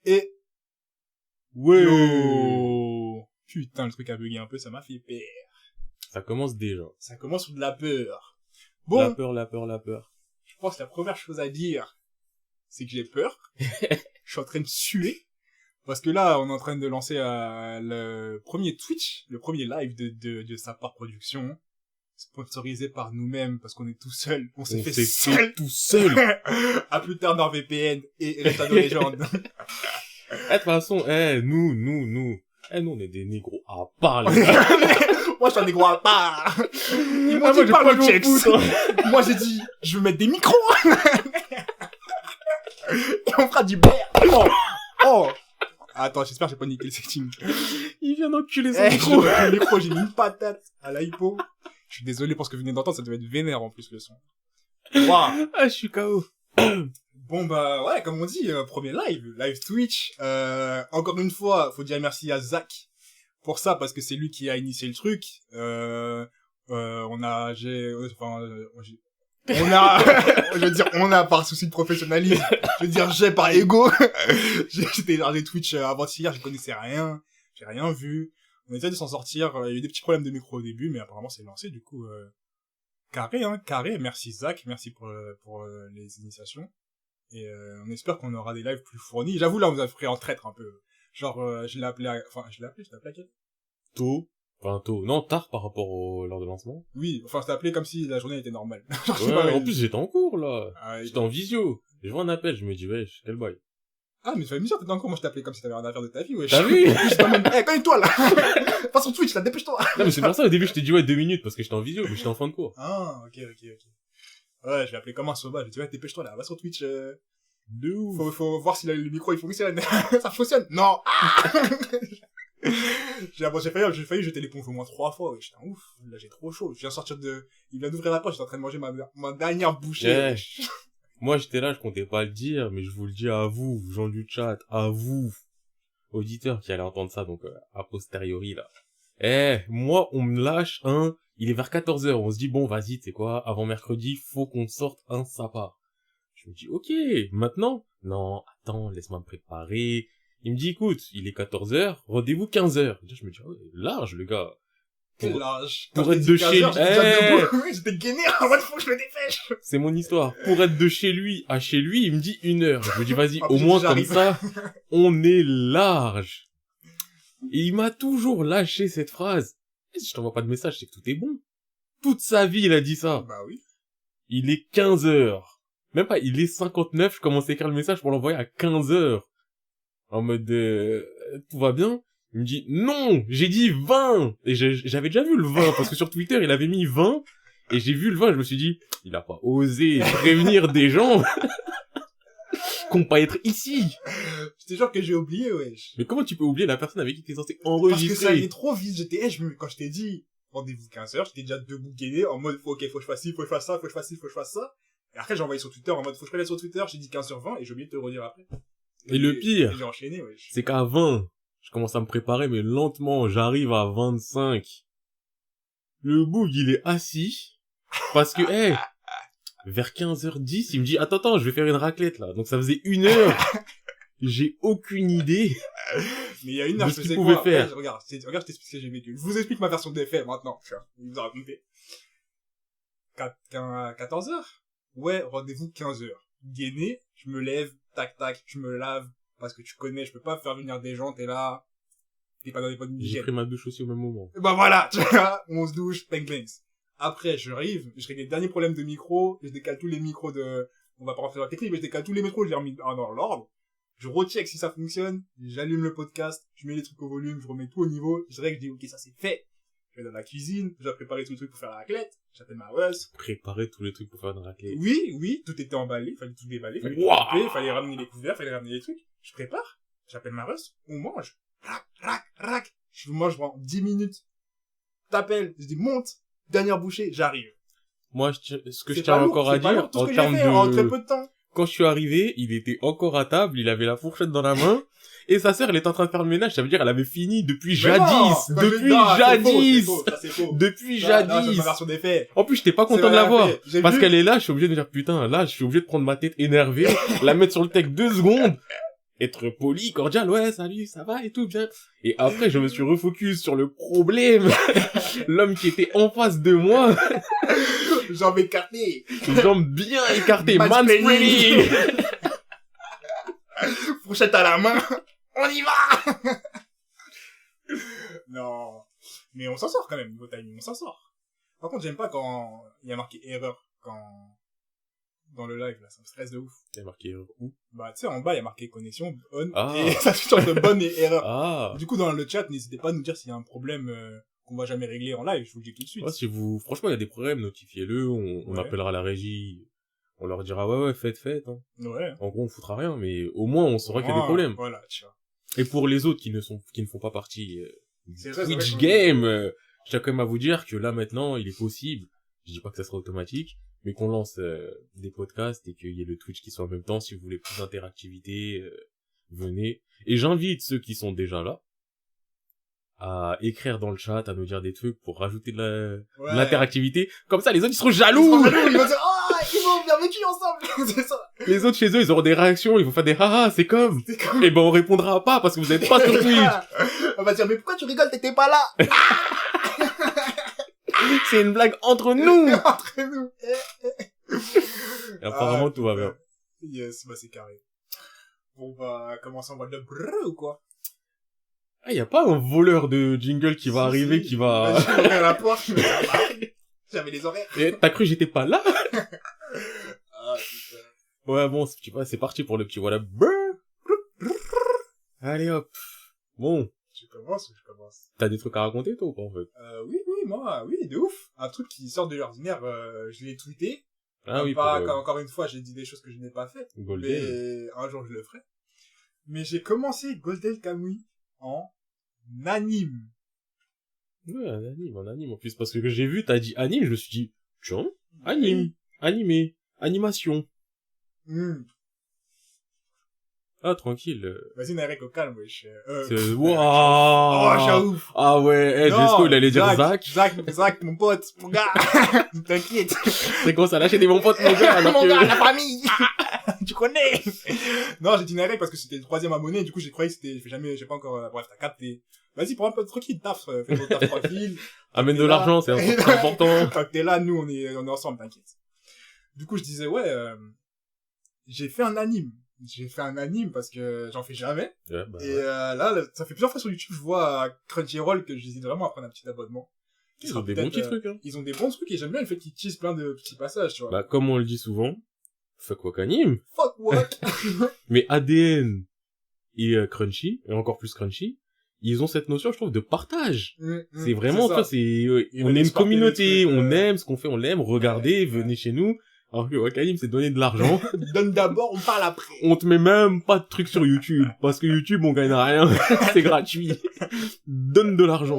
Et... Ouais. Yo. Putain, le truc a bugué un peu, ça m'a fait peur. Ça commence déjà. Ça commence sur de la peur. Bon, La peur. je pense que la première chose à dire, c'est que j'ai peur. Je suis en train de suer. Parce que là, on est en train de lancer le premier Twitch, le premier live de Sapar Production, sponsorisé par nous-mêmes, parce qu'on est tout seul. On s'est fait tout seul. À plus tard NordVPN et Resta de Légende. De toute façon, nous. Nous, on est des négros à part, les gars. Moi, je suis un négro à part. Ils m'ont moi, dit j'ai pas pas le joué au checks. foot, Moi, j'ai dit, je veux mettre des micros. Et on fera du beurre. Oh. Attends, j'espère que j'ai pas niqué le setting. Il vient d'enculer son Micro. micro. Le micro, j'ai mis une patate à la hypo. Je suis désolé pour ce que vous venez d'entendre, ça devait être vénère en plus le son. Waouh. Ah, je suis KO. Bon bah ouais, comme on dit, premier live Twitch. Encore une fois, faut dire merci à Zach pour ça parce que c'est lui qui a initié le truc. On a par souci de professionnalisme. Je veux dire, j'ai par ego. J'étais dans les Twitch avant-hier, je connaissais rien, j'ai rien vu. On essaie de s'en sortir. Il y a eu des petits problèmes de micro au début, mais apparemment c'est lancé. Du coup, carré. Merci Zach, merci pour les initiations. Et on espère qu'on aura des lives plus fournis. J'avoue, là, on vous a pris en traître un peu. Genre, je l'ai appelé à quelle? Tôt. Non, tard par rapport à l'heure de lancement. Oui, enfin, je t'ai appelé comme si la journée était normale. Ouais, en plus, j'étais en cours, là. Ah, J'étais en visio. Je vois un appel, je me dis, ouais, quel bail. Ah, mais fallait me dire, t'étais en cours, moi je t'ai appelé comme si t'avais rien à faire de ta vie, ouais. T'as vu? J'étais en mode, connecte-toi, là! Pas sur Twitch, là, dépêche-toi! Non, mais c'est pour ça, au début, je t'ai dit, ouais, 2 minutes, parce que j'étais en visio, mais j'étais en fin de cours. Ah, ok. Ouais, je l'ai appelé comme un sauvage. Je lui ai dit, ouais, dépêche-toi, là, va sur Twitch, De ouf. Faut voir si le micro, il fonctionne. Ça fonctionne! Non! Ah! J'ai failli jeter l'éponge au moins 3 fois, ouais. J'étais ouf. Là, j'ai trop chaud. Il vient d'ouvrir la porte, j'étais en train de manger ma dernière bouchée. Yeah. Moi, j'étais là, je comptais pas le dire, mais je vous le dis à vous, gens du chat, à vous, auditeurs qui allez entendre ça, donc, a posteriori, là. Moi, on me lâche il est vers 14h, on se dit, bon, vas-y, tu sais quoi, avant mercredi, faut qu'on sorte un sapin. Je me dis, ok, maintenant? Non, attends, laisse-moi me préparer. Il me dit, écoute, il est 14h, rendez-vous 15h. Je me dis, oh, large, le gars. Quel âge? Pour être de chez lui. J'étais gainé, en mode, faut que je me dépêche. C'est mon histoire. Pour être de chez lui à chez lui, il me dit 1 heure. Je me dis, vas-y, Ah, au moins comme j'arrive. ça, on est large. Et il m'a toujours lâché cette phrase. Si je t'envoie pas de message, c'est que tout est bon. Toute sa vie, il a dit ça. Bah oui. Il est 15h. Même pas, il est 59, je commence à écrire le message pour l'envoyer à 15h. En mode, tout va bien? Il me dit, non, j'ai dit 20! Et j'avais déjà vu le 20, parce que sur Twitter, il avait mis 20, et j'ai vu le 20, je me suis dit, il a pas osé prévenir des gens qu'on pas être ici. Je te jure que j'ai oublié, wesh. Mais comment tu peux oublier la personne avec qui t'es censé Parce que ça enregistrer? allait trop vite, quand je t'ai dit, rendez-vous 15h, j'étais déjà debout gainé, en mode, ok, faut que je fasse ci, faut que je fasse ça, faut que je fasse ci, faut que je fasse ça. Et après, j'ai envoyé sur Twitter, en mode, faut que je relève sur Twitter, j'ai dit 15h20, et j'ai oublié de te redire après. Et le pire, et j'ai enchaîné, wesh. c'est qu'à 20, je commence à me préparer, mais lentement, j'arrive à 25. Le boug, il est assis, parce que, vers 15h10, il me dit, attends, je vais faire une raclette, là. Donc ça faisait 1 heure. J'ai aucune idée. Mais il y a une heure, de je ce faisais qu'il quoi? pouvait faire. Ouais, regarde, je t'explique ce que j'ai vécu. Je vous explique ma version des faits, maintenant. Tu vois, il vous a raconté. 14h? Ouais, rendez-vous 15h. Gainé, je me lève, tac, je me lave, parce que tu connais, je peux pas faire venir des gens, t'es là, t'es pas dans les bonnes J'ai hygiènes. pris ma douche aussi au même moment. Et bah voilà, tu vois, on se douche, bang. Après, je règle les derniers problèmes de micro, et je décale tous les micros on va pas rentrer dans la technique, mais je décale tous les micros, je les remets dans l'ordre. Je recheck si ça fonctionne, j'allume le podcast, je mets les trucs au volume, je remets tout au niveau, je règle, je dis ok, ça c'est fait. Je vais dans la cuisine, j'ai préparé tous les trucs pour faire la raclette, j'appelle ma Russ. Préparer tous les trucs pour faire une raclette. Oui, tout était emballé, fallait tout déballer, fallait tout Wouah couper, fallait ramener les couverts, fallait ramener les trucs. Je prépare, j'appelle ma Russ, on mange. Rac. Je mange pendant 10 minutes. T'appelles, je dis monte, dernière bouchée, j'arrive. Moi, ce que je C'est tiens pas lourd, encore à c'est pas dire, lourd, tout en ce que j'ai termes fait en très de... peu de temps. Quand je suis arrivé, il était encore à table, il avait la fourchette dans la main, et sa sœur, elle était en train de faire le ménage, ça veut dire elle avait fini depuis Mais jadis, non, depuis non, jadis, c'est faux. depuis Non, c'est jadis. ma version des faits. En plus, j'étais pas C'est content de ma la voir, version des faits. parce J'ai vu. qu'elle est là, je suis obligé de dire putain, là, je suis obligé de prendre ma tête énervée, la mettre sur le tech 2 secondes, être poli, cordial, ouais, salut, ça va et tout, bien. Et après, je me suis refocus sur le problème. L'homme qui était en face de moi, Jambes écartées. jambes bien écartées, Mansplaining. mansplaining. Fourchette à la main. On y va! Non. Mais on s'en sort quand même, niveau timing, on s'en sort. Par contre, j'aime pas quand il y a marqué erreur dans le live, là, ça me stresse de ouf. Il y a marqué où? Bah, tu sais, en bas, il y a marqué connexion, on, Ah. et ça change de bonne et erreur. Ah. Du coup, dans le chat, n'hésitez pas à nous dire s'il y a un problème qu'on va jamais régler en live, je vous le dis tout de suite. Ouais, si vous, franchement, il y a des problèmes, notifiez-le, on Ouais. appellera la régie, on leur dira, ouais, faites, hein. Ouais. En gros, on foutra rien, mais au moins, on saura qu'il y a des Ah, problèmes. Voilà, tu vois. Et pour les autres qui ne font pas partie du C'est vrai, Twitch c'est vrai Game, je tiens quand même à vous dire que là maintenant, il est possible, je dis pas que ça sera automatique, mais qu'on lance des podcasts et qu'il y ait le Twitch qui soit en même temps. Si vous voulez plus d'interactivité, venez. Et j'invite ceux qui sont déjà là à écrire dans le chat, à nous dire des trucs pour rajouter de Ouais. l'interactivité. Comme ça, les autres, ils seront Ils seront jaloux. jaloux, ils vont dire, oh, ils vont bien vécu ensemble. C'est ça. Les autres chez eux, ils auront des réactions, ils vont faire des haha, c'est comme. C'est comme... Et ben, on répondra pas parce que vous êtes pas sur Twitch. On va dire, mais pourquoi tu rigoles, t'étais pas là? C'est une blague entre nous. Entre nous. Et apparemment, tout va bien. Yes, bah c'est carré. Bon, bah, commencer en mode de brrr ou quoi? Ah, y a pas un voleur de jingle qui va Si, arriver, si. qui va... Bah, j'ai ouvert la porte, mais ça va. J'avais les horaires. Et t'as cru que j'étais pas là? Ah, putain. Ouais, bon, tu vois, c'est parti pour le petit voilà. Brrr. Allez hop. Bon, Je commence. t'as des trucs à raconter toi ou pas en fait? Oui, moi, oui, de ouf. Un truc qui sort de l'ordinaire, je l'ai tweeté. Ah oui, pas, pour encore une fois, j'ai dit des choses que je n'ai pas faites. Golden. Mais un jour, je le ferai. Mais j'ai commencé Golden Kamuy en anime. Ouais, un anime, en plus. Parce que j'ai vu, t'as dit anime, je me suis dit, tiens, anime, animé, animation. Ah, tranquille. Vas-y, Narek, au calme, wesh. C'est... Oh, Waouh. j'avoue. Ah ouais, Non, Jesco, il allait dire Zach. Zach, mon pote, mon gars. T'inquiète. C'est qu'on s'est lâché des bons potes, mon gars, alors Mon que... gars, la famille. Tu connais. Non, j'ai dit Narek parce que c'était le 3e abonné, du coup, j'ai croyé que c'était, j'ai pas encore, bref, t'as capté. Vas-y, prends un peu de tranquille, taf, fais ton taf tranquille. Amène de l'argent, c'est important. Tant que t'es là, nous, on est ensemble, t'inquiète. Du coup, je disais, ouais, j'ai fait un anime. Parce que j'en fais jamais. Ouais, bah, Et là, ça fait plusieurs fois sur YouTube, je vois Crunchyroll que j'hésite vraiment à prendre un petit abonnement. ils ont des bons petits trucs, hein. Ils ont des bons trucs et j'aime bien le fait qu'ils teasent plein de petits passages, tu vois. Bah, comme on le dit souvent, fuck what anime. Fuck what? Mais ADN et Crunchy, et encore plus Crunchy, ils ont cette notion, je trouve, de partage. C'est vraiment, tu vois, c'est, Ils on veulent est une exporter communauté, les trucs, on aime ce qu'on fait, on l'aime, regardez, ouais. venez chez nous. Alors que Wakanim, c'est donner de l'argent. Donne d'abord, on parle après. On te met même pas de trucs sur YouTube, parce que YouTube, on gagne rien. C'est gratuit. Donne de l'argent.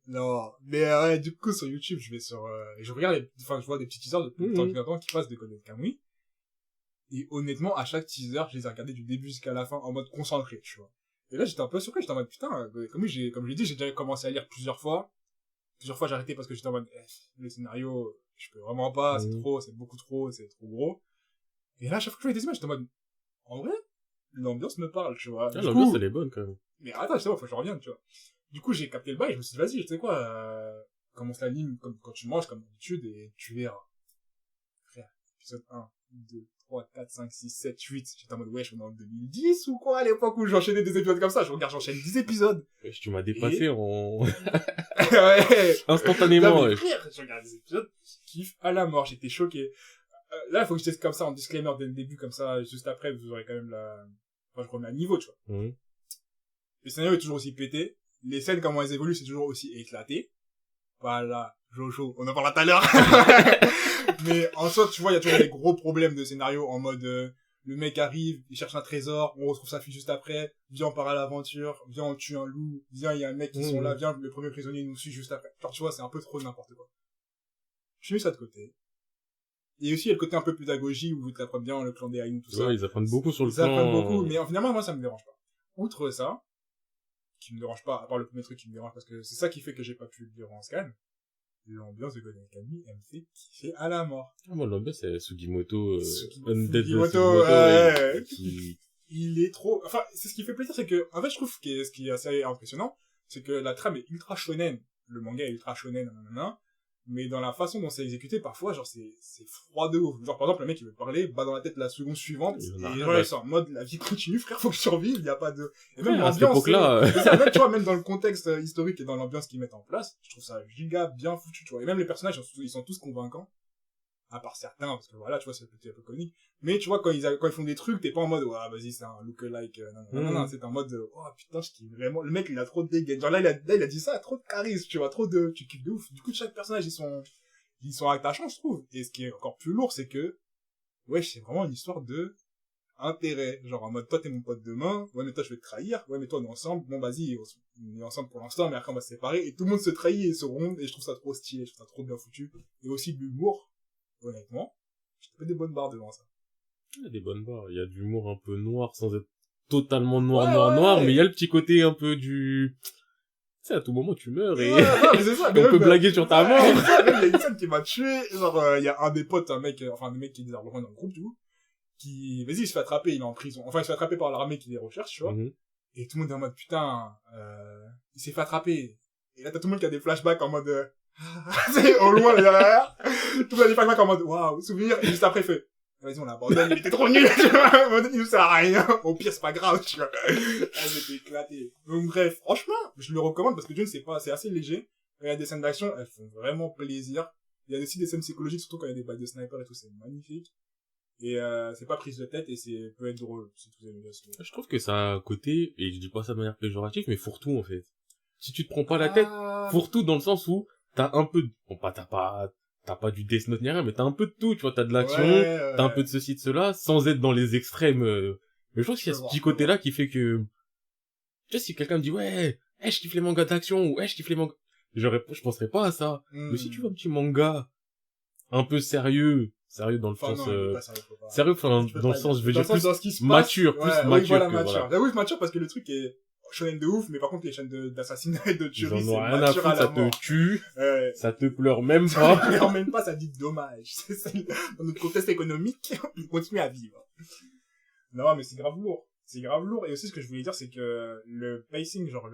Non, mais ouais, du coup, sur YouTube, je vais sur... je regarde, je vois des petits teasers depuis le temps que j'attends qui passent de Golden Kamuy. Et honnêtement, à chaque teaser, je les ai regardés du début jusqu'à la fin en mode concentré, tu vois. Et là, j'étais un peu surpris, j'étais en mode, putain, comme je l'ai dit, j'ai déjà commencé à lire plusieurs fois. Plusieurs fois, j'ai arrêté parce que j'étais en mode, le scénario, je peux vraiment pas, c'est beaucoup trop, c'est trop gros. Et là, à chaque fois que je voyais des images, j'étais en mode, en vrai, l'ambiance me parle, tu vois. Ah, l'ambiance, elle est bonne, quand même. Mais attends, justement, faut que je revienne, tu vois. Du coup, j'ai capté le bail, et je me suis dit, vas-y, tu sais quoi, commence l'anime comme quand tu manges, comme d'habitude, et tu verras. Frère, épisode 1, 2, 3, 4, 5, 6, 7, 8. J'étais en mode, wesh, on est en 2010 ou quoi, à l'époque où j'enchaînais des épisodes comme ça. Je regarde, j'enchaîne 10 épisodes. Wesh, tu m'as dépassé en... Ouais. Instantanément, Non, mais wesh. frère, je regarde des épisodes, je kiffe à la mort, j'étais choqué. Là, il faut que je teste comme ça, en disclaimer dès le début, comme ça, juste après, vous aurez quand même enfin, je remets à niveau, tu vois. Le scénario est toujours aussi pété. Les scènes, comment elles évoluent, c'est toujours aussi éclaté. Voilà, Jojo, on en parlera tout à l'heure. Mais en soi, tu vois, il y a toujours des gros problèmes de scénario en mode, le mec arrive, il cherche un trésor, on retrouve sa fille juste après, viens on part à l'aventure, viens on tue un loup, viens il y a un mec qui sont là, viens le premier prisonnier nous suit juste après. Genre tu vois, c'est un peu trop n'importe quoi. Je mets ça de côté. Et aussi il y a le côté un peu pédagogie où tu apprends bien le clan des Ainu, tout ça. Ouais, ils apprennent beaucoup sur le Ils apprennent plan... beaucoup, mais finalement moi ça me dérange pas. Outre ça, qui me dérange pas, à part le premier truc qui me dérange parce que c'est ça qui fait que j'ai pas pu le dire en scan, l'ambiance de Golden Kamuy, elle me fait kiffer à la mort. Ah, moi, l'ambiance, c'est Sugimoto, Sugimoto, Undead Sugimoto, Sugimoto, ouais. qui il est trop, enfin, c'est ce qui fait plaisir, c'est que, en fait, je trouve que ce qui est assez impressionnant, c'est que la trame est ultra shonen. Le manga est ultra shonen, nanana. Mais dans la façon dont c'est exécuté, parfois, genre, c'est froid de ouf. Genre, par exemple, le mec, il veut parler, bat dans la tête la seconde suivante, et voilà, ils sont en mode, la vie continue, frère, faut que je survive, il y a pas de, et même à cette l'ambiance, époque-là, même, tu vois, même dans le contexte historique et dans l'ambiance qu'ils mettent en place, je trouve ça giga bien foutu, tu vois. Et même les personnages, ils sont tous convaincants. À part certains, parce que voilà, tu vois, c'est peut-être un peu comique. Mais tu vois, quand ils font des trucs, t'es pas en mode, ouais, vas-y, c'est un look-alike, non, c'est en mode, oh putain, je kiffe vraiment, le mec, il a trop de dégaine. Genre là, il a dit ça, trop de charisme, tu vois, tu kiffes de ouf. Du coup, chaque personnage, ils sont attachants, je trouve. Et ce qui est encore plus lourd, c'est que, ouais, c'est vraiment une histoire de intérêt. Genre, en mode, toi, t'es mon pote demain, ouais, mais toi, je vais te trahir, ouais, mais toi, on est ensemble, bon, vas-y, on est ensemble pour l'instant, mais après, on va se séparer, et tout le monde se trahit et se rompt, et je trouve ça trop stylé, je trouve ça trop bien foutu. Et aussi de l'humour, honnêtement. J'ai tapé des bonnes barres devant ça. il y a des bonnes barres. Il y a de l'humour un peu noir sans être totalement noir, Ouais. mais il y a le petit côté un peu du... Tu sais, à tout moment, tu meurs et Ouais, non, mais c'est ça, et on peut blaguer sur ta mort. Même, il y a une scène qui m'a tué. Genre, il y a un des potes, un mec qui est désarmé dans le groupe, du coup, vas-y, il se fait attraper, il est en prison. Enfin, il se fait attraper par l'armée qui les recherche, tu vois. Mhm. Et tout le monde est en mode, putain, il s'est fait attraper. Et là, t'as tout le monde qui a des flashbacks en mode, c'est au loin, là, derrière. Tout le monde a des flashbacks en mode, waouh, souvenir. Et juste après, il fait, vas-y, on l'abandonne, il était trop nul, tu vois. Il nous sert à rien. Au pire, c'est pas grave, tu vois. Ah, j'étais éclaté. Donc, bref, franchement, je le recommande parce que Dune, c'est assez léger. Il y a des scènes d'action, elles font vraiment plaisir. Il y a aussi des scènes psychologiques, surtout quand il y a des balles de sniper et tout, c'est magnifique. Et c'est pas prise de tête et c'est peut être drôle si vous aimez bien ce Je trouve que ça a un côté, et je dis pas ça de manière péjorative, mais fourre-tout, en fait. Si tu te prends pas la tête, fourre-tout dans le sens où t'as un peu de... Bon, t'as pas du Death Note ni rien, mais t'as un peu de tout, tu vois, t'as de l'action, t'as un peu de ceci, de cela, sans être dans les extrêmes. Mais je pense qu'il y a ce petit côté-là qui fait que... Tu vois, si quelqu'un me dit, ouais, je kiffe les mangas d'action, ou je kiffe les mangas... Je penserais pas à ça. Mais si tu vois un petit manga un peu sérieux dans le sens... sérieux, enfin, dans le sens, je veux dire, plus mature, plus mature que, voilà. Oui, mature parce que le truc est shonen de ouf, mais par contre, les chaînes d'assassinat et de tuerie, J'en c'est ai rien à foutre, ça te tue, ça te pleure même ça pas. te pleure même pas, ça dit dommage. Dans notre contexte économique, on continue à vivre. Non, mais c'est grave lourd. C'est grave lourd. Et aussi, ce que je voulais dire, c'est que le pacing, genre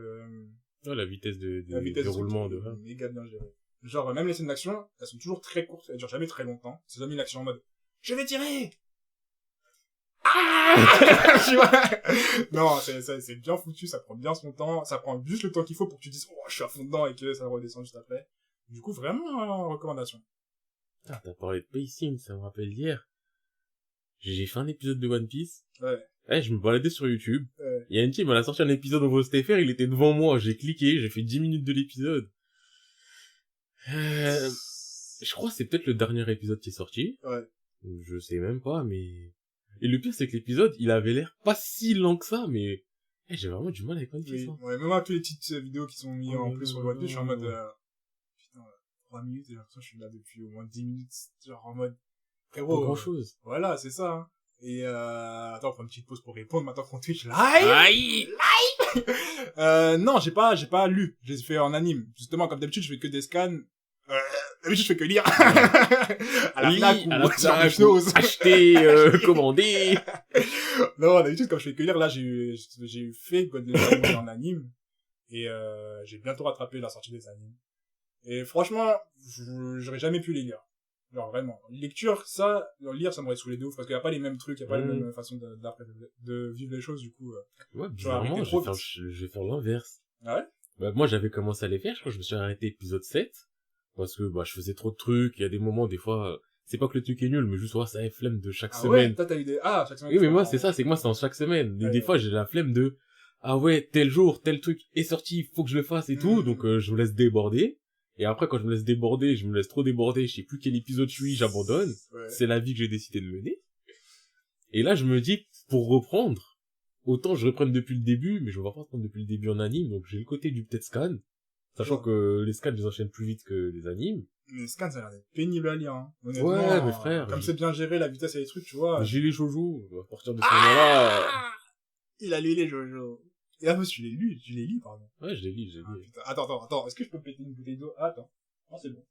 La vitesse de vitesse déroulement de... méga bien géré. Genre, même les scènes d'action, elles sont toujours très courtes, elles durent jamais très longtemps. C'est jamais une action en mode, je vais tirer! Ah! Tu vois? Non, c'est bien foutu, ça prend bien son temps, ça prend juste le temps qu'il faut pour que tu dises, oh, je suis à fond dedans et que ça redescend juste après. Du coup, vraiment, recommandation. Ah, t'as parlé de pacing, ça me rappelle hier. J'ai fait un épisode de One Piece. Ouais. Je me baladais sur YouTube. Il y a une team, elle a sorti un épisode au STFR, il était devant moi, j'ai cliqué, j'ai fait 10 minutes de l'épisode. Je crois que c'est peut-être le dernier épisode qui est sorti. Ouais. Je sais même pas, mais... Et le pire, c'est que l'épisode, il avait l'air pas si lent que ça, mais... j'ai vraiment du mal avec One Piece. Oui. Ouais, même moi, toutes les petites vidéos qui sont mises en plus sur le One Piece, je suis en mode, putain, 3 minutes, et j'ai l'impression que je suis là depuis au moins 10 minutes, genre en mode, frérot. Pas grand chose. Voilà, c'est ça, hein. Et attends, on prend une petite pause pour répondre, maintenant qu'on Twitch live! Aïe! Non, j'ai pas lu. Je les ai fait en anime. Justement, comme d'habitude, je fais que des scans. D'habitude, je fais que lire. À la Fnac ou sur acheter, commander. Non, d'habitude, comme je fais que lire, là, j'ai fait God Level en anime. Et j'ai bientôt rattrapé la sortie des animes. Et franchement, j'aurais jamais pu les lire. Genre, vraiment. Lecture, ça, lire, ça m'aurait saoulé de ouf, parce qu'il y a pas les mêmes trucs, il y a pas les mêmes façons de vivre les choses, du coup. Ouais, bizarrement, je vais faire l'inverse. Ah ouais? Bah, moi, j'avais commencé à les faire, je crois que je me suis arrêté épisode 7. Parce que, je faisais trop de trucs, il y a des moments, des fois, c'est pas que le truc est nul, mais juste, ça avait flemme de chaque semaine. Ouais, toi, t'as eu des, chaque semaine. Oui, mais moi, c'est ça, c'est que moi, c'est en chaque semaine. Et des fois, j'ai la flemme de, ah ouais, tel jour, tel truc est sorti, faut que je le fasse et tout, donc, je me laisse déborder. Et après, quand je me laisse déborder, je me laisse trop déborder, je sais plus quel épisode je suis, j'abandonne. Ouais. C'est la vie que j'ai décidé de mener. Et là, je me dis, pour reprendre, autant je reprenne depuis le début, mais je vais pas reprendre depuis le début en anime, donc j'ai le côté du peut-être scan. Sachant que les scans, ils enchaînent plus vite que les animes. Les scans, ça a l'air d'être pénible à lire, hein. Honnêtement, ouais, mes frères. Comme c'est bien géré, la vitesse et les trucs, tu vois. J'ai les Jojo, à partir de ce moment-là. Il a lu les Jojo. Et là, tu les lis, pardon. Ouais, je les lis. Putain. Attends, est-ce que je peux péter une bouteille d'eau? Attends. Non, c'est bon.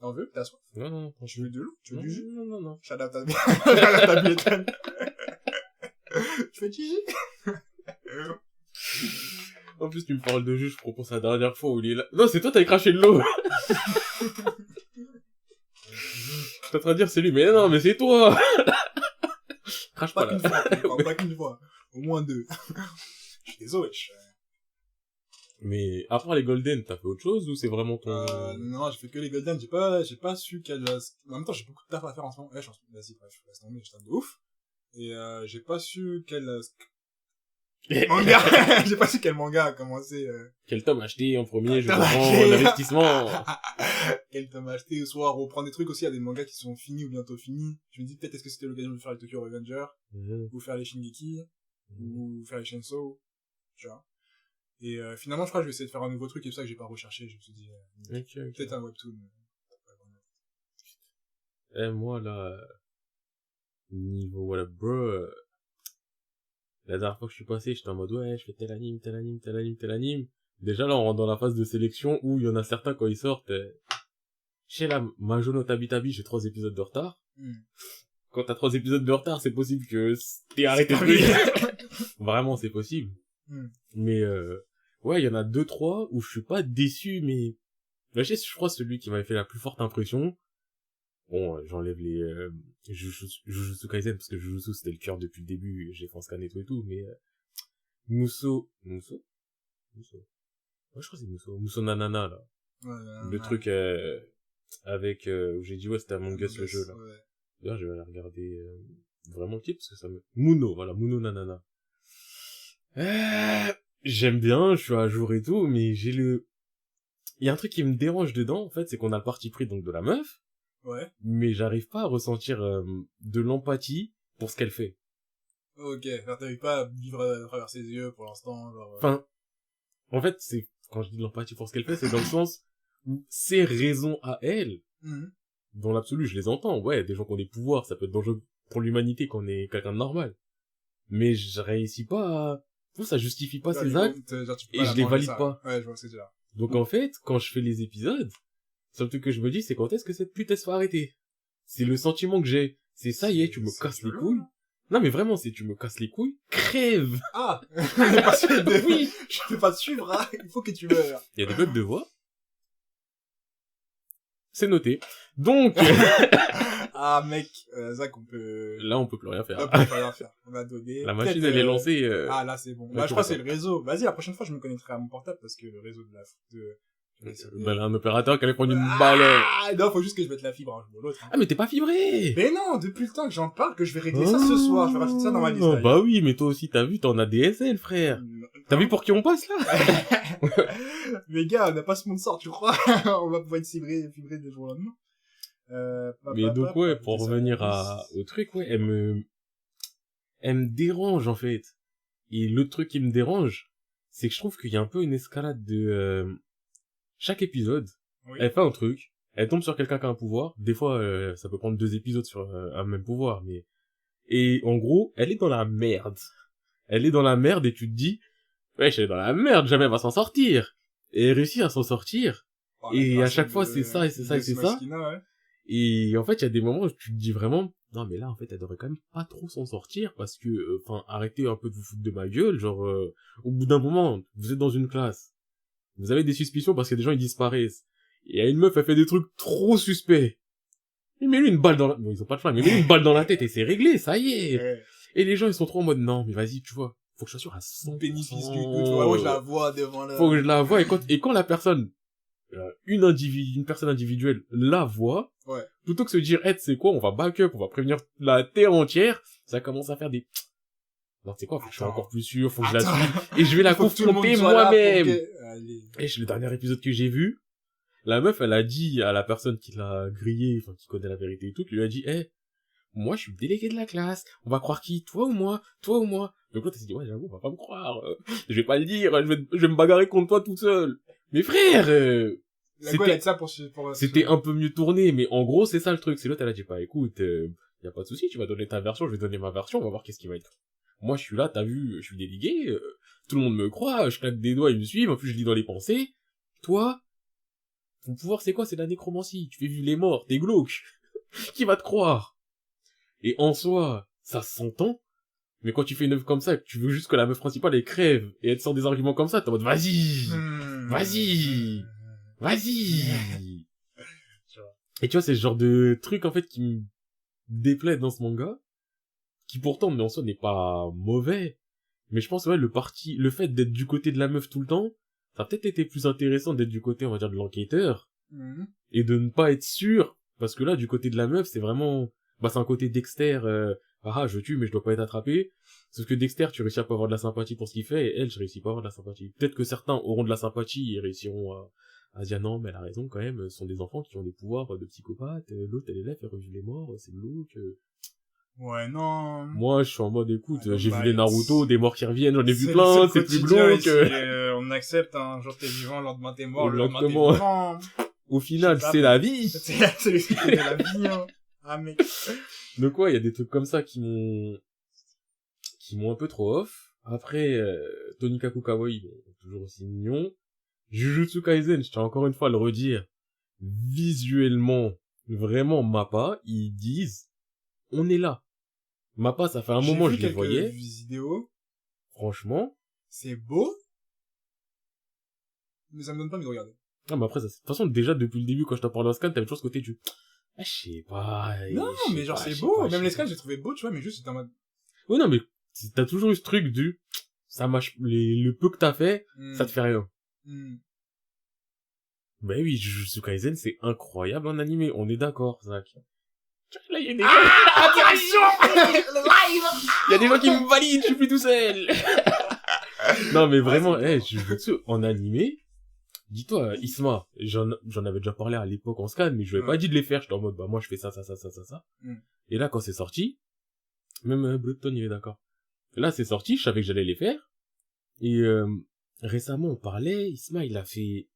T'en veux? T'as soif? Non. Tu veux de l'eau? Tu veux du jus? Non. Shout out à Billetton. Tu fais Gigi? En plus, tu me parles de jeu, je propose la dernière fois où il est là. Non, c'est toi, t'as craché de l'eau. T'es en train de dire c'est lui, mais non, mais c'est toi. Crache pas Pas là. qu'une fois, pas qu'une fois. Au moins 2. Je suis désolé, Mais à part les Golden, t'as fait autre chose ou c'est vraiment ton... non, j'ai fait que les Golden, j'ai pas su quel, en même temps, j'ai beaucoup de taf à faire en ce moment. Ouais, vas-y, bref, laisse tomber, je tape de ouf. Et, j'ai pas su quel, manga, j'ai pas su quel manga a commencé, Quel tome acheter en premier, je tome comprends, acheter. l'investissement. quel tome acheter, ou soit reprendre des trucs aussi, il y a des mangas qui sont finis ou bientôt finis. Je me dis peut-être est-ce que c'était l'occasion de faire les Tokyo Revenger, ou faire les Shingeki, ou faire les Chainsaw, tu vois. Et finalement, je crois que je vais essayer de faire un nouveau truc, et c'est pour ça que j'ai pas recherché. Je me suis dit, Ok. peut-être un webtoon. Moi, là, niveau, voilà, bro, la dernière fois que je suis passé, j'étais en mode, ouais, je fais tel anime, tel anime, tel anime, tel anime. Déjà, là, on rentre dans la phase de sélection où il y en a certains, quand ils sortent, chez la Majo no Tabi Tabi, j'ai 3 épisodes de retard. Quand t'as 3 épisodes de retard, c'est possible que t'aies arrêté de truc. Vraiment, c'est possible. Mais, ouais, il y en a 2-3 où je suis pas déçu, mais, là, je crois celui qui m'avait fait la plus forte impression. Bon, j'enlève les, Jujutsu Kaisen, parce que Jujutsu, c'était le cœur depuis le début, j'ai fait en scan et tout, mais, Muso. Ouais, je crois que c'est Muso Nanana, là. Le truc, avec, où j'ai dit, ouais, c'était Among Us, le jeu, là. Ouais. D'ailleurs, je vais aller regarder, vraiment le titre, parce que ça me... Muno, voilà, Muno Nanana. J'aime bien, je suis à jour et tout, mais il y a un truc qui me dérange dedans, en fait, c'est qu'on a le parti pris, donc, de la meuf. Ouais. Mais j'arrive pas à ressentir, de l'empathie pour ce qu'elle fait. Ok. Alors, t'arrives pas à vivre à travers ses yeux pour l'instant, genre. Enfin, en fait, c'est, quand je dis de l'empathie pour ce qu'elle fait, c'est dans le sens où ses raisons à elle, dans l'absolu, je les entends. Ouais, des gens qui ont des pouvoirs, ça peut être dangereux pour l'humanité quand on est quelqu'un de normal. Mais je réussis pas à... ça justifie pas ses actes, Genre, tu peux et pas je la les manger, valide ça. pas. Ouais, je vois ce que c'est là. Donc en fait, quand je fais les épisodes, le seul truc que je me dis, c'est quand est-ce que cette pute, elle se fait arrêter. C'est le sentiment que j'ai. C'est ça y est, tu me casses les couilles. Non mais vraiment, c'est tu me casses les couilles, crève. Ah! J'ai pas su de... Oui! Je peux pas te suivre, hein. Il faut que tu meurs. Il y a des bugs de voix. C'est noté. Donc, Ah, mec, Zach, on peut... là, on peut plus rien faire. On peut rien faire. On a donné. La machine, Peut-être, elle est lancée. Ah, là, c'est bon. là, Là, je tu crois que vois c'est le réseau. Vas-y, la prochaine fois, je me connecterai à mon portable parce que le réseau de Ben, un opérateur qui allait prendre une balle. Ah, non, faut juste que je mette la fibre, un jour ou l'autre. Ah, mais t'es pas fibré. Mais non, depuis le temps que j'en parle, que je vais régler ça ce soir. Je vais rajouter ça dans ma liste. Oh, bah oui, mais toi aussi, t'as vu, t'en as DSL, frère. T'as vu pour qui on passe, là? Mais gars, on n'a pas sponsor, tu crois? On va pouvoir être fibré du jour au lendemain. Mais donc, ouais, pour revenir au truc, ouais, elle me dérange, en fait. Et l'autre truc qui me dérange, c'est que je trouve qu'il y a un peu une escalade de, chaque épisode, Oui. elle fait un truc, elle tombe sur quelqu'un qui a un pouvoir, des fois, ça peut prendre 2 épisodes sur un même pouvoir, mais... Et en gros, elle est dans la merde. Elle est dans la merde et tu te dis, wesh, elle est dans la merde, jamais elle va s'en sortir. Et elle réussit à s'en sortir. Oh, Et à chaque fois, c'est ça, et c'est ça, et c'est ça. Ouais. Et en fait, il y a des moments où tu te dis vraiment, non mais là, en fait, elle devrait quand même pas trop s'en sortir, parce que, enfin, arrêtez un peu de vous foutre de ma gueule, genre, au bout d'un moment, vous êtes dans une classe, vous avez des suspicions parce que des gens, ils disparaissent. Et il y a une meuf, elle fait des trucs trop suspects. Il met lui une balle dans la... Bon, ils ont pas de flingue, mais il met une balle dans la tête et c'est réglé, ça y est. Ouais. Et les gens, ils sont trop en mode, non, mais vas-y, tu vois, faut que je sois sûr à 100%. Bénéfice du doute. Ouais, je la vois devant là. Faut que je la vois, et quand la personne, une personne individuelle la voit, ouais. Plutôt que se dire, hey, c'est quoi, on va back up, on va prévenir la terre entière, ça commence à faire des... Non, c'est quoi, faut que je sois encore plus sûr, faut que je la suive, et je vais la confronter moi-même. Et le dernier épisode que j'ai vu, la meuf, elle a dit à la personne qui l'a grillé, enfin, qui connaît la vérité et tout, qui lui a dit, hey, moi, je suis le délégué de la classe, on va croire qui, toi ou moi? Donc l'autre, elle s'est dit, ouais, j'avoue, on va pas me croire, je vais pas le dire, je vais me bagarrer contre toi tout seul. Mais frère, c'était un peu mieux tourné, mais en gros, c'est ça le truc. C'est l'autre, elle a dit, bah, écoute, y a pas de souci, tu vas donner ta version, je vais donner ma version, on va voir qu'est-ce qui va être. Moi, je suis là, t'as vu, je suis délégué, tout le monde me croit, je claque des doigts, ils me suivent, en plus, je lis dans les pensées. Toi, ton pouvoir, c'est quoi? C'est la nécromancie. Tu fais vivre les morts, t'es glauque. Qui va te croire? Et en soi, ça s'entend, Mais quand tu fais une œuvre comme ça, que tu veux juste que la meuf principale, elle crève, et elle te sort des arguments comme ça, t'es en mode, vas-y! Vas-y! Vas-y! Et tu vois, c'est ce genre de truc, en fait, qui me déplaît dans ce manga, qui pourtant, mais en soi, n'est pas mauvais. Mais je pense, ouais, le fait d'être du côté de la meuf tout le temps, ça a peut-être été plus intéressant d'être du côté, on va dire, de l'enquêteur, et de ne pas être sûr, parce que là, du côté de la meuf, c'est vraiment, bah, c'est un côté Dexter, je tue, mais je dois pas être attrapé. Sauf que Dexter, tu réussis à pas avoir de la sympathie pour ce qu'il fait, et elle, je réussis pas à avoir de la sympathie. Peut-être que certains auront de la sympathie et réussiront à dire non, mais elle a raison quand même, ce sont des enfants qui ont des pouvoirs de psychopathes, l'autre, elle est là, elle revivre les morts, c'est glauque. Ouais, non. Moi, je suis en mode, écoute, Ouais, j'ai bah, vu les Naruto, des morts qui reviennent, j'en ai vu c'est plein, le c'est plus quotidien glauque. ici, on accepte, un jour t'es vivant, le lendemain t'es mort, le lendemain t'es Exactement. vivant. Au final, Je sais pas, c'est la vie. C'est le cycle de la vie, hein. Ah, mec. Donc ouais, il y a des trucs comme ça qui m'ont un peu trop off. Après, Tonikaku Kawaii, bon, toujours aussi mignon. Jujutsu Kaisen, je tiens encore une fois à le redire, visuellement, vraiment Mappa, ils disent, on est là. Mappa, ça fait un moment je les voyais. J'ai vu quelques vidéos. Franchement. C'est beau. Mais ça me donne pas envie de regarder. Ah, mais après, de toute façon, déjà, depuis le début, quand je t'en parle d'un scan, t'avais toujours ce côté du, je sais pas. Non, mais genre, c'est beau. Même les scans, j'ai trouvé beau, tu vois, mais juste, c'était en mode... Oui, non, mais t'as toujours eu ce truc du, ça marche, le peu que t'as fait, ça te fait rien. Ben oui, Jujutsu Kaisen, c'est incroyable en animé, on est d'accord, Zach. Là, il y a des interaction! Le live! Il y a des gens qui me valident, je suis plus tout seul. Non, mais vraiment, Jujutsu en animé, dis-toi, Isma, j'en avais déjà parlé à l'époque en scan, mais je lui avais pas dit de les faire, j'étais en mode, bah, moi, je fais ça. Et là, quand c'est sorti, même Bloodton, il est d'accord. Là, c'est sorti, je savais que j'allais les faire. Et récemment, on parlait, Isma, il a fait...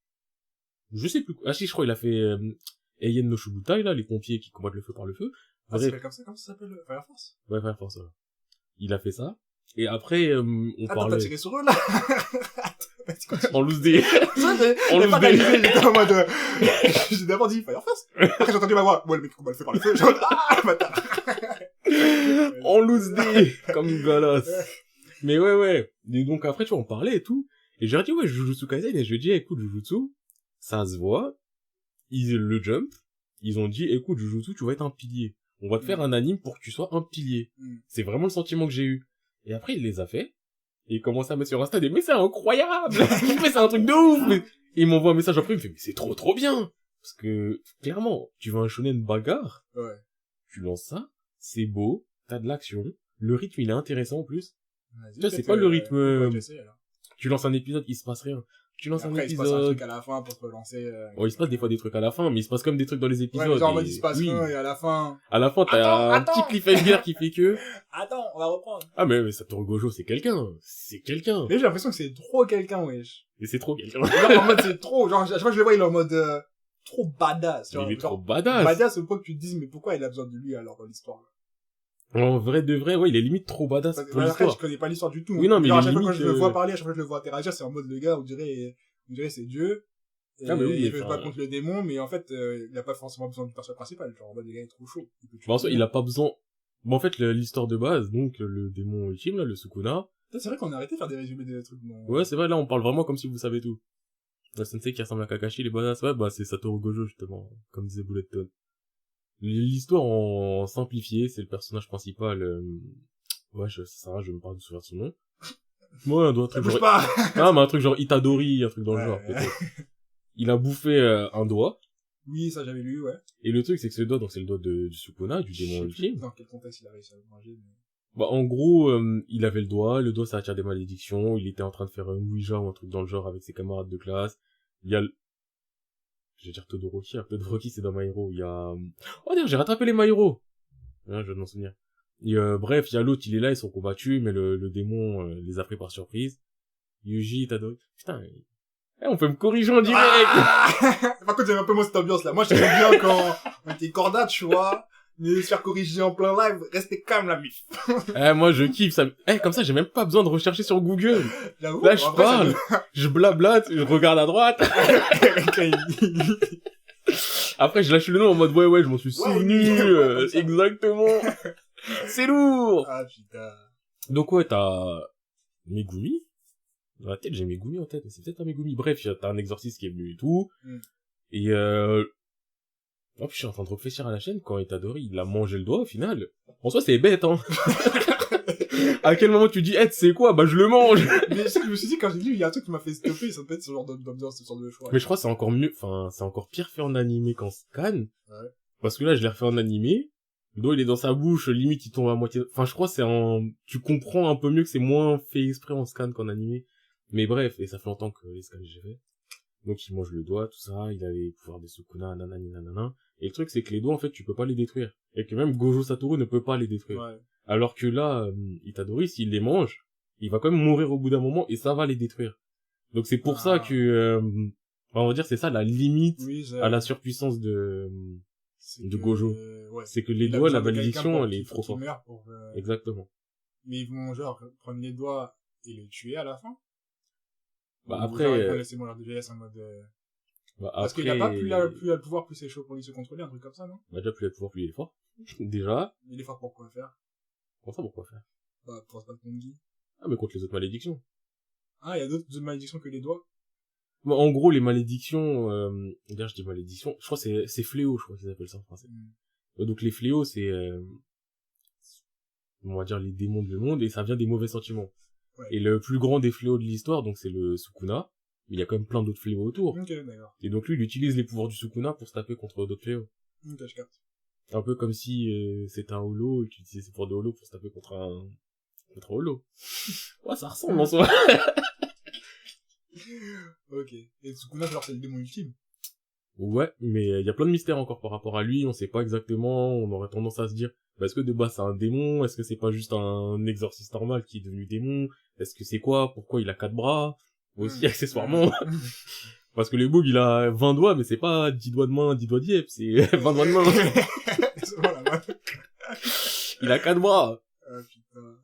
Je sais plus... Ah si, je crois, il a fait Eien no Shubutai, là, les pompiers qui combattent le feu par le feu. Ah, c'est comme ça s'appelle Fire Force? Ouais, Fire Force, ouais. Il a fait ça. Et après, on parlait... Attends, t'as tiré sur eux, là? En loose D. En loose D. J'étais en mode... J'ai d'abord dit Fire Force. Après, j'ai entendu ma voix. Ouais, le mec qui combat le feu par le feu. J'ai dit, ah, bâtard. En loose D. Comme une galasse. Mais ouais. Et donc après, tu vois, on parlait et tout. Et j'ai dit, ouais, Jujutsu Kaisen. Et je lui ai dit, écoute, Jujutsu, ça se voit. Le jump. Ils ont dit, écoute, Jujutsu, tu vas être un pilier. On va te faire un anime pour que tu sois un pilier. C'est vraiment le sentiment que j'ai eu. Et après, il les a fait. Et il commence à mettre sur Insta des, mais c'est incroyable! Mais c'est un truc de ouf! Mais... Et il m'envoie un message après, il me fait, mais c'est trop bien! Parce que, clairement, tu veux un shonen bagarre. Ouais. Tu lances ça. C'est beau. T'as de l'action. Le rythme, il est intéressant en plus. Là, c'est pas le rythme, tu lances un épisode, il se passe rien. Tu lances un épisode. Il se passe un truc à la fin pour te relancer. Bon, il se passe des fois des trucs à la fin, mais il se passe comme des trucs dans les épisodes. Ouais, genre, en mode, il se passe rien, et à la fin. À la fin, t'as un petit cliffhanger qui fait que. Attends, on va reprendre. Ah, mais Satoru Gojo, c'est quelqu'un. Mais j'ai l'impression que c'est trop quelqu'un, wesh. Et c'est trop quelqu'un. Genre, en mode, c'est trop, genre, à chaque fois que je le vois, il est en mode, trop badass. Il est trop badass. Badass au point que tu te dises, mais pourquoi il a besoin de lui, alors, dans l'histoire, là? En vrai de vrai, ouais, il est limite trop badass pour l'histoire. Je connais pas l'histoire du tout. Oui, non, mais à chaque fois que je le vois parler, à chaque fois que je le vois interagir, c'est en mode, le gars, on dirait c'est Dieu. Ah, mais oui, il veut pas contre le démon, mais en fait, il a pas forcément besoin du personnage principal. Genre, en mode, le gars est trop chaud. Il a pas besoin. Bon, en fait, l'histoire de base, donc, le démon ultime, là, le Sukuna. C'est vrai qu'on a arrêté de faire des résumés des trucs. Ouais, c'est vrai, là, on parle vraiment comme si vous savez tout. Le sensei qui ressemble à Kakashi, les badass, ouais, bah, c'est Satoru Gojo, justement, comme disait Bulletton. L'histoire en simplifié, c'est le personnage principal, ouais, ça, je me parle de souvenir son nom. Ouais, un truc genre... Ah, mais un truc genre Itadori, un truc dans le genre, peut-être. Il a bouffé un doigt. Oui, ça j'avais lu, ouais. Et le truc, c'est que ce doigt, donc c'est le doigt du Sukuna, du démon ultime. Dans quel contexte il a réussi à le manger, mais... Bah, en gros, il avait le doigt ça attire des malédictions, il était en train de faire une Ouija ou un truc dans le genre avec ses camarades de classe. Il y a je vais dire Todoroki, c'est dans My Hero. Il y a... Oh, d'ailleurs, j'ai rattrapé les My Hero. Hein, je viens de m'en souvenir. Et, bref, il y a l'autre, il est là, ils sont combattus, mais le démon les a pris par surprise. Yuji, Todoroki... Putain, on peut me corriger en direct. Par contre, j'aime un peu moins cette ambiance-là. Moi, j'aime bien quand on était corda, tu vois. Mais se faire corriger en plein live, restez calme, la mif. Moi, je kiffe ça. Comme ça, j'ai même pas besoin de rechercher sur Google. J'avoue, là, je parle, je blablate, je regarde à droite. Après, je lâche le nom en mode, ouais, je m'en suis souvenu, exactement. C'est lourd. Ah, putain. Donc ouais, t'as Megumi. Dans la tête, j'ai Megumi en tête, mais c'est peut-être un Megumi. Bref, t'as un exorciste qui est venu et tout. Et en plus, je suis en train de réfléchir à la chaîne, quand Itadori, il a mangé le doigt, au final. En soi, c'est bête, hein. À quel moment tu dis, tu sais quoi, bah je le mange. Mais je me suis dit, quand j'ai lu, il y a un truc qui m'a fait stopper, ça peut être ce genre d'ambiance, ce genre de choix. Mais je crois que c'est encore mieux, enfin, c'est encore pire fait en animé qu'en scan. Ouais. Parce que là, je l'ai refait en animé. Le doigt, il est dans sa bouche, limite, il tombe à moitié. Enfin, je crois que tu comprends un peu mieux que c'est moins fait exprès en scan qu'en animé. Mais bref, et ça fait longtemps que les scans j'ai fait. Donc, il mange le doigt, tout ça, il a les pouvoirs des Sukuna, nanani, nanana. Et le truc, c'est que les doigts, en fait, tu peux pas les détruire. Et que même Gojo Satoru ne peut pas les détruire. Ouais. Alors que là, Itadori, s'il les mange, il va quand même mourir au bout d'un moment et ça va les détruire. Donc c'est pour ça que, on va dire, c'est ça la limite à la surpuissance de Gojo. Ouais. C'est que les doigts, la malédiction, elle est trop forte. Exactement. Mais ils vont genre prendre les doigts et le tuer à la fin. Bah après, genre, ils vont laisser mourir de vieillesse en mode. Bah parce après, qu'il a pas plus le pouvoir, plus c'est chaud pour lui se contrôler, un truc comme ça, non? Bah déjà plus il a le pouvoir, plus il est fort. Déjà. Il est fort pour quoi faire? Comment ça, pourquoi faire? Bah pour se battre contre Guy. Ah mais contre les autres malédictions. Ah, il y a d'autres malédictions que les doigts? Bah, en gros, les malédictions, d'ailleurs je dis malédictions, je crois que c'est fléaux, je crois qu'ils appellent ça en français. Donc les fléaux, c'est, on va dire les démons du monde, et ça vient des mauvais sentiments. Ouais. Et le plus grand des fléaux de l'histoire, donc c'est le Sukuna, mais il y a quand même plein d'autres fléaux autour. Ok, d'accord. Et donc lui, il utilise les pouvoirs du Sukuna pour se taper contre d'autres fléaux. Ok, je capte. Un peu comme si c'était un holo, et qu'il utilisait ses pouvoirs de holo pour se taper contre un holo. Ouais, ça ressemble en soi. Ok. Et Sukuna, genre, c'est le démon ultime. Ouais, mais il y a plein de mystères encore par rapport à lui, on sait pas exactement, on aurait tendance à se dire, bah, est-ce que de base c'est un démon, est-ce que c'est pas juste un exorciste normal qui est devenu démon, est-ce que c'est quoi, pourquoi il a 4 bras, aussi accessoirement, parce que le bug il a 20 doigts, mais c'est pas 10 doigts de main, 10 doigts d'yep, c'est 20 doigts de main. C'est bon, la main. Il a 4 bras. Ah putain.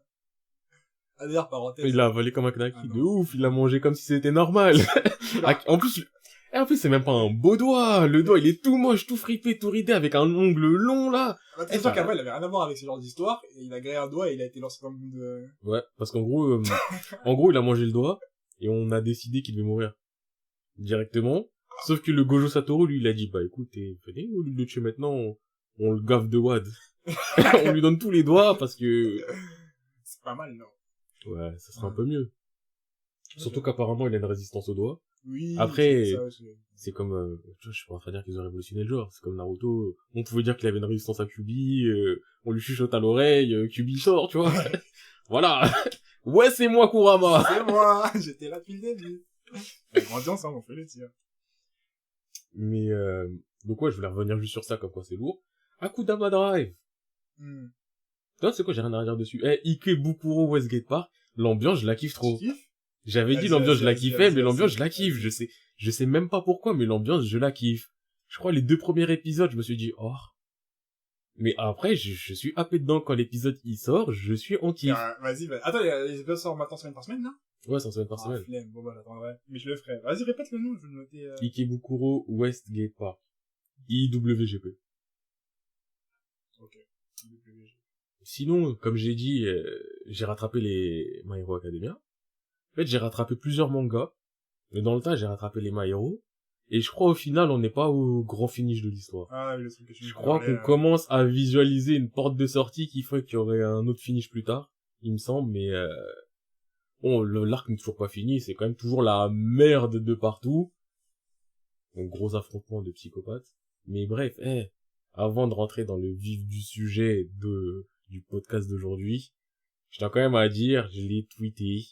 Ah d'ailleurs, parenthèse. Il l'a avalé comme un knacky, de ouf, il l'a mangé comme si c'était normal. En plus, c'est même pas un beau doigt. Le doigt, il est tout moche, tout fripé, tout ridé, avec un ongle long, là. Bah, c'est sûr qu'avant, il avait rien à voir avec ce genre d'histoire, et il a grillé un doigt et il a été lancé dans le monde de... Ouais, parce qu'en gros, il a mangé le doigt, et on a décidé qu'il devait mourir. Directement. Sauf que le Gojo Satoru, lui, il a dit, bah, écoute, venez, au lieu de le tuer maintenant, on le gaffe de wad. On lui donne tous les doigts, parce que... C'est pas mal, non? Ouais, ça sera un peu mieux. Surtout qu'apparemment, il a une résistance aux doigts. Oui, après, c'est comme, je suis pas en train de dire qu'ils ont révolutionné le genre, c'est comme Naruto, on pouvait dire qu'il avait une résistance à Kyuubi, on lui chuchote à l'oreille, Kyuubi sort, tu vois. Voilà. Ouais, c'est moi, Kurama. C'est moi, j'étais là depuis le début. On a grandi ensemble, on fait les tirs. Mais, donc ouais, je voulais revenir juste sur ça, comme quoi c'est lourd. Akudama Drive. Toi, c'est quoi, j'ai rien à dire dessus. Ikebukuro Westgate Park, l'ambiance, je la kiffe trop. Tu kiffes? J'avais dit l'ambiance je la kiffais, mais l'ambiance je la kiffe, je sais même pas pourquoi, mais l'ambiance je la kiffe. Je crois les 2 premiers épisodes, je me suis dit, oh. Mais après, je suis happé dedans quand l'épisode il sort, je suis en kiff. Vas-y, attends, les épisodes sortent maintenant semaine par semaine, là? Ouais, c'est en semaine par semaine. Flemme, bon bah j'attendrai, mais je le ferai. Vas-y, répète le nom, je vais le noter. Ikebukuro Westgate Park. IWGP. Ok, IWGP. Sinon, comme j'ai dit, j'ai rattrapé les My Hero Academia. En fait, j'ai rattrapé plusieurs mangas, mais dans le tas, j'ai rattrapé les My Hero, et je crois au final, on n'est pas au grand finish de l'histoire. Ah, le truc que tu Je crois qu'on commence à visualiser une porte de sortie qui ferait qu'il y aurait un autre finish plus tard, il me semble, mais bon, l'arc n'est toujours pas fini, c'est quand même toujours la merde de partout. Donc, gros affrontement de psychopathes. Mais bref, avant de rentrer dans le vif du sujet du podcast d'aujourd'hui, je tiens quand même à dire, je l'ai tweeté,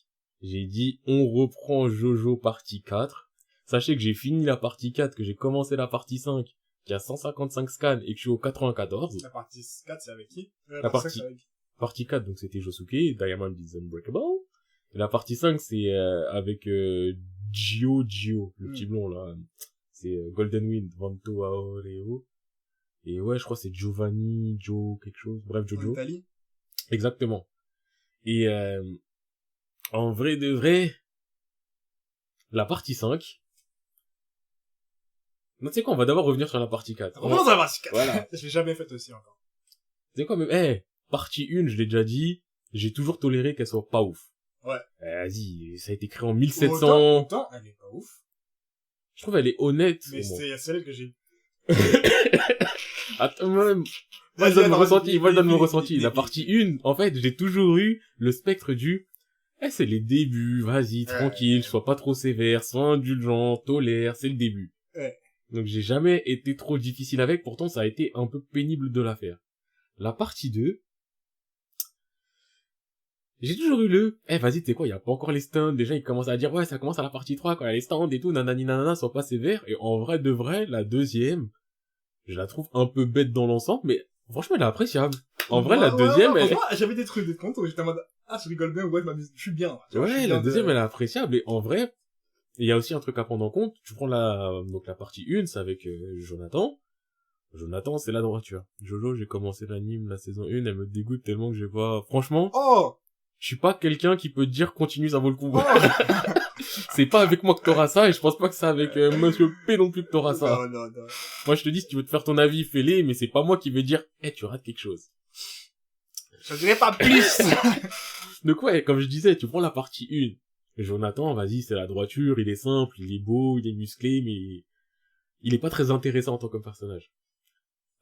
j'ai dit, on reprend Jojo partie 4. Sachez que j'ai fini la partie 4, que j'ai commencé la partie 5, qui a 155 scans, et que je suis au 94. La partie 4, c'est avec qui? La partie 4, donc c'était Josuke, Diamond is Unbreakable. Et la partie 5, c'est avec Gio, le petit blond, là. C'est Golden Wind, Vanto Aoreo. Et ouais, je crois que c'est Giovanni, Joe, quelque chose. Bref, Jojo. En Italie. Exactement. Et en vrai de vrai, la partie 5... Non, tu sais quoi, on va d'abord revenir sur la partie 4. Revenons sur la partie 4. Voilà. Je l'ai jamais faite aussi encore. Tu sais quoi, même, partie 1, je l'ai déjà dit, j'ai toujours toléré qu'elle soit pas ouf. Ouais. Vas-y, ça a été créé en 1700. Autant, elle est pas ouf. Je trouve elle est honnête. Mais c'est celle que j'ai... Attends, moi-même. Moi, je Vas-y, donne mon attends, ressenti. Moi, je donne mon dis- ressenti. dis- La dis- partie 1, en fait, j'ai toujours eu le spectre du, c'est les débuts, vas-y, tranquille, sois pas trop sévère, sois indulgent, tolère, c'est le début. Ouais. Donc, j'ai jamais été trop difficile avec, pourtant, ça a été un peu pénible de la faire. La partie 2, j'ai toujours eu vas-y, tu sais quoi, y a pas encore les stands, déjà, ils commencent à dire, ouais, ça commence à la partie 3, quand il y a les stands et tout, nanani nanana, sois pas sévère, et en vrai de vrai, la deuxième, je la trouve un peu bête dans l'ensemble, mais franchement, elle est appréciable. En vrai, la deuxième, elle est... franchement, j'avais des trucs de compte où j'étais en mode, ah, je rigole bien, ouais, je m'amuse, je suis bien. Tu vois, je suis Ouais, bien la deuxième, elle est appréciable, et en vrai, il y a aussi un truc à prendre en compte, tu prends donc la partie 1, c'est avec Jonathan. Jonathan, c'est la droiture. Jojo, j'ai commencé l'anime, la saison 1, elle me dégoûte tellement que j'ai pas... Franchement, Oh! je suis pas quelqu'un qui peut te dire continue, ça vaut le coup. Oh! C'est pas avec moi que t'auras ça, et je pense pas que c'est avec Monsieur P non plus que t'auras ça. Non. Moi, je te dis, si tu veux te faire ton avis, fais-les, mais c'est pas moi qui vais dire, tu rates quelque chose. Je dirais pas plus! Donc ouais, comme je disais, tu prends la partie 1. Jonathan, vas-y, c'est la droiture, il est simple, il est beau, il est musclé, mais il est pas très intéressant en tant que personnage.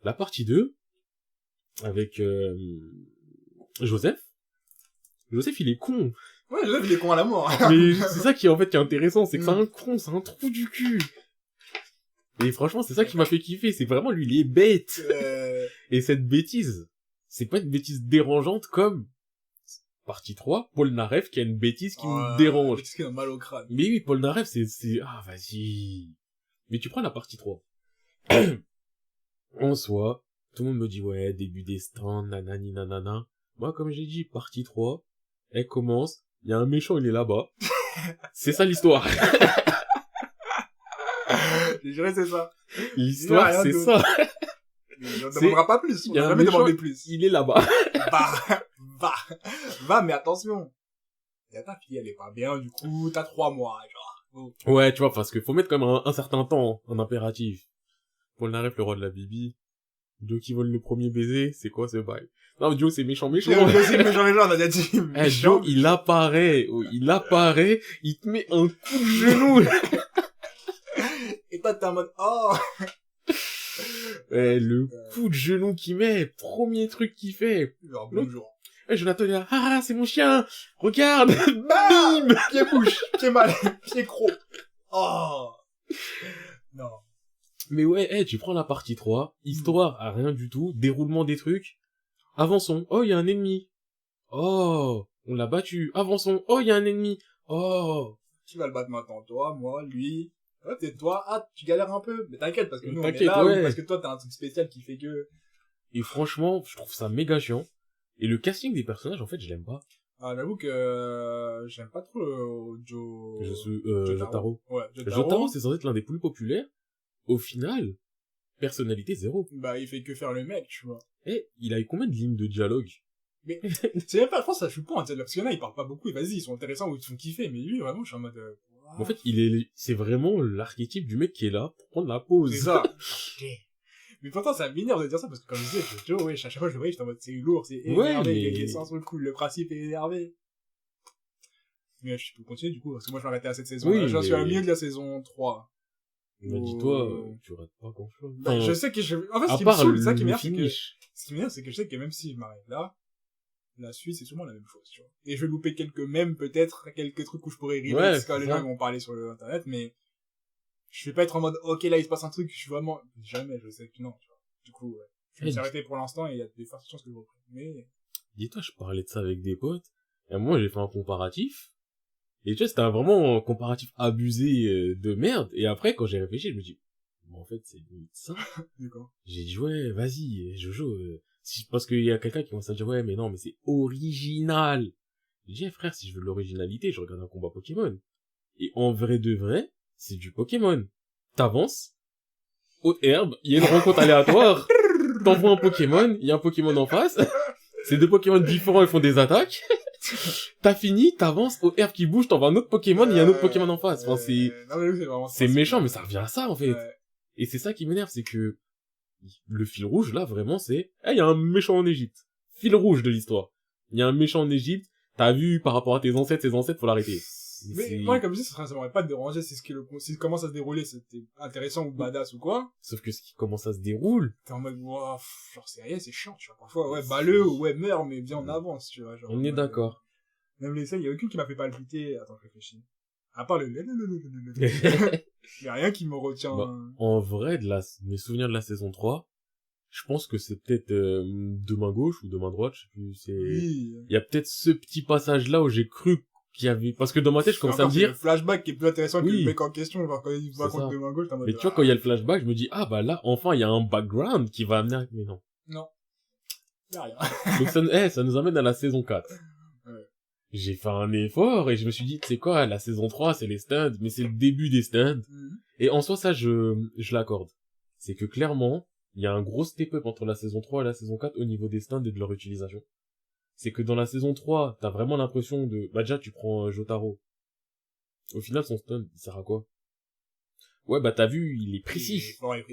La partie 2, avec Joseph. Joseph, il est con. Ouais, je il est con à la mort. Mais c'est ça qui, en fait, qui est intéressant, c'est que c'est un con, c'est un trou du cul. Et franchement, c'est ça qui m'a fait kiffer, c'est vraiment lui, il est bête. Et cette bêtise, c'est pas une bêtise dérangeante comme partie 3, Paul Narev qui a une bêtise qui me dérange. Bêtise qui a mal au crâne. Mais oui, Paul Narev, ah, vas-y. Mais tu prends la partie 3. En soi, tout le monde me dit, ouais, début des stands, nanani nanana. Moi, comme j'ai dit, partie 3, elle commence, il y a un méchant, il est là-bas. C'est ça l'histoire. Je dirais c'est ça. L'histoire, c'est ça. On ne demandera pas plus. On n'a jamais demandé plus. Il est là-bas. Va, mais attention. Il y a ta fille, elle est pas bien, du coup, t'as 3 mois, genre. Oh. Ouais, tu vois, parce qu'il faut mettre quand même un certain temps en impératif. Paul Narev, le roi de la bibi. Joe qui vole le premier baiser, c'est quoi ce bail? Non, Joe, c'est méchant. C'est méchant, on a déjà dit. Joe, il apparaît, il te met un coup de genou. Et toi, t'es en mode, oh! Le coup de genou qu'il met, premier truc qu'il fait. Bonjour. Jonathan est là, ah, c'est mon chien, regarde, bim, pied bouche, pied mal, pied croc. Oh! Non. Mais ouais, tu prends la partie 3, histoire à rien du tout, déroulement des trucs, avançons, oh, il y a un ennemi, oh, on l'a battu, avançons, oh, il y a un ennemi, oh. Qui va le battre maintenant? Toi, moi, lui? Ouais, peut-être toi, tu galères un peu, mais t'inquiète, parce que nous, on est là, ouais. parce que toi, t'as un truc spécial qui fait que... Et franchement, je trouve ça méga chiant. Et le casting des personnages, en fait, je l'aime pas. Ah, j'avoue que j'aime pas trop Jotaro. Ouais, Jotaro, c'est censé être l'un des plus populaires. Au final, personnalité zéro. Bah, il fait que faire le mec, tu vois. Et il a eu combien de lignes de dialogue? Mais, c'est même pas, je pense, ça joue pas, hein, parce qu'il y en a, ils parlent pas beaucoup, et vas-y, ils sont intéressants ou ils te font kiffer, mais lui, vraiment, je suis en mode, En fait, c'est vraiment l'archétype du mec qui est là pour prendre la pause. C'est ça. Mais pourtant, ça m'énerve de dire ça, parce que comme je disais, Joe, ouais, à chaque fois que je le voyais, j'étais en mode, c'est lourd, c'est énervé, il y a sans le coup, le principe est énervé. Mais je peux continuer, du coup, parce que moi, je vais arrêter à cette saison. Oui, j'en suis à milieu de la saison 3. Mais dis-toi, tu rates pas grand chose. Bah, je sais que en fait, ce qui me saoule, ça qui m'énerve, c'est que je sais que même si je m'arrête là, la suite, c'est sûrement la même chose, tu vois. Et je vais louper quelques mèmes, peut-être, quelques trucs où je pourrais relate quand les gens vont parler sur le internet, mais je vais pas être en mode, ok, là, il se passe un truc, je suis vraiment, jamais, je sais que non, tu vois. Du coup, ouais. Je me suis arrêté pour l'instant et il y a des fortes chances que je reprenne. Mais... Dis-toi, je parlais de ça avec des potes, et moi, j'ai fait un comparatif, et tu vois, c'était vraiment un comparatif abusé de merde, et après, quand j'ai réfléchi, je me dis, en fait, c'est limite ça. D'accord. J'ai dit, ouais, vas-y, Jojo, parce qu'il y a quelqu'un qui commence à dire, ouais, mais non, mais c'est original. J'ai dit, frère, si je veux de l'originalité, je regarde un combat Pokémon. Et en vrai de vrai, c'est du Pokémon. T'avances, haute herbe, il y a une rencontre aléatoire, t'envoies un Pokémon, il y a un Pokémon en face, ces deux Pokémon différents, ils font des attaques, t'as fini, t'avances, haute herbe qui bouge, t'envoies un autre Pokémon, il y a un autre Pokémon en face. Enfin, c'est méchant, mais ça revient à ça, en fait. Et c'est ça qui m'énerve, c'est que le fil rouge, là, vraiment, c'est, il y a un méchant en Égypte. Fil rouge de l'histoire. Il y a un méchant en Égypte, t'as vu par rapport à tes ancêtres, faut l'arrêter. Mais moi, comme je dis, ça m'aurait pas dérangé si comment ça se déroulait, c'était intéressant ou badass ou quoi. Sauf que comment ça se déroule, T'es en mode, wow, genre, c'est rien, c'est chiant, tu vois. Parfois, ouais, balleux, ou ouais, meurs, mais bien en avance, tu vois. Genre, on est d'accord. Même les scènes, il y a aucune qui m'a fait palpiter. Attends, je réfléchis. À part le il y a rien qui me retient. Bah, en vrai, mes souvenirs de la saison 3, je pense que c'est peut-être de main gauche ou de main droite, je sais plus, Oui. Il y a peut-être ce petit passage-là où j'ai cru qu'il y avait... Parce que dans ma tête, je commençais à me dire... le flashback qui est plus intéressant que Oui. le mec en question, genre quand il raconte de main gauche, t'es en mode... Mais tu vois, quand il y a le flashback, je me dis, ah bah là, enfin, il y a un background qui va amener... Mais non. Non. Y a rien. Donc ça nous amène à la saison 4. Ouais. J'ai fait un effort et je me suis dit, tu sais quoi, la saison 3, c'est les stands, mais c'est le début des stands. Et en soi, ça, je l'accorde. C'est que clairement, il y a un gros step-up entre la saison 3 et la saison 4 au niveau des stands et de leur utilisation. C'est que dans la saison 3, t'as vraiment l'impression de... Bah déjà, tu prends Jotaro. Au final, son stun, il sert à quoi? Ouais, bah t'as vu, il est précis.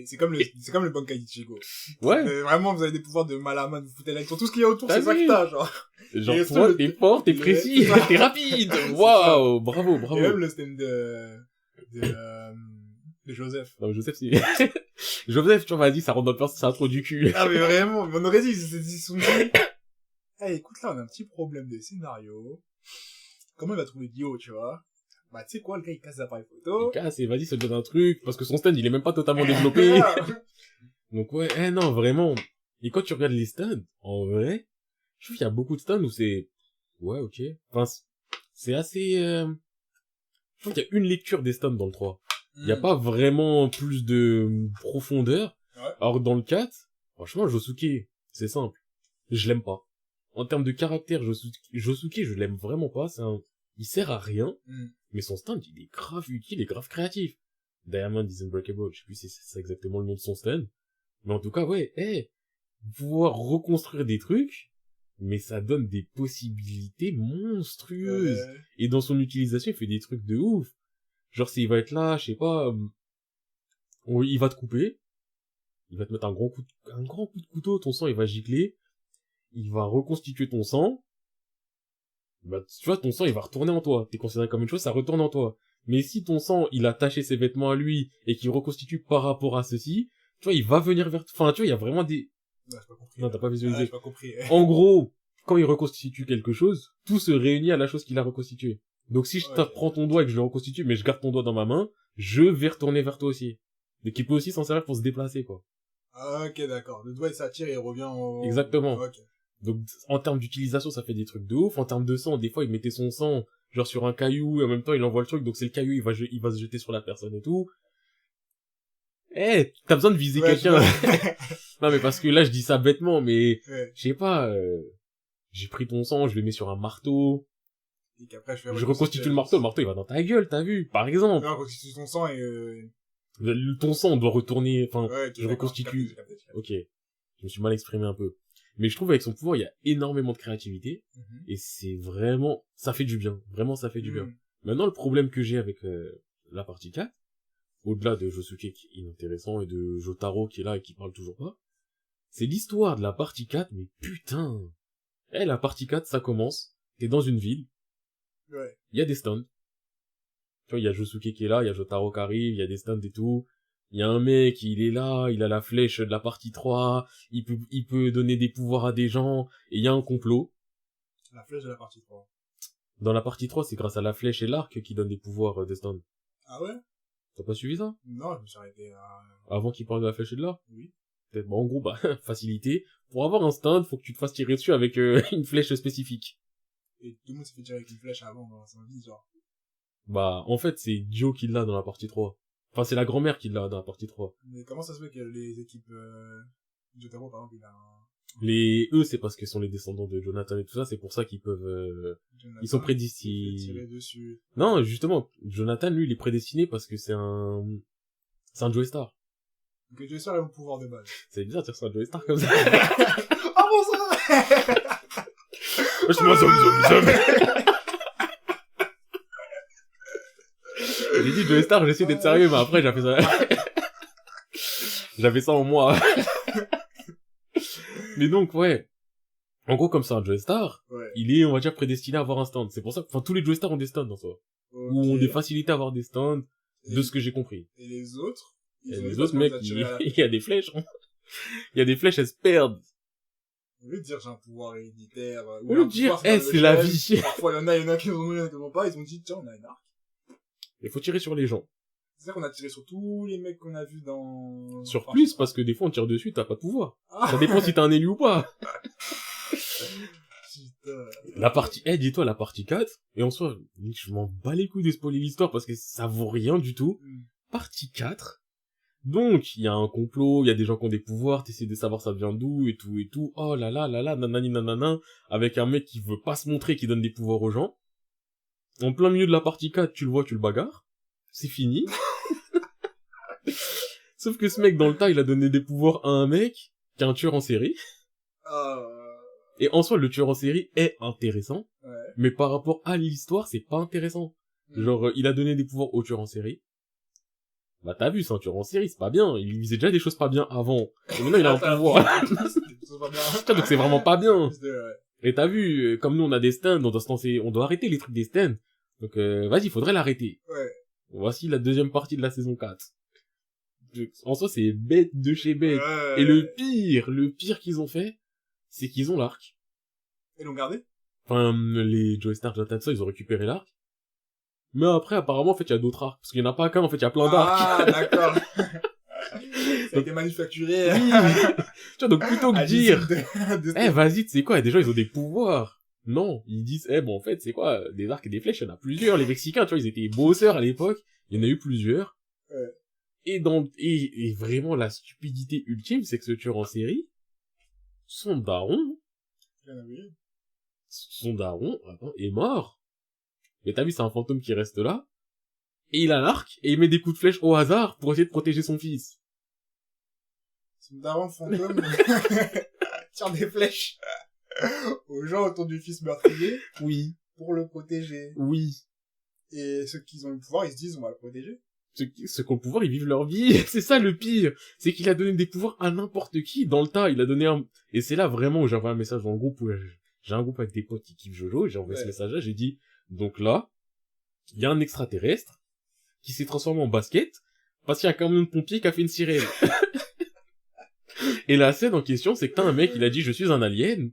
C'est comme le Bankai Ichigo. Ouais. Vraiment, vous avez des pouvoirs de Malaman, vous foutez sur tout ce qu'il y a autour, T'as c'est ça que t'as, genre. Genre, toi, t'es fort, t'es précis, t'es rapide. Waouh, bravo. Et même le stem de Joseph. Non, mais Joseph, c'est... Joseph, tu vois, vas-y, ça rentre dans le perso, c'est un trou du cul. Ah, mais vraiment, on aurait dit, ils sont dit, hey, écoute, là, on a un petit problème de scénario. Comment il va trouver Dio, tu vois? Bah, tu sais quoi, le gars, il casse l'appareil photo. Il casse et vas-y, ça te donne un truc, parce que son stand, il est même pas totalement développé. Donc ouais, non, vraiment. Et quand tu regardes les stands, en vrai, je trouve qu'il y a beaucoup de stands où c'est... Ouais, ok. Enfin, c'est assez... Je trouve qu'il y a une lecture des stands dans le 3. Il n'y a pas vraiment plus de profondeur. Ouais. Alors dans le 4, franchement, Josuke, c'est simple. Je l'aime pas. En termes de caractère, Josuke, je l'aime vraiment pas. Il sert à rien, mais son stand, il est grave utile et grave créatif. Diamond is Unbreakable, je sais plus si c'est exactement le nom de son stand. Mais en tout cas, ouais, pouvoir reconstruire des trucs, mais ça donne des possibilités monstrueuses. Et dans son utilisation, il fait des trucs de ouf. Genre, s'il va être là, je sais pas, il va te couper, il va te mettre un grand coup de couteau, ton sang, il va gicler, il va reconstituer ton sang, bah, tu vois, ton sang, il va retourner en toi. T'es considéré comme une chose, ça retourne en toi. Mais si ton sang, il a taché ses vêtements à lui, et qu'il reconstitue par rapport à ceci, tu vois, il va venir vers... Enfin, tu vois, il y a vraiment des... Non, j'ai pas compris. Non, t'as pas visualisé. J'ai pas compris. En gros, quand il reconstitue quelque chose, tout se réunit à la chose qu'il a reconstituée. Donc si je prends ton doigt et que je le reconstitue, mais je garde ton doigt dans ma main, je vais retourner vers toi aussi. Donc il peut aussi s'en servir pour se déplacer, quoi. Ah, ok, d'accord. Le doigt, il s'attire et il revient au... Exactement. Okay. Donc en termes d'utilisation, ça fait des trucs de ouf. En termes de sang, des fois, il mettait son sang, genre sur un caillou, et en même temps, il envoie le truc, donc c'est le caillou, il va se jeter sur la personne et tout. T'as besoin de viser quelqu'un. Non, mais parce que là, je dis ça bêtement, mais je sais pas, j'ai pris ton sang, je le mets sur un marteau. Et qu'après, je reconstitue le marteau, il va dans ta gueule, t'as vu, par exemple. Je reconstitue ton sang et ton sang doit retourner, enfin, je reconstitue. Capté. Ok. Je me suis mal exprimé un peu. Mais je trouve avec son pouvoir, il y a énormément de créativité. Et c'est vraiment, ça fait du bien. Vraiment, ça fait du bien. Maintenant, le problème que j'ai avec la partie 4, au-delà de Josuke qui est inintéressant et de Jotaro qui est là et qui parle toujours pas, c'est l'histoire de la partie 4, mais putain. La partie 4, ça commence, t'es dans une ville. Ouais. Il y a des stands. Tu vois, il y a Josuke qui est là, il y a Jotaro qui arrive, il y a des stands et tout. Il y a un mec, il est là, il a la flèche de la partie 3, il peut donner des pouvoirs à des gens, et il y a un complot. La flèche de la partie 3. Dans la partie 3, c'est grâce à la flèche et l'arc qui donnent des pouvoirs des stands. Ah ouais? T'as pas suivi ça? Non, je me suis arrêté à... Avant qu'il parle de la flèche et de l'arc? Oui. Peut-être, en gros, facilité. Pour avoir un stand, faut que tu te fasses tirer dessus avec une flèche spécifique. Et tout le monde s'est fait tirer avec une flèche avant dans sa vie, genre. En fait, c'est Dio qui l'a dans la partie 3. Enfin, c'est la grand-mère qui l'a dans la partie 3. Mais comment ça se fait que les équipes, Jotaro, par exemple, il a Eux, c'est parce qu'ils sont les descendants de Jonathan et tout ça, c'est pour ça qu'ils peuvent, ils sont prédestinés. Tirer dessus. Non, justement, Jonathan, lui, il est prédestiné parce que c'est un Joestar. Donc, Joestar a le pouvoir de base. C'est bizarre de dire ça un Joestar comme ça. Ah bon, ça! Lâche-moi, zombie. J'ai dit Joestar, j'essaie d'être sérieux, mais après, j'avais ça. J'avais ça en moi. Mais donc, ouais. En gros, comme c'est un Joestar, il est, on va dire, prédestiné à avoir un stand. C'est pour ça que, enfin, tous les joystars ont des stands, en soi. Ou ont des facilités à avoir des stands, de ce que j'ai compris. Et les autres? Et les autres, mec, il y a des flèches, hein. Il y a des flèches, elles se perdent. Au lieu de dire j'ai un pouvoir héréditaire, Au lieu de dire, c'est la vie. Parfois, il y en a qui en ont, il y en a qui en ont pas, ils ont dit, tiens, on a une arc. Il faut tirer sur les gens. C'est ça qu'on a tiré sur tous les mecs qu'on a vus dans... Sur plus, parce que des fois, on tire dessus, t'as pas de pouvoir. Ah. Ça dépend si t'es un élu ou pas. Putain. La partie, dis-toi, la partie 4, et en soi, je m'en bats les couilles de spoiler l'histoire parce que ça vaut rien du tout. Partie 4. Donc, il y a un complot, il y a des gens qui ont des pouvoirs, t'essaies de savoir ça vient d'où, et tout. Oh là là là là, nanani nanana, avec un mec qui veut pas se montrer, qui donne des pouvoirs aux gens. En plein milieu de la partie 4, tu le vois, tu le bagarres. C'est fini. Sauf que ce mec, dans le tas, il a donné des pouvoirs à un mec, qui est un tueur en série. Et en soi, le tueur en série est intéressant. Ouais. Mais par rapport à l'histoire, c'est pas intéressant. Genre, il a donné des pouvoirs au tueur en série. Bah t'as vu, c'est un tueur en série, c'est pas bien. Il faisait déjà des choses pas bien avant. Et maintenant il a un pouvoir. Donc c'est vraiment pas bien. Et t'as vu, comme nous on a des stands, on doit arrêter les trucs des stands. Donc vas-y, faudrait l'arrêter. Ouais. Voici la deuxième partie de la saison 4. En soi c'est bête de chez bête. Ouais. Et le pire qu'ils ont fait, c'est qu'ils ont l'arc. Ils l'ont gardé? Enfin, les Joystar, ça, ils ont récupéré l'arc. Mais après, apparemment, en fait, il y a d'autres arcs. Parce qu'il n'y en a pas qu'un, en fait, il y a plein d'arcs. Ah, d'accord. Ça a été manufacturé. Oui. Tu vois, donc plutôt que dire, vas-y, tu sais quoi, des gens, ils ont des pouvoirs. Non, ils disent, bon, en fait, c'est quoi, des arcs et des flèches, il y en a plusieurs. Les Mexicains, tu vois, ils étaient bosseurs à l'époque. Il y en a eu plusieurs. Ouais. Et vraiment, la stupidité ultime, c'est que ce tueur en série, son daron, est mort. Mais t'as vu, c'est un fantôme qui reste là. Et il a l'arc, et il met des coups de flèche au hasard pour essayer de protéger son fils. Son daron fantôme tire des flèches aux gens autour du fils meurtrier. Oui. Pour le protéger. Oui. Et ceux qui ont le pouvoir, ils se disent, on va le protéger. Ceux qui ont le pouvoir, ils vivent leur vie. C'est ça le pire. C'est qu'il a donné des pouvoirs à n'importe qui. Dans le tas, il a donné un... Et c'est là vraiment où j'ai envoyé un message dans le groupe où j'ai un groupe avec des potes qui kiffent Jojo, et j'ai envoyé ce message-là, j'ai dit, donc là, il y a un extraterrestre qui s'est transformé en basket parce qu'il y a un camion de pompiers qui a fait une sirène. Et la scène en question, c'est que t'as un mec, il a dit, je suis un alien.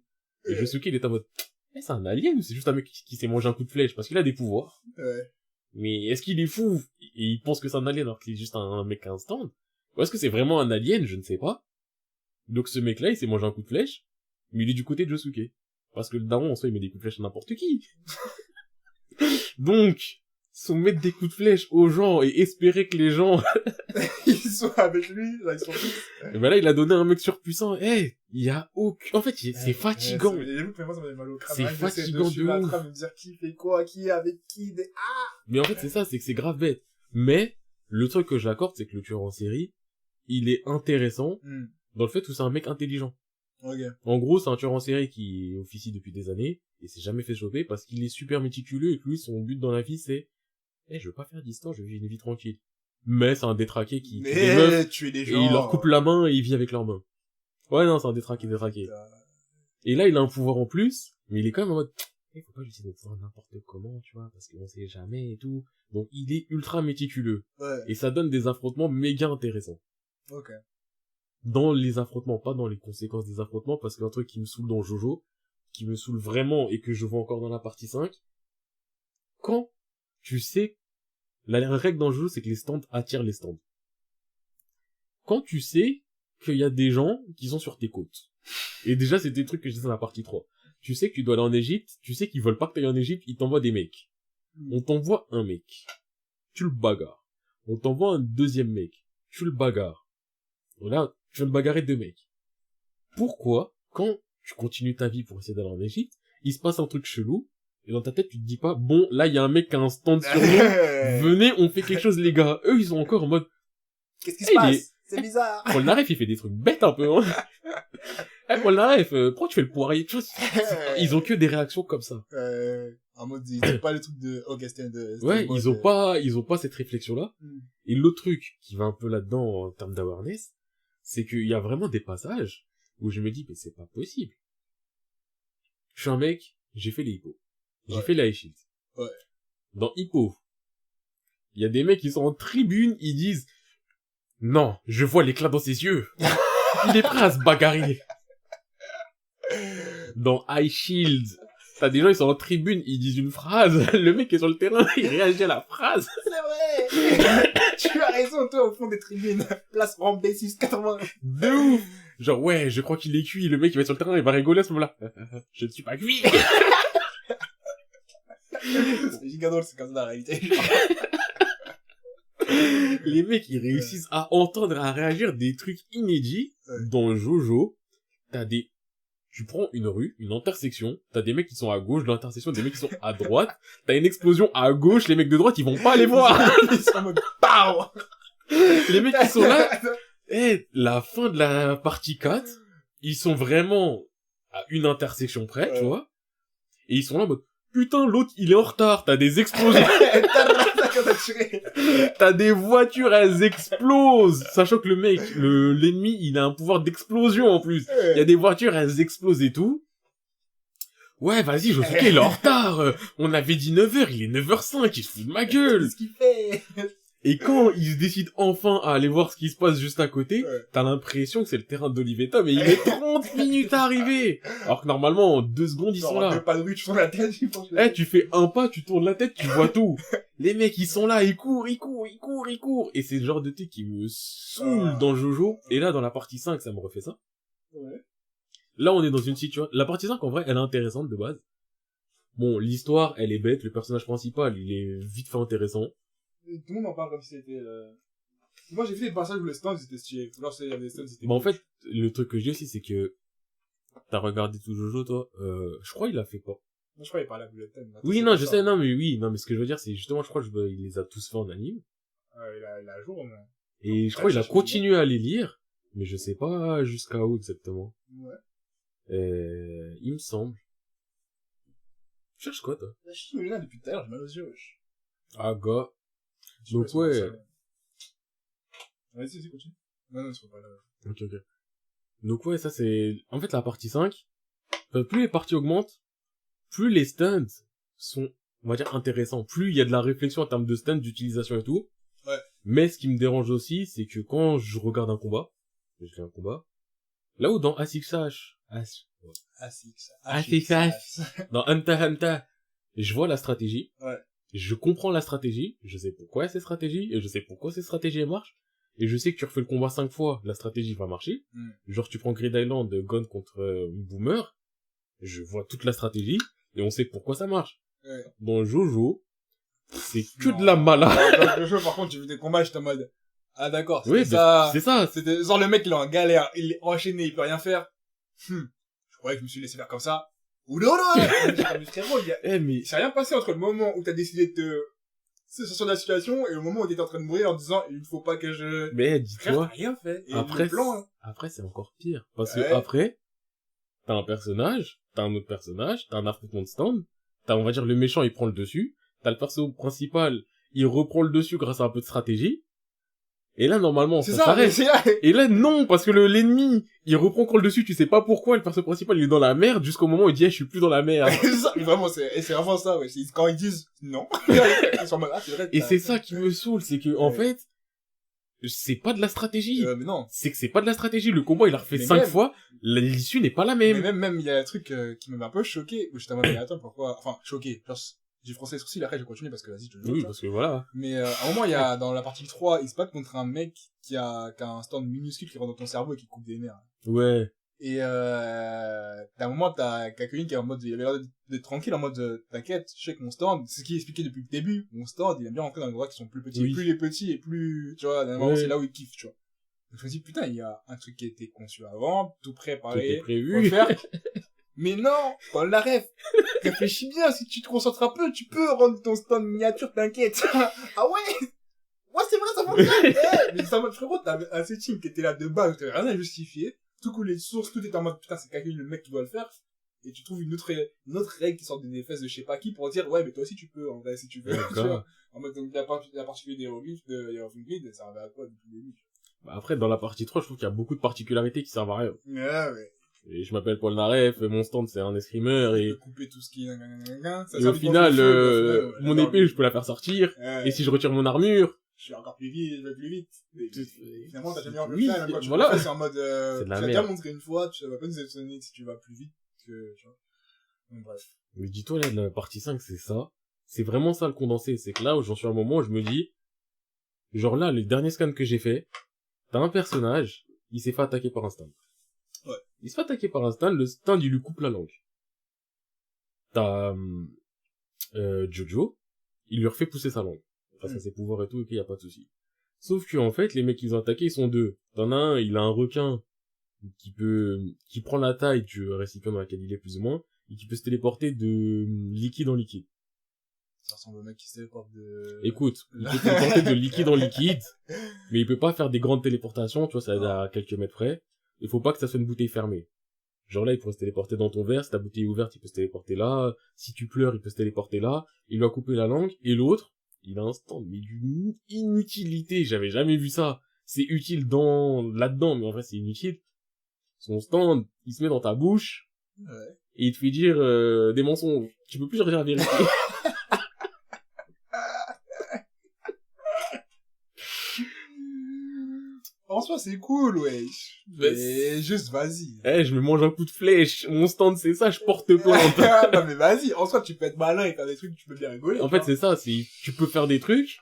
Et Josuke, il est en mode, c'est un alien ou c'est juste un mec qui s'est mangé un coup de flèche parce qu'il a des pouvoirs. Ouais. Mais est-ce qu'il est fou et il pense que c'est un alien alors qu'il est juste un mec à un stand? Ou est-ce que c'est vraiment un alien? Je ne sais pas. Donc ce mec-là, il s'est mangé un coup de flèche, mais il est du côté de Josuke. Parce que le daron, en soi, il met des coups de flèche à n'importe qui. Donc, sont mettre des coups de flèche aux gens et espérer que les gens ils sont avec lui, là ils sont tous. Et ben là il a donné un mec surpuissant. Il y a aucun, en fait c'est fatigant. C'est fatigant de ouf. Me dire qui fait quoi, qui est avec qui, Mais en fait c'est ça, c'est que c'est grave bête. Mais le truc que j'accorde, c'est que le tueur en série, il est intéressant dans le fait où c'est un mec intelligent. Okay. En gros, c'est un tueur en série qui officie depuis des années et s'est jamais fait choper parce qu'il est super méticuleux et que lui son but dans la vie c'est je veux pas faire d'histoire, je veux vivre une vie tranquille. Mais c'est un détraqué qui tue des meufs, tuer des gens. Et il leur coupe la main et il vit avec leurs mains. Ouais, non, c'est un détraqué. Et là, il a un pouvoir en plus, mais il est quand même en mode, faut pas utiliser notre pouvoir n'importe comment, tu vois, parce qu'on sait jamais et tout. Donc, il est ultra méticuleux. Ouais. Et ça donne des affrontements méga intéressants. Ok. Dans les affrontements, pas dans les conséquences des affrontements, parce qu'un truc qui me saoule dans Jojo, qui me saoule vraiment et que je vois encore dans la partie 5, quand tu sais, la règle dans le jeu, c'est que les stands attirent les stands. Quand tu sais qu'il y a des gens qui sont sur tes côtes. Et déjà, c'est des trucs que je disais dans la partie 3. Tu sais que tu dois aller en Égypte, tu sais qu'ils veulent pas que tu ailles en Égypte, ils t'envoient des mecs. On t'envoie un mec. Tu le bagarres. On t'envoie un deuxième mec. Tu le bagarres. Là, tu vas te bagarrer 2 mecs. Pourquoi, quand tu continues ta vie pour essayer d'aller en Égypte, il se passe un truc chelou, et dans ta tête, tu te dis pas, bon, là, il y a un mec qui a un stand sur nous, venez, on fait quelque chose, les gars. Eux, ils sont encore en mode... Qu'est-ce qui se passe? C'est bizarre. Polnareff, il fait des trucs bêtes un peu, hein. Polnareff, pourquoi tu fais le poirier? Ils ont que des réactions comme ça. En mode, ils ont pas le truc de... Oh, c'était ouais, ils ont pas cette réflexion-là. Et l'autre truc qui va un peu là-dedans en termes d'awareness, c'est qu'il y a vraiment des passages où je me dis, mais c'est pas possible. Je suis un mec, j'ai fait les hippos. J'ai Ouais. fait les high shields. Ouais. Dans hippo, il y a des mecs qui sont en tribune, ils disent, non, je vois l'éclat dans ses yeux. Il est prêt à se bagarrer. Dans high shield, t'as des gens, ils sont en tribune, ils disent une phrase, le mec est sur le terrain, il réagit à la phrase. C'est vrai. Tu as raison, toi, au fond des tribunes. Place en B6 80. De ouf. Genre, ouais, je crois qu'il est cuit, le mec, il va être sur le terrain, il va rigoler à ce moment-là. Je ne suis pas cuit. C'est giga drôle, c'est comme ça, la réalité. Les mecs, ils réussissent à entendre, à réagir des trucs inédits. Ouais. Dans Jojo, tu prends une rue, une intersection, t'as des mecs qui sont à gauche de l'intersection, des mecs qui sont à droite, t'as une explosion à gauche, les mecs de droite, ils vont pas les voir. Ils sont en mode, pow! Les mecs qui sont là, la fin de la partie 4, ils sont vraiment à une intersection près, tu vois, et ils sont là en mode, putain, l'autre, il est en retard, t'as des explosions. T'as des voitures, elles explosent. Sachant que le mec, l'ennemi, il a un pouvoir d'explosion en plus. Il y a des voitures, elles explosent et tout. Ouais, vas-y, Josuke, il est en retard. On avait dit 9h, il est 9h05, il se fout de ma gueule. Qu'est-ce qu'il fait? Et quand il décide enfin à aller voir ce qui se passe juste à côté, t'as l'impression que c'est le terrain d'Olivetta, mais il est 30 minutes à arriver. Alors que normalement, en 2 secondes, ils sont là. Pas de rue, tu tournes la tête, Tu fais un pas, tu tournes la tête, tu vois tout. Les mecs, ils sont là, ils courent. Et c'est le genre de truc qui me saoule dans Jojo. Et là, dans la partie 5, ça me refait ça. Ouais. Là, on est dans une situation... La partie 5, en vrai, elle est intéressante de base. Bon, l'histoire, elle est bête. Le personnage principal, il est vite fait intéressant. Tout le monde en parle comme si c'était... Moi, j'ai fait des passages où les stands étaient stylés. Genre, il y avait des stands, c'était... Bah, en fait, le truc que je dis aussi, c'est que... T'as regardé tout Jojo, toi? Je crois il l'a fait pas. Moi, je crois qu'il parlait à Bulletin. Oui, non, je sais, non, mais ce que je veux dire, c'est justement, je crois il les a tous fait en anime. Il a un jour, mais... Et je crois il a continué à les lire, mais je sais pas jusqu'à où exactement. Ouais. Il me semble. Tu cherches quoi, toi? Je suis là depuis tout à l'heure, j'ai mal aux yeux, wesh. Ah, gars. Donc, ouais. Vas-y, continue. Non, c'est pas là. Ok. Donc, ouais, ça c'est... En fait, la partie 5, plus les parties augmentent, plus les stunts sont, on va dire, intéressants. Plus il y a de la réflexion en termes de stunts, d'utilisation et tout. Ouais. Mais ce qui me dérange aussi, c'est que quand je regarde un combat, là où dans A6H, dans Hunter x Hunter, je vois la stratégie. Ouais. Je comprends la stratégie. Je sais pourquoi ces stratégies. Et je sais pourquoi ces stratégies marchent. Et je sais que tu refais le combat 5 fois, la stratégie va marcher. Genre, tu prends Grid Island, Gon contre Boomer. Je vois toute la stratégie. Et on sait pourquoi ça marche. Ouais. Dans Jojo, c'est que de la malade. Dans Jojo, par contre, j'ai vu des combats, j'étais en mode, ah d'accord, Oui, ça. c'est ça. C'était, genre, le mec, il est en galère, il est enchaîné, il peut rien faire. Je croyais que je me suis laissé faire comme ça. Ou non, mais frérot, mais... il s'est rien passé entre le moment où t'as décidé de te sortir de la situation et le moment où t'étais en train de mourir en disant, il ne faut pas que je... Mais dis-toi, rien fait. Et après, le plan, après c'est encore pire. Parce que après, t'as un personnage, t'as un autre personnage, t'as un affrontement de stand, t'as, on va dire, le méchant, il prend le dessus, t'as le perso principal, il reprend le dessus grâce à un peu de stratégie, et là, normalement, ça s'arrête. Et là, non, parce que l'ennemi, il reprend encore le dessus, tu sais pas pourquoi, le perso principal, il est dans la merde, jusqu'au moment où il dit, je suis plus dans la merde. c'est ça, mais vraiment, c'est vraiment ça, ouais. Quand ils disent non, ils sont en mode, ah, c'est vrai. Et c'est ça qui me saoule, c'est que, en fait, c'est pas de la stratégie. Mais non. C'est que c'est pas de la stratégie. Le combat, il a refait 5 fois, l'issue n'est pas la même. Mais même, il y a un truc qui m'avait un peu choqué, où j'étais en mode, mais attends, pourquoi, enfin, choqué, genre, j'ai froncé les sourcils, après j'ai continué parce que vas-y, je te jure. Oui, parce que voilà. Mais à un moment, il y a, dans la partie 3, il se bat contre un mec qui a un stand minuscule qui rentre dans ton cerveau et qui coupe des nerfs. Ouais. Et t'as un moment, t'as Kakuin qui est en mode, il avait l'air d'être tranquille, en mode, t'inquiète, je sais que mon stand, c'est ce qui est expliqué depuis le début, mon stand, il aime bien rentrer dans les endroits qui sont plus petits. Oui. Plus les petits et plus, tu vois, normalement, c'est là où il kiffe, tu vois. Donc je me dis, putain, il y a un truc qui a été conçu avant, tout préparé, prévu. Faire. Mais non, quand la ref, réfléchis bien, si tu te concentres un peu, tu peux rendre ton stand miniature, t'inquiète. Ah ouais? Ouais, c'est vrai, ça fonctionne. Mais ça, frérot, t'avais un setting qui était là de base, t'avais rien à justifier. Tout coup, les sources, tout est en mode, putain, c'est quelqu'un, le mec qui doit le faire. Et tu trouves une autre règle qui sort des fesses de je sais pas qui pour dire, ouais, mais toi aussi tu peux, en vrai, si tu veux. Tu vois. En mode, donc, la particularité des hiéroglyphes, de Hierophant Grid, ça servait à quoi depuis le début? Bah après, dans la partie 3, je trouve qu'il y a beaucoup de particularités qui servent à rien. Ouais. Et je m'appelle Paul Naref, mon stand c'est un escrimeur Tu et, peux couper tout ce qui est... Ça et sert au du final, bon feu, ouais, mon d'accord, épée oui. je peux la faire sortir. Ouais. Et si je retire mon armure, Je suis encore plus vite, je vais plus vite. Mais finalement, t'as jamais envie de oui, faire, même quand tu voilà. le fais, c'est en mode, C'est de la tu l'as déjà merde. montré une fois, tu vas pas nous étonner si tu vas plus vite que, tu vois. Donc, bref. Mais dis-toi là, la partie 5 c'est ça. C'est vraiment ça le condensé. C'est que là où j'en suis à un moment où je me dis, genre là, les derniers scans que j'ai fait, t'as un personnage, il s'est fait attaquer par un stand. Ouais. Il se fait attaquer par un stand, le stand il lui coupe la langue. T'as Jojo, il lui refait pousser sa langue. Face à ses pouvoirs et tout, ok, y a pas de souci. Sauf que en fait, les mecs qu'ils ont attaqués, ils sont deux. T'en as un, il a un requin qui prend la taille du récipient dans lequel il est plus ou moins, et qui peut se téléporter de liquide en liquide. Ça ressemble au mec qui se téléporte de... Écoute, il peut téléporter de liquide en liquide, mais il peut pas faire des grandes téléportations, tu vois, ça va à quelques mètres près. Il faut pas que ça soit une bouteille fermée. Genre là, il pourrait se téléporter dans ton verre, si ta bouteille est ouverte, il peut se téléporter là, si tu pleures, il peut se téléporter là, il lui a coupé la langue, et l'autre, il a un stand, mais d'une inutilité, j'avais jamais vu ça. C'est utile là-dedans, mais en vrai c'est inutile. Son stand, il se met dans ta bouche, Ouais. et il te fait dire des mensonges. Tu peux plus dire la vérité. En soi, c'est cool, wesh. Mais juste, vas-y. Eh, je me mange un coup de flèche. Mon stand, c'est ça, je porte plainte. Non, mais vas-y. En soi, tu peux être malin et faire des trucs, tu peux bien rigoler. En fait, c'est ça, tu peux faire des trucs,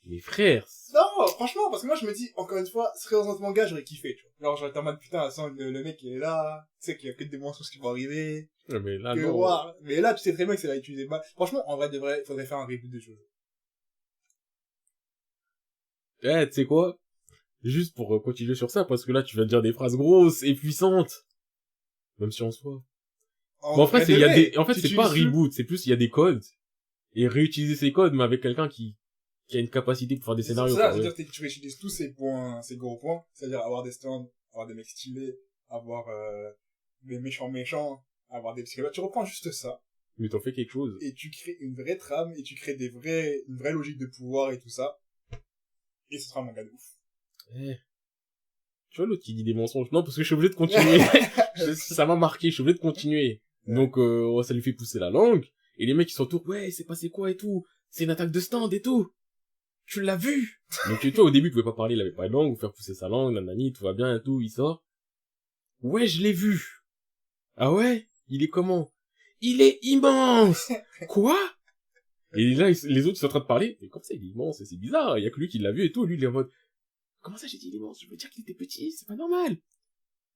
mais frère. Non, franchement, parce que moi, je me dis, encore une fois, ce serait dans un manga, j'aurais kiffé, tu vois. Genre, j'aurais été en mode, putain, le mec, il est là, tu sais qu'il y a que des mensonges qui vont arriver. Mais là, Que non. voir. Mais là, tu sais très bien que c'est là utilisé mal. Franchement, en vrai, il faudrait faire un reboot de choses. Eh, tu sais quoi? Juste pour continuer sur ça, parce que là, tu viens de dire des phrases grosses et puissantes. Même si en soi. Bon, en fait, c'est pas reboot, c'est plus, il y a des codes. Et réutiliser ces codes, mais avec quelqu'un qui a une capacité pour faire des scénarios. C'est ça, c'est-à-dire que tu réutilises tous ces points, ces gros points. C'est-à-dire avoir des stands, avoir des mecs stylés, avoir, des méchants, avoir des psychologues. Tu reprends juste ça. Mais t'en fais quelque chose. Et tu crées une vraie trame, et tu crées une vraie logique de pouvoir et tout ça. Et ce sera un manga de ouf. Eh. Tu vois l'autre qui dit des mensonges. Non, parce que je suis obligé de continuer. Ça m'a marqué, je suis obligé de continuer. Ouais. Donc, ça lui fait pousser la langue. Et les mecs, ils sont autour. Ouais, c'est passé quoi et tout. C'est une attaque de stand et tout. Tu l'as vu? Donc, tu vois, au début, il pouvait pas parler, il avait pas de langue, ou faire pousser sa langue, nanani, tout va bien et tout, il sort. Ouais, je l'ai vu. Ah ouais? Il est comment? Il est immense! Quoi? Et là, les autres, ils sont en train de parler. Et comme ça, il est immense, et c'est bizarre. Il y a que lui qui l'a vu et tout. Lui, il est en mode, comment ça, j'ai dit il est immense? Je veux dire qu'il était petit, c'est pas normal.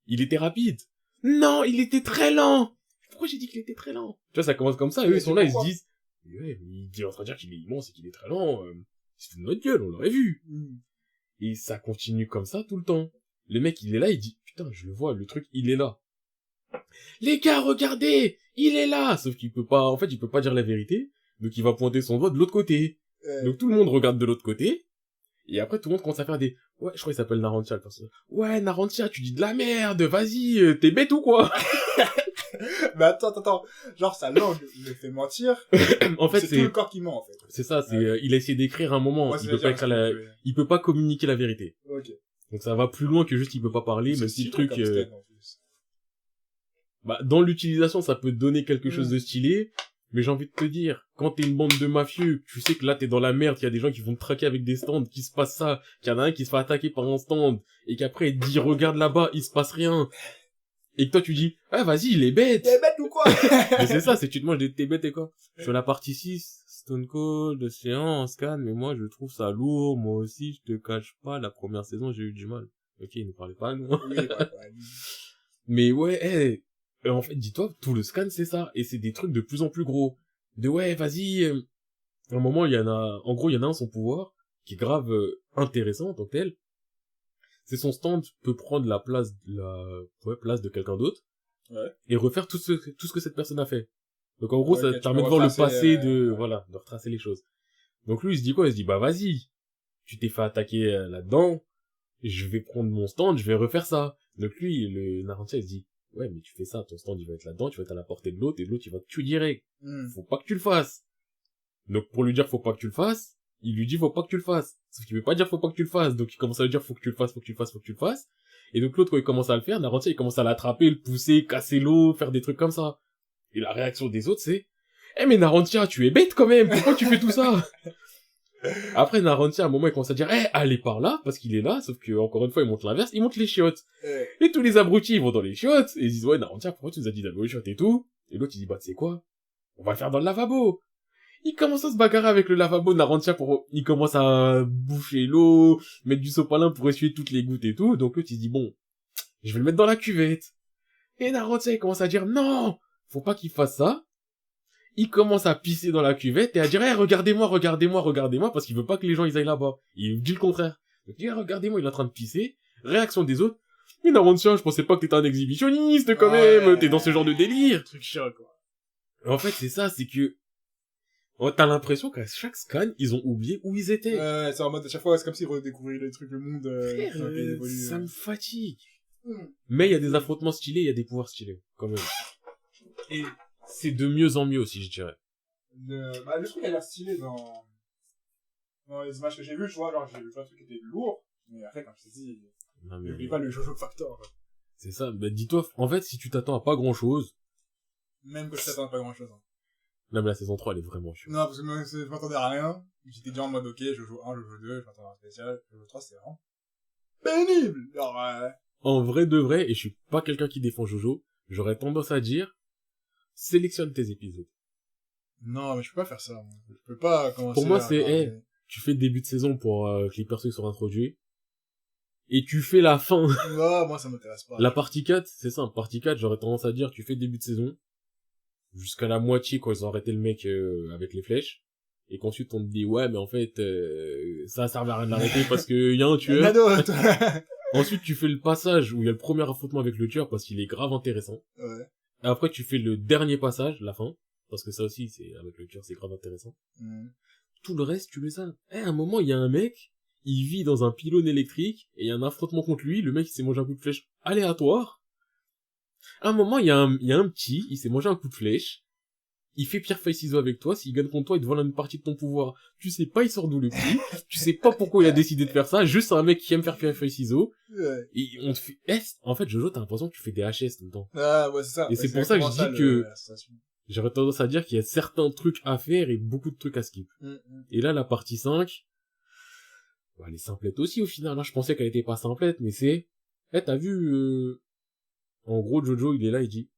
Il était rapide. Non, il était très lent. Pourquoi j'ai dit qu'il était très lent? Tu vois, ça commence comme ça, et eux, ils sont là, ils se disent, ouais, mais il est en train de dire qu'il est immense et qu'il est très lent, il se fout de notre gueule, on l'aurait vu. Et ça continue comme ça tout le temps. Le mec, il est là, il dit, putain, je le vois, le truc, il est là. Les gars, regardez, il est là. Sauf qu'il peut pas, en fait, il peut pas dire la vérité. Donc il va pointer son doigt de l'autre côté. Donc tout le monde regarde de l'autre côté. Et après, tout le monde commence à faire des, ouais, je crois qu'il s'appelle Narantia, le personnage. Ouais, Narantia, tu dis de la merde, vas-y, t'es bête ou quoi? Mais attends. Genre, sa langue, il le fait mentir. En fait, c'est tout le corps qui ment, en fait. C'est ça, il a essayé d'écrire un moment. Ouais, il peut pas écrire il peut pas communiquer la vérité. Ok. Donc ça va plus loin que juste il peut pas parler, même si le truc, style, en plus. bah, dans l'utilisation, ça peut donner quelque chose de stylé. Mais j'ai envie de te dire, quand t'es une bande de mafieux, tu sais que là t'es dans la merde, qu'il y a des gens qui vont te traquer avec des stands, qu'il se passe ça, qu'il y en a un qui se fait attaquer par un stand, et qu'après il te dit regarde là-bas, il se passe rien. Et que toi tu dis, ah vas-y, il est bête. T'es bête ou quoi? Mais c'est ça, c'est que tu te manges t'es bête et quoi. Sur la partie 6, Stone Cold, Océan, en scan, mais moi je trouve ça lourd, moi aussi, je te cache pas, la première saison j'ai eu du mal. Ok, il ne parlait pas à nous. Oui, Mais ouais, en fait, dis-toi, tout le scan, c'est ça. Et c'est des trucs de plus en plus gros. De ouais, vas-y. À un moment, il y en a un, son pouvoir, qui est grave intéressant en tant que tel. C'est son stand peut prendre la place de quelqu'un d'autre. Ouais. Et refaire tout ce que cette personne a fait. Donc en gros, ça Ouais, te permet de voir le passé voilà, de retracer les choses. Donc lui, il se dit quoi? Il se dit, bah vas-y. Tu t'es fait attaquer là-dedans. Je vais prendre mon stand, je vais refaire ça. Donc lui, le Narantia, il se dit, ouais, mais tu fais ça, ton stand, il va être là-dedans, tu vas être à la portée de l'autre, et l'autre, il va te tuer direct. Faut pas que tu le fasses. Donc, pour lui dire faut pas que tu le fasses, il lui dit faut pas que tu le fasses. Sauf qu'il veut pas dire faut pas que tu le fasses, donc il commence à lui dire faut que tu le fasses, faut que tu le fasses, faut que tu le fasses. Et donc l'autre, quand il commence à le faire, Narantia, il commence à l'attraper, le pousser, casser l'eau, faire des trucs comme ça. Et la réaction des autres, c'est mais Narantia, tu es bête quand même, pourquoi tu fais tout ça? Après, Narantia, à un moment, il commence à dire allez par là, parce qu'il est là, sauf que, encore une fois, il monte l'inverse, il monte les chiottes. Et tous les abrutis, ils vont dans les chiottes, et ils disent ouais, Narantia, pourquoi tu nous as dit d'aller aux chiottes et tout? Et l'autre, il dit tu sais quoi? On va le faire dans le lavabo. Il commence à se bagarrer avec le lavabo de Narantia il commence à boucher l'eau, mettre du sopalin pour essuyer toutes les gouttes et tout, donc l'autre, il se dit bon, je vais le mettre dans la cuvette. Et Narantia, il commence à dire non, faut pas qu'il fasse ça. Il commence à pisser dans la cuvette et à dire regardez-moi, regardez-moi, regardez-moi, parce qu'il veut pas que les gens ils aillent là-bas. Il dit le contraire. Donc il dit regardez-moi, il est en train de pisser. Réaction des autres. Mais Narantia, je pensais pas que t'étais un exhibitionniste quand même, t'es dans ce genre de délire. Truc chiant, quoi. En fait, c'est ça, c'est que t'as l'impression qu'à chaque scan, ils ont oublié où ils étaient. C'est en mode, à chaque fois, c'est comme s'ils redécouvraient les trucs, le monde, Frère, ça me fatigue. Mais il y a des affrontements stylés, il y a des pouvoirs stylés, quand même. Et c'est de mieux en mieux aussi, je dirais. Le truc a l'air stylé dans les images que j'ai vues, tu vois, genre, j'ai vu un truc qui était lourd, mais après, comme je t'ai dit, n'oublie pas le Jojo Factor. C'est ça, dis-toi, en fait, si tu t'attends à pas grand chose. Même que je t'attends à pas grand chose. Non, mais la saison 3, elle est vraiment chouette. Non, parce que moi, je m'attendais à rien. J'étais déjà en mode, ok, Jojo 1, Jojo 2, je m'attendais à un spécial. Jojo 3, c'est vraiment pénible. Genre, En vrai de vrai, et je suis pas quelqu'un qui défend Jojo, j'aurais tendance à dire, sélectionne tes épisodes. Non, mais je peux pas faire ça, moi. Je peux pas commencer. Pour moi, c'est, tu fais le début de saison pour que les personnages soient introduits, et tu fais la fin. Non, moi, ça m'intéresse pas. La partie 4, c'est simple. Partie 4, j'aurais tendance à dire, tu fais le début de saison, jusqu'à la moitié quand ils ont arrêté le mec avec les flèches, et qu'ensuite on te dit, ouais, mais en fait, ça servait à rien de l'arrêter parce que y a un tueur. Ensuite, tu fais le passage où il y a le premier affrontement avec le tueur parce qu'il est grave intéressant. Ouais. Et après, tu fais le dernier passage, la fin, parce que ça aussi, c'est avec le tueur, c'est grave intéressant. Tout le reste, tu le sais. À un moment, il y a un mec, il vit dans un pylône électrique, et il y a un affrontement contre lui, le mec, il s'est mangé un coup de flèche aléatoire. À un moment, il y a un petit, il s'est mangé un coup de flèche, il fait pierre feuille ciseaux avec toi, s'il gagne contre toi, il te vole une partie de ton pouvoir. Tu sais pas, il sort d'où le petit, tu sais pas pourquoi il a décidé de faire ça, juste un mec qui aime faire pierre feuille ciseaux, et on te fait, en fait, Jojo, t'as l'impression que tu fais des HS tout le temps. Ah, ouais, c'est ça. Et c'est pour ça que je dis que, j'aurais tendance à dire qu'il y a certains trucs à faire et beaucoup de trucs à skip. Et là, la partie 5, bah, elle est simplette aussi au final, hein. Je pensais qu'elle était pas simplette, mais c'est, t'as vu, en gros, Jojo, il est là, il dit,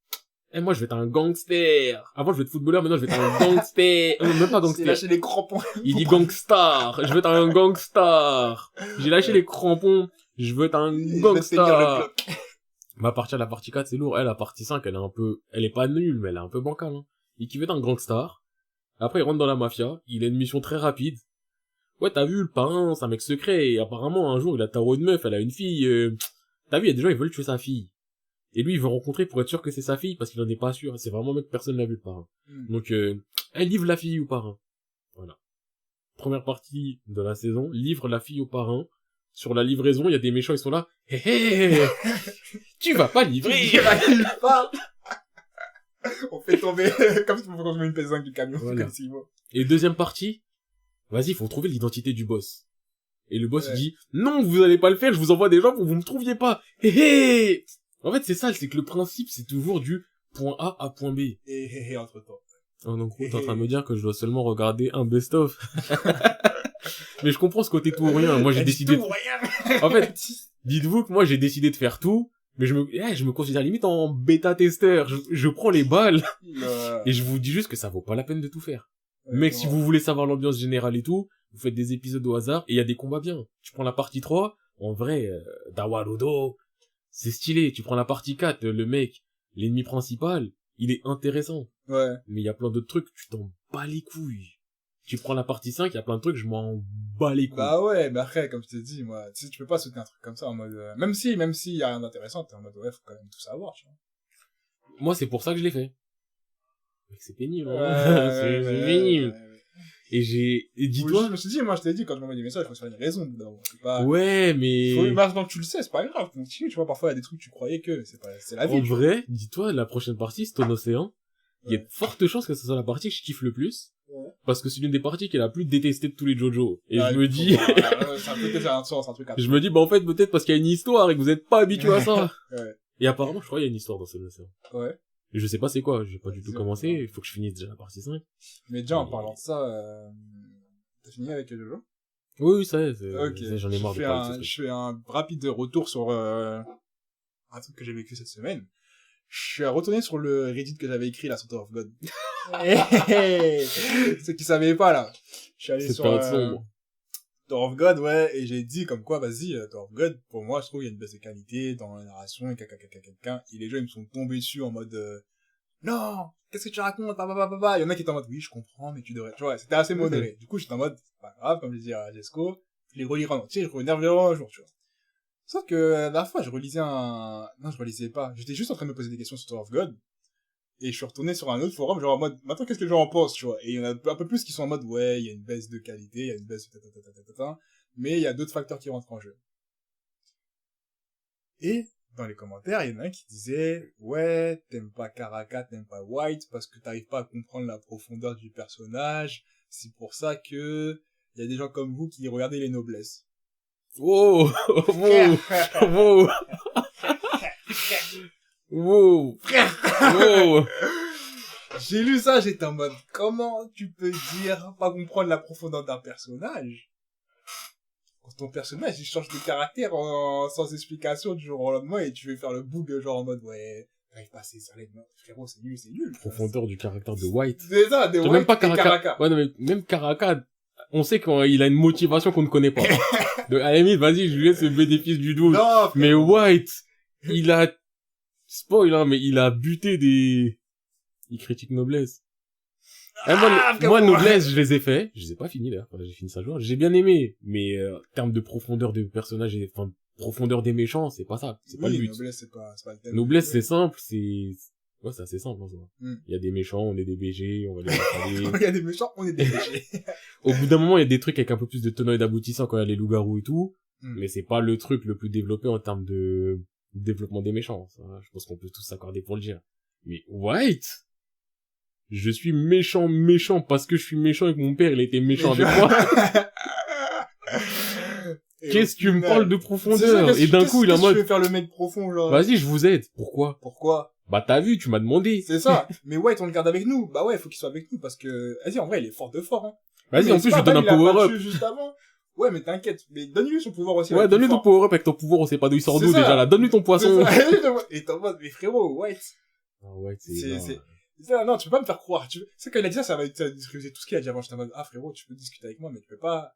moi, je vais être un gangster. Avant, je vais être footballeur, maintenant, je vais être un gangster. Non, même pas gangster. J'ai lâché les crampons. Il dit gangstar. Je veux être un gangstar. J'ai lâché les crampons. Je veux être un gangstar. Mais à partir de la partie 4, c'est lourd. La partie 5, elle est pas nulle, mais elle est un peu bancale, hein. Il qui veut être un gangstar. Après, il rentre dans la mafia. Il a une mission très rapide. Ouais, t'as vu, le parrain, c'est un mec secret. Et apparemment, un jour, il a tarot une meuf, elle a une fille. T'as vu, il y a des gens, ils veulent tuer sa fille. Et lui, il veut rencontrer pour être sûr que c'est sa fille, parce qu'il en est pas sûr. C'est vraiment un mec, personne l'a vu, le parrain. Donc, elle livre la fille au parrain. Voilà. Première partie de la saison, livre la fille au parrain. Sur la livraison, il y a des méchants, ils sont là. Hé hé, tu vas pas livrer. On fait tomber, comme si on fait tomber une PS5 du camion, voilà. Comme s'il vaut. Et deuxième partie, vas-y, faut trouver l'identité du boss. Et le boss, il dit, non, vous allez pas le faire, je vous envoie des gens pour que vous me trouviez pas. Hé hé. En fait, c'est ça, c'est que le principe, c'est toujours du point A à point B. Et entre temps. Oh, donc, t'es en train de me dire que je dois seulement regarder un best-of. Mais je comprends ce côté tout ou rien. Moi, j'ai décidé tout ou rien. En fait, dites-vous que moi, j'ai décidé de faire tout, mais je me considère limite en bêta-testeur. Je prends les balles. Et je vous dis juste que ça vaut pas la peine de tout faire. Mais si vous voulez savoir l'ambiance générale et tout, vous faites des épisodes au hasard, et il y a des combats bien. Tu prends la partie 3, en vrai, Dawarudo, c'est stylé. Tu prends la partie 4, le mec, l'ennemi principal, il est intéressant. Ouais. Mais il y a plein d'autres trucs, tu t'en bats les couilles. Tu prends la partie 5, il y a plein de trucs, je m'en bats les couilles. Bah ouais, mais après, comme je t'ai dit, moi, tu sais, tu peux pas soutenir un truc comme ça en mode, même s'il y a rien d'intéressant, t'es en mode, ouais, faut quand même tout savoir, tu vois. Moi, c'est pour ça que je l'ai fait. Mais c'est pénible, hein. C'est pénible. Et dis-toi. Je me suis dit, moi, je t'ai dit, quand je m'envoie des messages, il faut se faire une raison, pas... Ouais, mais... Maintenant que tu le sais, c'est pas grave, continue, tu vois, parfois, il y a des trucs que tu croyais que, c'est la vie. En vrai, dis-toi, la prochaine partie, Stone Ocean, il y a de fortes chances que ce soit la partie que je kiffe le plus, Parce que c'est l'une des parties qui est la plus détestée de tous les JoJo. Et Ah, je me dis, c'est un peu déjà un sens, un truc à je me dis, bah en fait, peut-être parce qu'il y a une histoire et que vous êtes pas habitué à ça. Ouais. Et apparemment, je crois qu'il y a une histoire dans Solo Leveling. Ouais. Et je sais pas c'est quoi, j'ai pas du tout Vas-y, commencé, on il faut que je finisse déjà la partie 5. Mais déjà, en parlant de ça, t'as fini avec Jojo? Oui, oui, ça y est, Ok. j'en ai marre de parler de ce truc. Je fais un rapide retour sur un truc que j'ai vécu cette semaine. Je suis retourné sur le Reddit que j'avais écrit là sur Tower of God. Ceux qui savaient pas là. Je suis allé Cette sur période sombre. Tower of God, ouais, et j'ai dit comme quoi, vas-y, Tower of God, pour moi, je trouve qu'il y a une baisse de qualité dans la narration et quelqu'un. Et les gens, ils me sont tombés dessus en mode, non, qu'est-ce que tu racontes, papa. Il y en a qui étaient en mode, oui, je comprends, mais tu devrais, tu vois, c'était assez modéré. Du coup, j'étais en mode, c'est pas grave, comme je disais à Jesco, je les relirai en entier, je reviendrai un jour, tu vois. Sauf que, la dernière fois, je relisais pas. J'étais juste en train de me poser des questions sur Tower of God. Et je suis retourné sur un autre forum, genre en mode, maintenant qu'est-ce que les gens en pensent, tu vois. Et il y en a un peu plus qui sont en mode, ouais, il y a une baisse de qualité, il y a une baisse de mais il y a d'autres facteurs qui rentrent en jeu. Et, dans les commentaires, il y en a un qui disait, ouais, t'aimes pas Karaka, t'aimes pas White, parce que t'arrives pas à comprendre la profondeur du personnage, c'est pour ça que, il y a des gens comme vous qui regardez les noblesses. Wow! Wow! Wow! Wow! Wow! J'ai lu ça, j'étais en mode, comment tu peux dire pas comprendre la profondeur d'un personnage? Quand ton personnage, il change de caractère sans explication du jour au lendemain et tu veux faire le bug genre en mode, ouais, t'arrives pas à saisir les mains. Frérot, c'est nul. Profondeur du caractère de White. C'est ça, des White Même pas et Karaka. Ouais, non, mais même Karaka, on sait qu'il a une motivation qu'on ne connaît pas. Donc, à la limite, vas-y, je lui laisse le bénéfice du doute. Non, Mais White, il a, spoil, hein, mais il a buté des, il critique Noblesse. Moi, Noblesse, je les ai faits. Je les ai pas finis, d'ailleurs. Enfin, j'ai fini ça jour. J'ai bien aimé. Mais, en termes de profondeur de personnages et, enfin, profondeur des méchants, c'est pas ça. C'est pas le but. Noblesse, c'est pas le thème. Noblesse, c'est simple, ouais, c'est assez simple, en soi. Mm. Il y a des méchants, on est des BG, on va les installer. Il y a des méchants, on est des BG. Au bout d'un moment, il y a des trucs avec un peu plus de tenants et d'aboutissants quand il y a les loups-garous et tout. Mm. Mais c'est pas le truc le plus développé en termes de développement des méchants. Ça, je pense qu'on peut tous s'accorder pour le dire. Mais White, je suis méchant parce que je suis méchant et que mon père, il était méchant avec moi. Qu'est-ce que tu me parles de profondeur? Et d'un coup, il est en mode, je vais faire le mec profond, genre. vas-y, je vous aide. Pourquoi? Bah, t'as vu, tu m'as demandé. C'est ça. Mais White, on le garde avec nous. Bah ouais, faut qu'il soit avec nous parce que, vas-y, en vrai, il est fort de fort, hein. Vas-y, en plus, je lui donne un power-up. Juste avant. Ouais, mais t'inquiète. Mais donne-lui son pouvoir aussi. Ouais, donne-lui ton power-up avec ton pouvoir, on sait pas d'où il sort d'où déjà là. Donne-lui ton poisson. Et t'es en mode, mais frérot, White. Ah, White, non, tu peux pas me faire croire. C'est quand il a dit ça, ça va détruire tout ce qu'il a dit avant. J'étais en mode, ah frérot, tu peux discuter avec moi, mais tu peux pas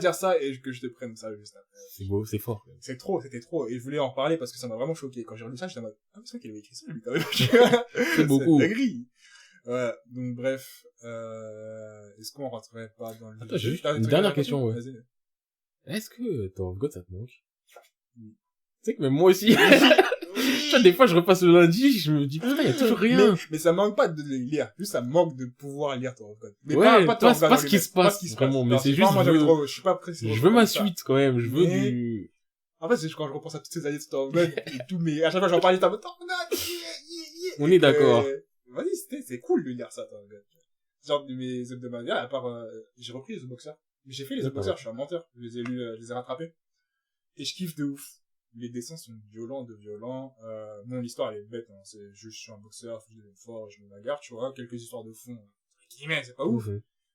dire ça et que je te prenne ça juste après. C'est beau, c'est fort. C'était trop. Et je voulais en parler parce que ça m'a vraiment choqué. Quand j'ai relu ça, j'étais en mode, ah, c'est vrai qu'il avait écrit ça, lui, quand même. C'est beaucoup. C'est dinguerie. Ouais, donc bref, est-ce qu'on rentrerait pas dans le... Attends, j'ai juste une dernière question, ouais. Vas-y. Est-ce que Tower of God, ça te manque? Tu sais que même moi aussi, des fois, je repasse le lundi, je me dis, putain, y a toujours rien. Mais ça manque pas de lire. Juste, ça manque de pouvoir lire Tower of God. Mais ouais, pas ce qui se passe, vraiment, mais c'est juste, je suis pas pressé. Je veux ma suite, quand même, je veux du... En fait, c'est quand je repense à toutes ces années de Tower of God, et tout, mais à chaque fois, j'en parlais, t'as Tower of God, on est d'accord. Vas-y, c'est cool de lire ça, Tower of God. Genre, de mes hebdomadaires, à part, j'ai repris les The Boxer. Mais j'ai fait les The Boxer, je suis un menteur. Je les ai lus, je les ai rattrapés. Et je kiffe de ouf. Les dessins sont violents. Bon, l'histoire, elle est bête, hein. C'est juste, je suis un boxeur, faut que je devienne fort, je me bagarre, tu vois. Quelques histoires de fond, guillemets, c'est pas ouf.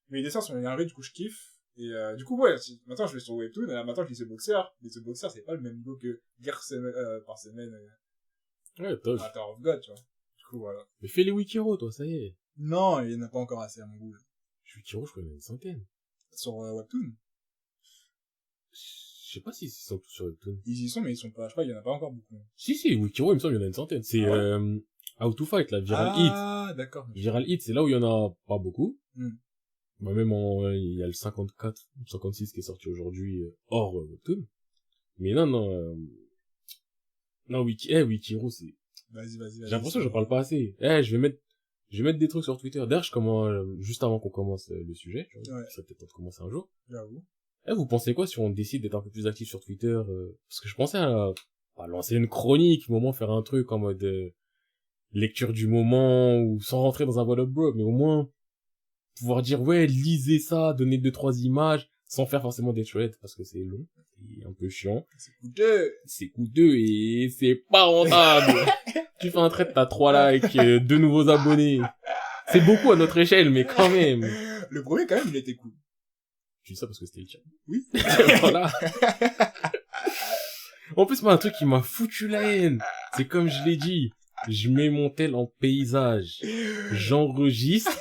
Mais les dessins sont énervés, du coup, je kiffe. Et, du coup, ouais, maintenant, je vais sur Webtoon, et là, maintenant, je lis The Boxer. Mais The Boxer, c'est pas le même niveau que lire par semaine, ouais, top. à Tower of God, tu vois. Du coup, voilà. Mais fais les Wikiro, toi, ça y est. Non, il y en a pas encore assez à mon goût. Wikiro, je connais une centaine. Sur Webtoon. Je sais pas si ils sont tous sur Webtoon. Ils y sont, mais ils sont pas, je sais pas, il y en a pas encore beaucoup. Si, Wikiro, il me semble, il y en a une centaine. C'est, How to Fight, la Viral Hit. Ah, d'accord. Viral Hit, c'est là où il y en a pas beaucoup. Mm. Bah, même il y a le 54, 56 qui est sorti aujourd'hui, hors Webtoon. Mais non, Wikiro, c'est... Vas-y. J'ai l'impression que je parle pas assez. Je vais mettre des trucs sur Twitter. D'ailleurs, juste avant qu'on commence le sujet, ouais. Ça peut-être de commencer un jour. J'avoue. Vous pensez quoi si on décide d'être un peu plus actif sur Twitter parce que je pensais à lancer une chronique, faire un truc en mode lecture du moment ou sans rentrer dans un wall up bro, mais au moins pouvoir dire, ouais, lisez ça, donner 2-3 images, sans faire forcément des threads, parce que c'est long, et un peu chiant. C'est coûteux et c'est pas rentable. Tu fais un thread, t'as 3 likes, 2 nouveaux abonnés. C'est beaucoup à notre échelle, mais quand même. Le premier, quand même, il était cool. Tu dis ça parce que c'était le tien. Oui. Voilà. En plus, moi, un truc qui m'a foutu la haine, c'est comme je l'ai dit, je mets mon tel en paysage, j'enregistre,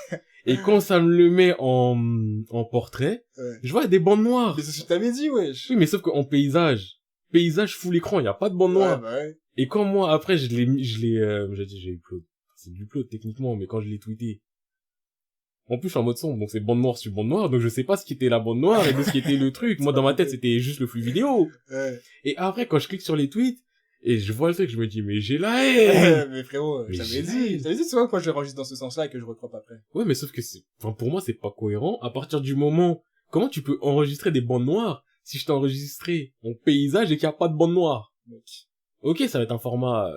et quand ça me le met en portrait, je vois des bandes noires. Mais c'est ce que t'avais dit, wesh. Oui, mais sauf qu'en paysage full écran, il y a pas de bande noire. Ouais. Et quand moi, après, j'ai upload. C'est du upload, techniquement, mais quand je l'ai tweeté. En plus, je suis en mode sombre, donc c'est bande noire sur bande noire, donc je sais pas ce qui était la bande noire et de ce qui était le truc. Moi, dans ma tête, c'était juste le flux vidéo. Ouais. Et après, quand je clique sur les tweets, et je vois le truc, je me dis, mais j'ai la haine! Mais frérot, Mais je t'avais dit souvent quand je l'enregistre dans ce sens-là et que je recroppe après. Ouais, mais sauf que pour moi, c'est pas cohérent. À partir du moment, comment tu peux enregistrer des bandes noires si je t'ai enregistré en paysage et qu'il n'y a pas de bande noire? Mec. Ok, ça va être un format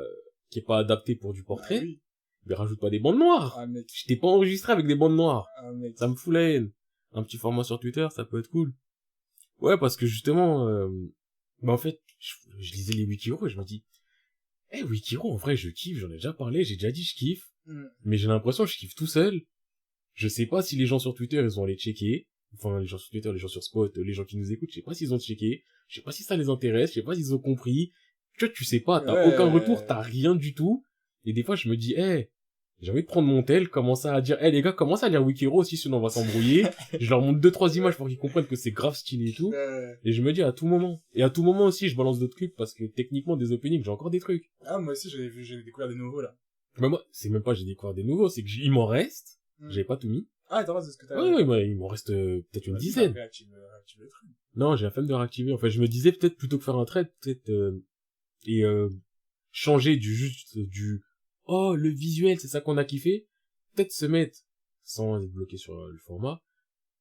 qui est pas adapté pour du portrait, Ah, oui. mais rajoute pas des bandes noires. Ah, mec. Je t'ai pas enregistré avec des bandes noires. Ah, mec. Ça me fout la haine. Un petit format sur Twitter, ça peut être cool. Ouais, parce que justement, en fait, je lisais les Wikiro et je me dis, Wikiro, en vrai, je kiffe, j'en ai déjà parlé, j'ai déjà dit je kiffe, mais j'ai l'impression que je kiffe tout seul. Je sais pas si les gens sur Twitter, ils vont aller checker. Enfin, les gens sur Twitter, les gens sur Spot, les gens qui nous écoutent, je sais pas s'ils ont checké, je sais pas si ça les intéresse, je sais pas s'ils ont compris. Tu sais pas, t'as aucun retour, t'as rien du tout. Et des fois, je me dis, j'ai envie de prendre mon tel, commencer à dire, les gars, commencez à lire Wikiro aussi, sinon on va s'embrouiller. Je leur montre 2-3 images pour qu'ils comprennent que c'est grave stylé et tout. Et je me dis à tout moment. Et à tout moment aussi, je balance d'autres trucs parce que techniquement, des openings, j'ai encore des trucs. Ah, moi aussi, j'ai découvert des nouveaux, là. Mais moi, c'est même pas j'ai découvert des nouveaux, c'est que il m'en reste. J'avais pas tout mis. Ah, t'as raison, c'est ce que t'as Ouais, il m'en reste peut-être une dizaine. Réactive le truc. Non, j'ai la flemme de réactiver. En fait, je me disais peut-être plutôt que faire un trade, changer le visuel, c'est ça qu'on a kiffé. Peut-être se mettre, sans être bloqué sur le format,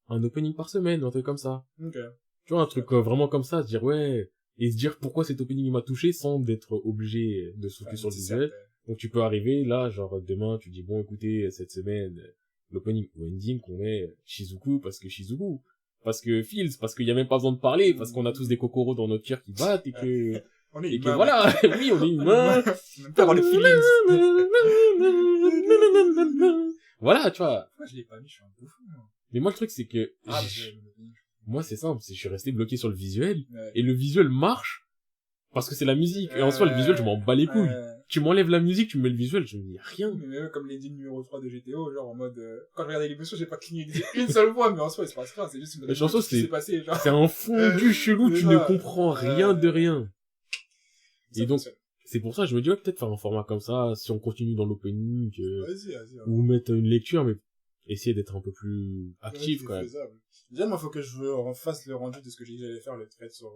un opening par semaine, un truc comme ça. Ok. Tu vois, un truc vraiment comme ça, se dire et se dire pourquoi cet opening il m'a touché sans d'être obligé de se focus sur le visuel. Donc tu peux arriver, là, genre demain, tu dis bon écoutez, cette semaine, l'opening ou ending qu'on met Shizuku, parce que Fields, parce qu'il y a même pas besoin de parler, parce qu'on a tous des kokoros dans notre cœur qui battent et que... On est et humain, que voilà, oui, on est humain. On aime pas avoir les feelings. Voilà, tu vois. Pourquoi je l'ai pas mis, je suis un bouffon. Mais moi, le truc, c'est que, Ah, moi, c'est simple, je suis resté bloqué sur le visuel, ouais. et le visuel marche, parce que c'est la musique, et en soi, le visuel, je m'en bats les couilles. Tu m'enlèves la musique, tu me mets le visuel, je me dis rien. Mais même comme l'ending numéro 3 de GTO, genre en mode, quand je regardais l'émission, j'ai pas cligné une seule fois, mais en soi, il se passe rien, c'est juste une chanson, ce qui s'est passé, genre. C'est un fondu chelou, tu ne comprends rien de rien. Et donc, c'est pour ça, je me dis, peut-être faire un format comme ça, si on continue dans l'opening, Vas-y. ou mettre une lecture, mais essayer d'être un peu plus actif, quand même. Faisable. Déjà, moi, faut que je refasse le rendu de ce que j'ai dit que j'allais faire, le trade sur,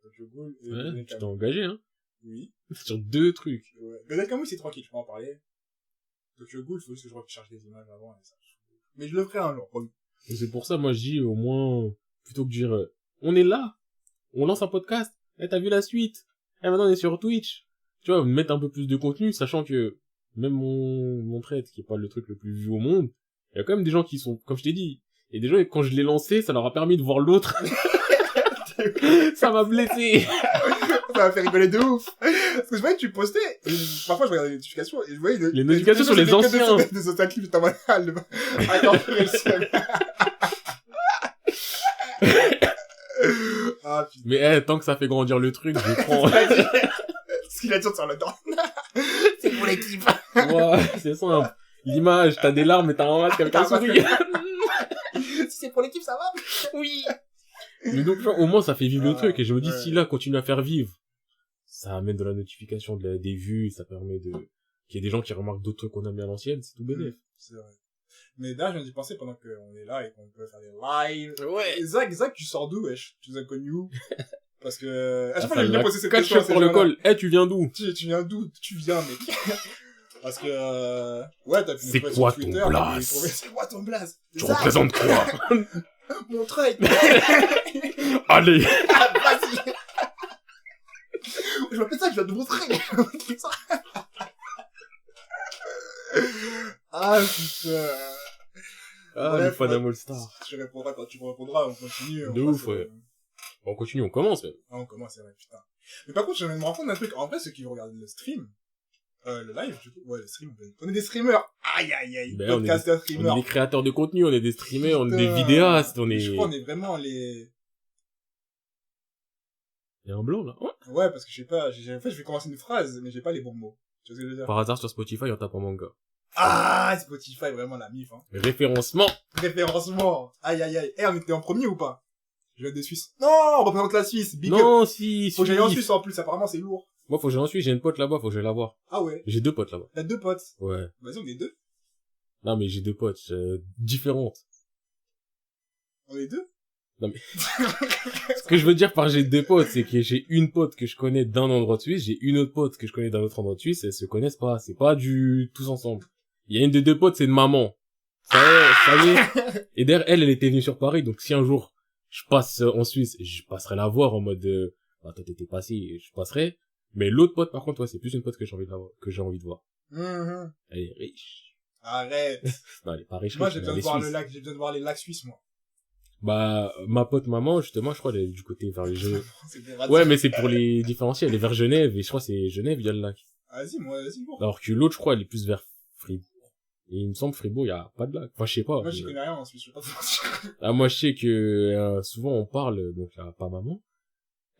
Tokyo Ghoul et ouais, tu t'es engagé, hein. Oui. Sur 2 trucs. Ouais. Godai Kamui, c'est tranquille, je peux en parler. Tokyo Ghoul, faut juste que je recharge des images avant, et ça. Mais je le ferai un jour, promis. Et c'est pour ça, moi, je dis, au moins, plutôt que de dire, on est là, on lance un podcast, t'as vu la suite, maintenant on est sur Twitch, tu vois, mettre un peu plus de contenu, sachant que, même mon trade, qui est pas le truc le plus vu au monde, il y a quand même des gens qui sont, comme je t'ai dit, et des gens, quand je l'ai lancé, ça leur a permis de voir l'autre. Ça m'a blessé. Ça m'a fait rigoler de ouf. Parce que je voyais que tu postais, et parfois je regardais les notifications, et je voyais les notifications sur les anciens. Des anciens clips, j'étais en mode, attends, ah, putain. Mais, tant que ça fait grandir le truc, je prends. Ce qu'il a dit sur le temps. C'est pour l'équipe. Ouais, c'est simple. L'image, t'as des larmes et t'as un masque avec un sourire. Si c'est pour l'équipe, ça va? Oui. Mais donc, au moins, ça fait vivre le truc. Et je me dis, si là, continue à faire vivre, ça amène de la notification, des vues, ça permet qu'il y ait des gens qui remarquent d'autres trucs qu'on a mis à l'ancienne, c'est tout bénéf. C'est vrai. Mais là, je viens d'y penser pendant qu'on est là et qu'on peut faire des lives. Ouais. Et Zach, tu sors d'où, wesh? Tu nous as connus où? Parce que, à chaque fois, j'aime bien poser cette question. question. Pour le call. Tu viens d'où? Tu viens d'où? Tu viens, mec. Parce que, ouais, t'as pu c'est quoi ton blaze? C'est quoi ton blaze? Tu représentes quoi? Mon trade. Allez. Vas-y. Je m'appelle ça, je viens de montrer. Ah, Ah, putain. Bref. Panama All Star. Tu répondras quand tu me répondras, on continue. De ouf, ouais. On continue, on commence même. Ah, on commence, c'est vrai, putain. Mais par contre, je me rends compte d'un truc. En vrai, ceux qui regardent le stream, le live, du coup, ouais, le stream, on est des streamers. Aïe, aïe, aïe. Ben, Podcasters, on streamers. est des créateurs de contenu, on est des streamers, on est des Putain. vidéastes, on est... Je crois qu'on est vraiment les... Il y a un blanc, là. Ouais. Ouais, parce que je sais pas, en fait, je vais commencer une phrase, mais j'ai pas les bons mots. Tu vois ce que je veux dire? Par hasard, sur Spotify, on tape en manga. Ah, Spotify, vraiment la mif, hein. Référencement. Référencement. Aïe, aïe, aïe. Eh, on était en premier ou pas? Je viens de Suisse. Non, on représente la Suisse. Big up. Non, si, Faut que j'aille en Suisse. Suisse en plus, apparemment c'est lourd. Moi, faut que j'en suis, j'ai une pote là-bas, faut que j'aille la voir. Ah ouais. J'ai 2 potes là-bas. T'as 2 potes. Ouais. Vas-y, on est 2. Non, mais j'ai 2 potes, différentes. On est 2. Ce que je veux dire par j'ai 2 potes, c'est que j'ai une pote que je connais d'un endroit de Suisse, j'ai une autre pote que je connais d'un autre endroit de Suisse, elles se connaissent pas, c'est pas du tous ensemble. Il y a une des 2 potes, c'est une maman. Ça y est. Et d'ailleurs, elle était venue sur Paris, donc si un jour je passe en Suisse, je passerai la voir en mode, toi t'étais passé, je passerai. Mais l'autre pote, par contre, ouais, c'est plus une pote que j'ai envie de la voir, que j'ai envie de voir. Elle est riche. Arrête. Non, elle est pas riche. Moi, riche, j'ai mais besoin elle de est voir suisse. le lac, j'ai besoin de voir les lacs suisses, moi. Bah, ma pote maman, justement, je crois, elle est du côté vers les Genève. C'est des rats. Ouais, mais c'est pour les différencier. Elle est vers Genève, et je crois que c'est Genève, il y a le lac. Vas-y, moi, vas-y, bon. Alors que l'autre, je crois, elle est plus vers Fribourg. Et il me semble, Fribourg, il y a pas de lac. Enfin, je sais pas. Moi, j'y connais rien en Suisse, je vais pas te mentir. Ah, moi, je sais que, souvent, on parle, donc, là, pas maman.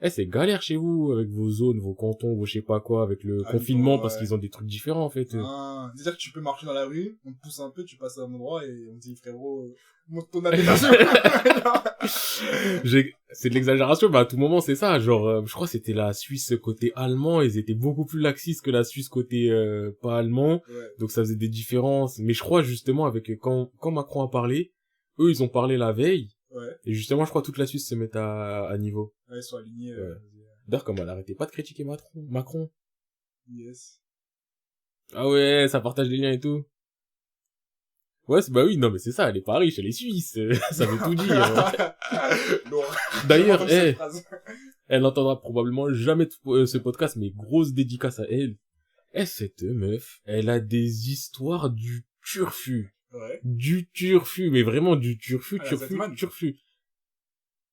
Eh, c'est galère chez vous, avec vos zones, vos cantons, vos je sais pas quoi, avec le Ah, confinement, ouais. parce qu'ils ont des trucs différents, en fait. Ah, c'est-à-dire que tu peux marcher dans la rue, on te pousse un peu, tu passes à un endroit et on te dit, frérot, monte ton habitation. C'est de l'exagération, mais à tout moment, c'est ça. Genre, je crois que c'était la Suisse côté allemand, ils étaient beaucoup plus laxistes que la Suisse côté, pas allemand. Ouais. Donc ça faisait des différences. Mais je crois, justement, avec, quand Macron a parlé, eux, ils ont parlé la veille. Ouais. Et justement, je crois que toute la Suisse se met à niveau. Ouais, ils sont alignés, Ouais. D'ailleurs, comme elle arrêtait pas de critiquer Macron. yes. Ah ouais, ça partage les liens et tout. Ouais, bah oui, non, mais c'est ça, elle est pas riche, elle est suisse. Ça veut tout dire. Lourd. D'ailleurs, J'aime cette eh, phrase. elle n'entendra probablement jamais ce podcast, mais grosse dédicace à elle. Eh, cette meuf, elle a des histoires du turfu. Ouais. Du turfu, mais vraiment du turfu, Ah, la turfu, Zetman. turfu.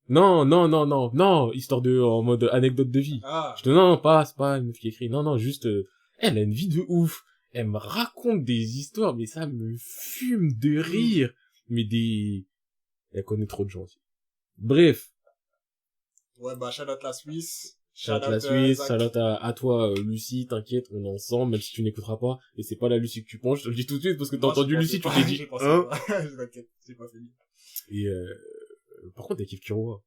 Non, histoire de, en mode anecdote de vie. Ah. Non, c'est pas une meuf qui écrit. Non, juste, elle a une vie de ouf. Elle me raconte des histoires, mais ça me fume de rire. Mais elle connaît trop de gens aussi. Bref. Ouais, bah, shout out la Suisse. Shout out la Suisse, Zach. shout out à toi, Lucie, t'inquiète, on est ensemble, même si tu n'écouteras pas. Et c'est pas la Lucie que tu penses, je te le dis tout de suite, parce que t'as Non, entendu j'ai Lucie, tu pensé t'es pas, dit, j'ai pensé hein? pas. T'inquiète, j'ai pas fini. Et par contre, elle kiffe Kuroa.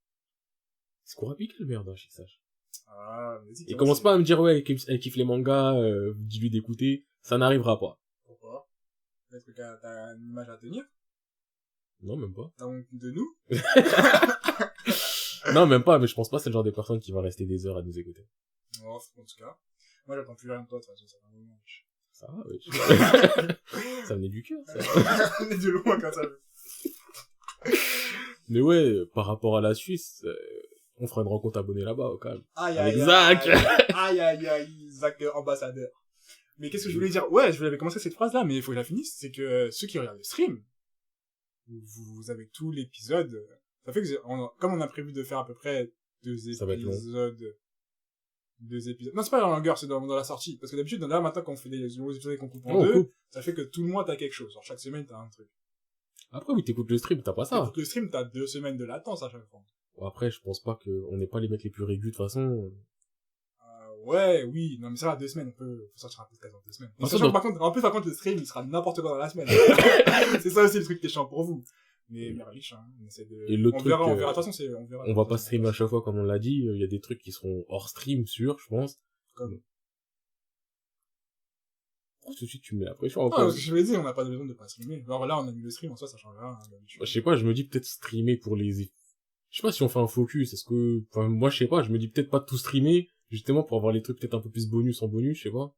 C'est Kurapika le meilleur d'un chic sage. Ah, vas-y. Et commence pas à me dire, ouais, elle kiffe les mangas, dis-lui d'écouter. Ça n'arrivera pas. Pourquoi? Est-ce que t'as une image à tenir? Non, même pas. T'as honte de nous? Non, même pas, mais je pense pas que c'est le genre de personne qui va rester des heures à nous écouter. Oh, en tout cas. Moi, j'attends plus rien de toi, de toute façon, ça fait un moment. Ça va, ouais. Ça venait du cœur, ça. On est de loin quand ça veut. Mais ouais, par rapport à la Suisse, on fera une rencontre abonnée là-bas, au calme. Aïe, Avec aïe, Zach. aïe, aïe, aïe, Zach ambassadeur. Mais qu'est-ce que je voulais dire? Ouais, je voulais commencer cette phrase-là, mais il faut que je la finisse. C'est que ceux qui regardent le stream, vous avez tout l'épisode. Ça fait que, comme on a prévu de faire à peu près 2 Ça va être long. épisodes, 2 épisodes. Non, c'est pas la longueur, c'est dans la sortie. Parce que d'habitude, là, maintenant, quand on fait des nouveaux épisodes et qu'on coupe en Oh, deux, coupe. ça fait que tout le mois, t'as quelque chose. Genre, chaque semaine, t'as un truc. Après, oui, t'écoutes le stream, t'as pas ça. Donc, le stream, t'as 2 semaines de latence à chaque fois. Bon, après, je pense pas on n'est pas les mecs les plus réguliers, de toute façon. Ouais, oui. Non, mais ça va, 2 semaines. On peut sortir un podcast dans 2 semaines. Et Ah, sachant ça que, par contre, le stream, il sera n'importe quoi dans la semaine. C'est ça aussi le truc qui est chiant pour vous. Mais riche, hein. On essaie de... Et l'autre on verra, truc, on verra. De toute façon, on verra. On va pas streamer à chaque fois, comme on l'a dit. Il y a des trucs qui seront hors stream, sûr, je pense. Comme... Oh, tout de suite, tu me mets la pression Ah, encore. parce que je vais dire, on n'a pas besoin de pas streamer. Alors là, on a mis le stream, en soi, ça change rien, hein, d'habitude. Je sais pas, je me dis peut-être streamer pour les... Je sais pas si on fait un focus, est-ce que... Enfin, moi, je sais pas, je me dis peut-être pas tout streamer, justement pour avoir les trucs peut-être un peu plus bonus en bonus, je sais pas.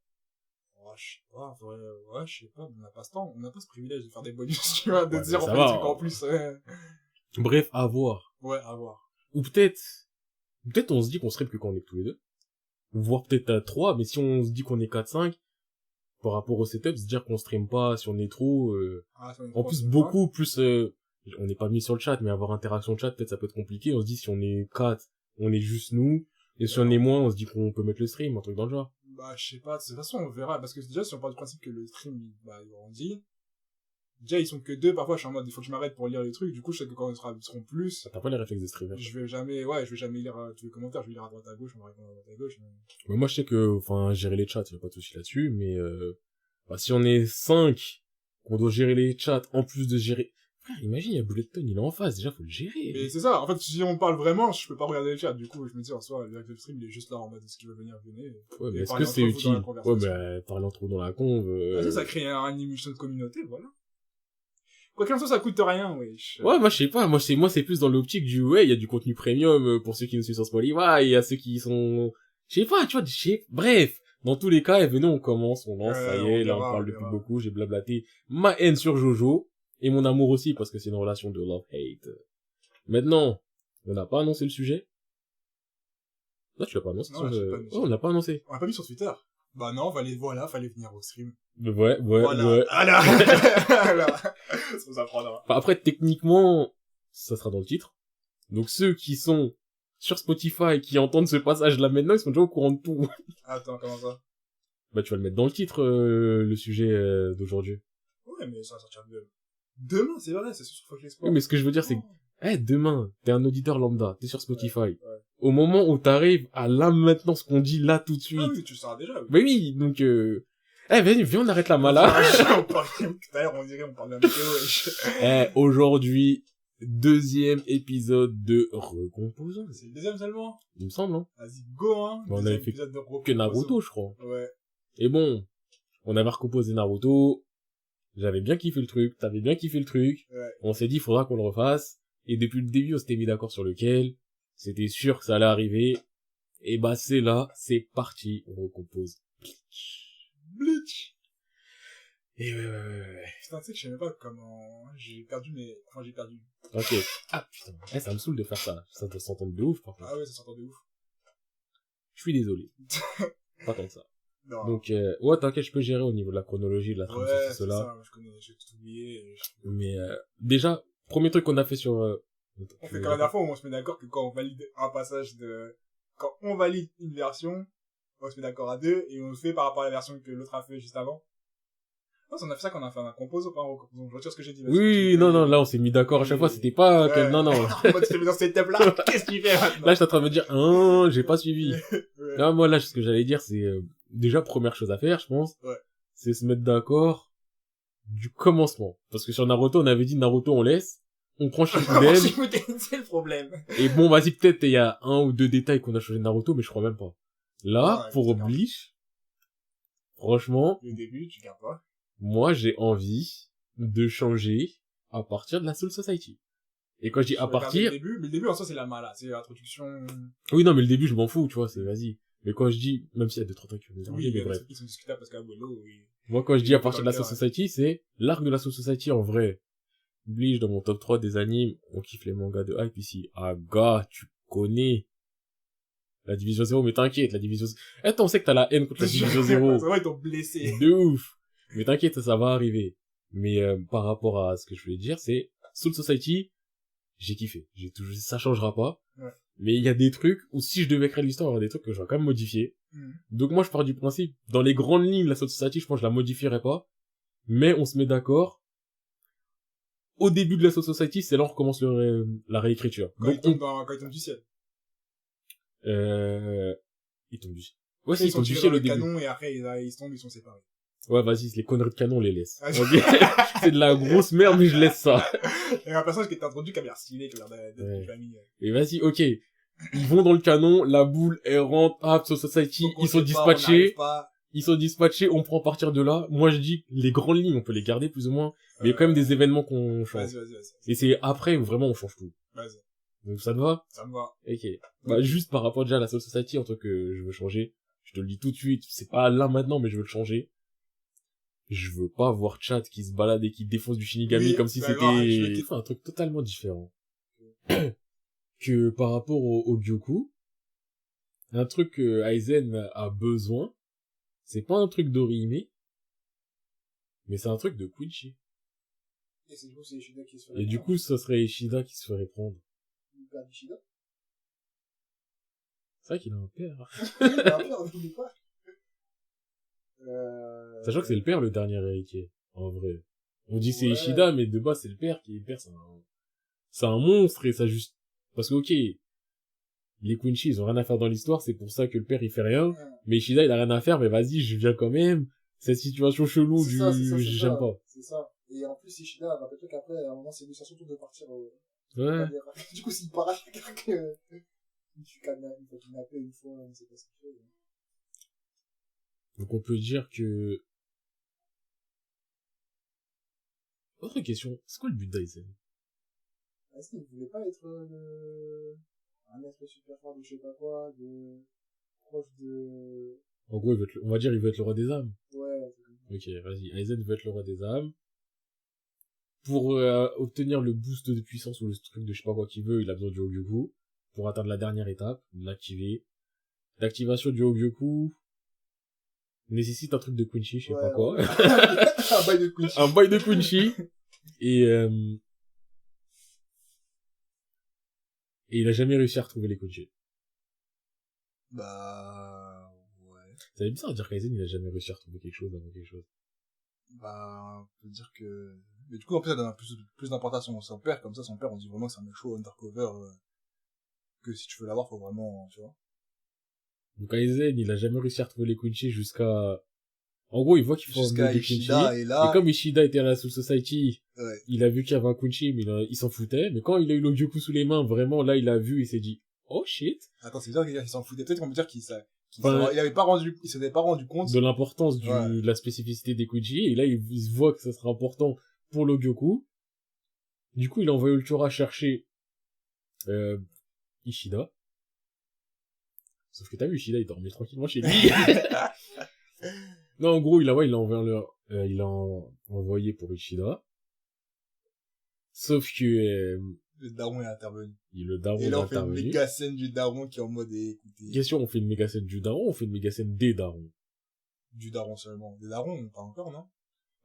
Oh, je sais pas, ouais, je sais pas, on n'a pas ce temps, on n'a pas ce privilège de faire des bonus, tu vois, de Ouais, dire mais on ça fait va, des trucs en hein. plus, Bref, à voir. Ouais, à voir. Ou peut-être on se dit qu'on stream que quand on est tous les deux. Voire peut-être à 3, mais si on se dit qu'on est 4-5, par rapport au setup, se dire qu'on stream pas si on est trop, Ah, ça, en plus beaucoup plus, on n'est pas mis sur le chat, mais avoir interaction de chat, peut-être ça peut être compliqué. On se dit, si on est 4, on est juste nous. Et si on est moins, on se dit qu'on peut mettre le stream, un truc dans le genre. Bah, je sais pas, de toute façon, on verra, parce que déjà, si on part du principe que le stream, il grandit, déjà, ils sont que 2, parfois, je suis en mode, il faut que je m'arrête pour lire les trucs, du coup, je sais que quand ils seront plus, T'as pas les réflexes de streamer. je vais jamais lire tous les commentaires, je vais lire à droite à gauche, on va répondre à droite à gauche, Mais moi, je sais que, enfin, gérer les chats, y a pas de souci là-dessus, mais bah, si on est 5, qu'on doit gérer les chats, en plus de gérer... Frère, imagine, il y a Bulleton, il est en face, déjà, faut le gérer. Mais c'est ça, en fait, si on parle vraiment, je peux pas regarder le chat, du coup, je me dis, en soi, le live stream, il est juste là, en mode, est-ce qu'il veut venir, venez. Ouais, mais Et est-ce parler que c'est entre vous dans la utile? Ouais, conversation. mais parler trop dans la conve... Vas-y, ça crée une émission de communauté, voilà. Quoi qu'il en soit, ça coûte rien, wesh. Ouais, moi, je sais pas, moi, c'est plus dans l'optique du, ouais, il y a du contenu premium pour ceux qui nous suivent sur Spotify, il y a ceux qui sont... Je sais pas, tu vois, bref. Dans tous les cas, venez, on commence, on lance, ça y est, là, on parle depuis beaucoup, j'ai blablaté ma haine sur Jojo, et mon amour aussi, parce que c'est une relation de love-hate. Maintenant, on n'a pas annoncé le sujet. Là, tu l'as pas annoncé. Non, là, j'ai pas annoncé. Oh, on l'a pas annoncé. On l'a pas mis sur Twitter. Bah non, fallait venir au stream. Ouais. Voilà. Voilà. Ça vous apprendra. Enfin, après, techniquement, ça sera dans le titre. Donc, ceux qui sont sur Spotify, qui entendent ce passage-là maintenant, ils sont déjà au courant de tout. Attends, comment ça? Bah, tu vas le mettre dans le titre, le sujet d'aujourd'hui. Ouais, mais ça va sortir demain, c'est vrai, c'est sur Fuck les Sports. Oui, mais ce que je veux dire, c'est que, demain, t'es un auditeur lambda, t'es sur Spotify. Ouais. Au moment où t'arrives à là maintenant ce qu'on dit là tout de suite. Ah oui, tu le sauras déjà. Oui. Mais oui, donc viens, on arrête la mala. On parlait tout à l'heure, on dirait, on parle d'un météo, wesh. Aujourd'hui, 2e épisode de Recomposons. C'est le 2e seulement? Il me semble, hein. Vas-y, go, hein. Bon, on avait fait que Naruto, je crois. Ouais. Et bon, on avait recomposé Naruto. J'avais bien kiffé le truc, t'avais bien kiffé le truc. Ouais. On s'est dit, il faudra qu'on le refasse. Et depuis le début, on s'était mis d'accord sur lequel. C'était sûr que ça allait arriver. Et bah, c'est là, c'est parti, on recompose. Bleach. Et ouais. Putain, tu sais que je sais même pas comment, j'ai perdu. Ok. Ah, putain. Ça me saoule de faire ça. Ça doit s'entendre de ouf, par contre. Ah ouais, ça s'entend de ouf. Je suis désolé. Pas tant que ça. Non. Donc, ouais, t'inquiète, je peux gérer au niveau de la chronologie, de la trame, ouais, cela. Ça, je connais, j'ai tout oublié. Mais, déjà, premier truc qu'on a fait sur, on fait comme la dernière fois où on se met d'accord que quand on valide quand on valide une version, on se met d'accord à 2 et on le fait par rapport à la version que l'autre a fait juste avant. Non, on a fait ça quand on a fait un composo, pas un recomposo. Je retire ce que j'ai dit. Oui, non, là, on s'est mis d'accord à chaque fois, c'était pas, non. Moi, tu t'es mis dans cette étape-là, qu'est-ce qu'il fait maintenant? Là, je suis en train de me dire, j'ai pas suivi. Ouais. Non, moi, là, ce que j'allais dire, c'est, déjà, première chose à faire, je pense. Ouais. C'est se mettre d'accord du commencement. Parce que sur Naruto, on avait dit Naruto, on laisse. On prend Shippuden. C'est le problème. Et bon, vas-y, peut-être, il y a 1 ou 2 détails qu'on a changé de Naruto, mais je crois même pas. Là, ouais, pour Bleach, franchement. Le début, tu gardes pas. Moi, j'ai envie de changer à partir de la Soul Society. Et quand je dis à partir... Mais le début, en soi, c'est la mala. C'est l'introduction. Oui, non, mais le début, je m'en fous, tu vois, c'est vas-y. Mais quand je dis, même s'il y a 2-3 trucs qui me oui, mais bref. Ils sont discutables parce qu'Abuelo, oui. Moi, quand je dis à partir de la Soul Society, c'est l'arc de la Soul Society, en vrai. Bleach, dans mon top 3 des animes, on kiffe les mangas de hype ici. Ah, gars, tu connais. La division 0, mais t'inquiète, la division... Attends, on sait que t'as la haine contre la division 0. C'est vrai, ils t'ont blessé. De ouf. Mais t'inquiète, ça va arriver. Mais par rapport à ce que je voulais dire, c'est Soul Society, j'ai kiffé. Ça changera pas. Ouais. Mais il y a des trucs où si je devais écrire l'histoire, il y aura des trucs que je vais quand même modifier. Donc moi, je pars du principe, dans les grandes lignes, la Soul Society, je pense que je la modifierai pas. Mais on se met d'accord. Au début de la Soul Society, c'est là où on recommence la réécriture. Quand il tombe du ciel. Il tombe du ciel. Ouais, si, il tombe du ciel ciel au au début. canon et après, ils tombent, ils sont séparés. Ouais, vas-y, les conneries de canon, on les laisse. C'est de la grosse merde, mais je laisse ça. Il y a un personnage qui est introduit qui a l'air stylé, qui a l'air d'être une famille. Et vas-y, ok. Ils vont dans le canon, la boule, elle rentre, Soul Society, ils sont dispatchés. Ils sont dispatchés, on prend à partir de là. Moi, je dis, les grandes lignes, on peut les garder plus ou moins. Mais il y a quand même des événements qu'on change. Vas-y. Et c'est après où vraiment on change tout. Vas-y. Donc ça te va? Ça me va. Ok. Bah, juste par rapport déjà à la Soul Society, en tant que je veux changer. Je te le dis tout de suite, c'est pas là maintenant, mais je veux le changer. Je veux pas voir Chat qui se balade et qui défonce du Shinigami comme si c'était un truc totalement différent. Que par rapport au Gyoku, un truc que Aizen a besoin, c'est pas un truc d'Orihime, mais c'est un truc de Quincy. Et c'est du coup, c'est Ishida qui se fait Et du coup, ça serait Ishida qui se ferait prendre. le père d'Ishida. C'est vrai qu'il a un père. Il a un père, n'oublie pas. Sachant que c'est le père, le dernier héritier. En vrai. On dit c'est Ouais. Ishida, mais de base, c'est le père qui est le père, c'est un monstre, et ça juste, parce que ok, les Quincy, ils ont rien à faire dans l'histoire, c'est pour ça que le père, il fait rien. Mais Ishida, il a rien à faire, mais vas-y, je viens quand même. Cette situation chelou C'est ça, j'aime pas. C'est ça. Et en plus, Ishida, rappelle-toi qu'après, à un moment, c'est lui surtout de partir Ouais. Du coup, s'il part à quelqu'un que tu kidnapper une fois, on ne sait pas ce qu'il fait. Donc on peut dire que... Autre question, c'est quoi le but d'Aizen? Est-ce qu'il voulait pas être un être super fort de je sais pas quoi, de proche de... En gros, on va dire il veut être le roi des âmes. Ouais. Ok, vas-y, Aizen veut être le roi des âmes. Pour obtenir le boost de puissance ou le truc de je sais pas quoi qu'il veut, il a besoin du Hogyoku. Pour atteindre la dernière étape, l'activer. L'activation du Hogyoku nécessite un truc de Quincy, je sais pas quoi. Ouais. Un bail de Quincy. Un bail de Quincy. Et il a jamais réussi à retrouver les Quincy. Bah... Ouais. Ça veut bizarre de dire qu'Aizen il a jamais réussi à retrouver quelque chose avant quelque chose. Bah, on peut dire que... Mais du coup, en plus, ça donne plus d'importance à son père. Comme ça, son père, on dit vraiment que c'est un mec chaud undercover. Que si tu veux l'avoir, faut vraiment, tu vois. Donc Aizen, il a jamais réussi à retrouver les Quincy jusqu'à... En gros, il voit qu'il faut jusqu'à des Ishida, Quincy. et là... Et comme Ishida était à la Soul Society, Ouais. il a vu qu'il y avait un Quincy, mais il s'en foutait. Mais quand il a eu l'Ogyoku sous les mains, vraiment, là, il a vu et s'est dit, oh shit. Attends, c'est bizarre qu'il s'en foutait. Peut-être qu'on peut dire qu'il Enfin, il s'était pas rendu compte. de l'importance Ouais. de la spécificité des Quincy. Et là, il se voit que ça sera important pour l'Ogyoku. Du coup, il a envoyé Ultura chercher, Ishida. Sauf que t'as vu, Ishida, il dormait tranquillement chez lui. Non, en gros, il a envoyé pour Ishida. Sauf que, Le daron est intervenu. le daron Et là, est on fait une intervenu. méga scène du daron qui est en mode, écoutez, Question, on fait une méga scène du daron, on fait une méga scène des darons. du daron seulement. Des darons, pas encore, non?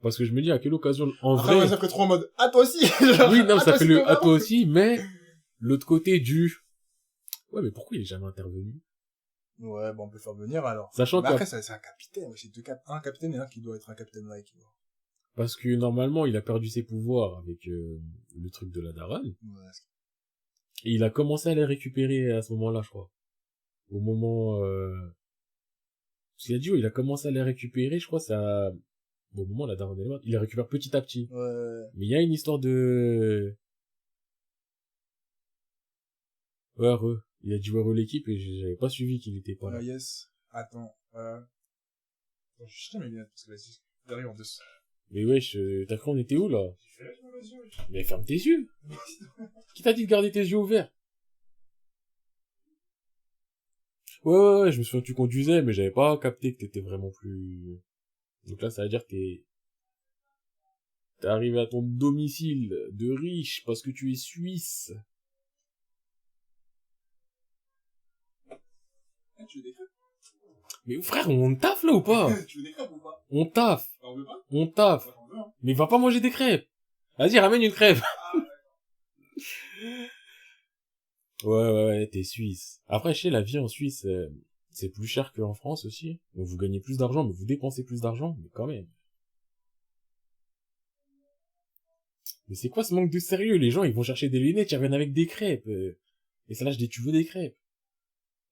Parce que je me dis, à quelle occasion, en Après, vrai... on fait trop en mode, à toi aussi! Oui, non, ça fait le, à à toi aussi, mais, l'autre côté du... Ouais, mais pourquoi il est jamais intervenu? Ouais, bon, on peut faire venir, alors. Sachant Mais que... après, c'est un capitaine, ouais, c'est un capitaine et un qui doit être un capitaine like. Parce que, normalement, il a perdu ses pouvoirs avec, le truc de la daronne. Ouais, Et il a commencé à les récupérer à ce moment-là, je crois. Au moment, parce qu'il a dit, il a commencé à les récupérer, je crois, ça, au moment où la daronne est morte, il les récupère petit à petit. ouais. Mais il y a une histoire de, ouais, il a dit ouais, l'équipe, et j'avais pas suivi qu'il était pas là. Yes. Attends, je cherche mes lunettes, parce que vas-y, derrière en deux. Mais wesh, t'as cru on était où, là? Mais ferme tes yeux! Qui t'a dit de garder tes yeux ouverts? Ouais, je me souviens que tu conduisais, mais j'avais pas capté que t'étais vraiment plus... Donc là, ça veut dire que t'es arrivé à ton domicile de riche parce que tu es suisse. Tu veux des crêpes? Mais frère, on taffe là ou pas? Tu veux des crêpes ou pas? On taffe, On veut pas? on taffe. Moi, j'en veux, hein. Mais va pas manger des crêpes. Vas-y, ramène une crêpe. Ouais, t'es suisse. Après, je sais, la vie en Suisse, c'est plus cher qu'en France aussi. Donc vous gagnez plus d'argent, mais vous dépensez plus d'argent, mais quand même. Mais c'est quoi ce manque de sérieux? Les gens, ils vont chercher des lunettes, ils reviennent avec des crêpes. Et ça lâche des tu veux des crêpes.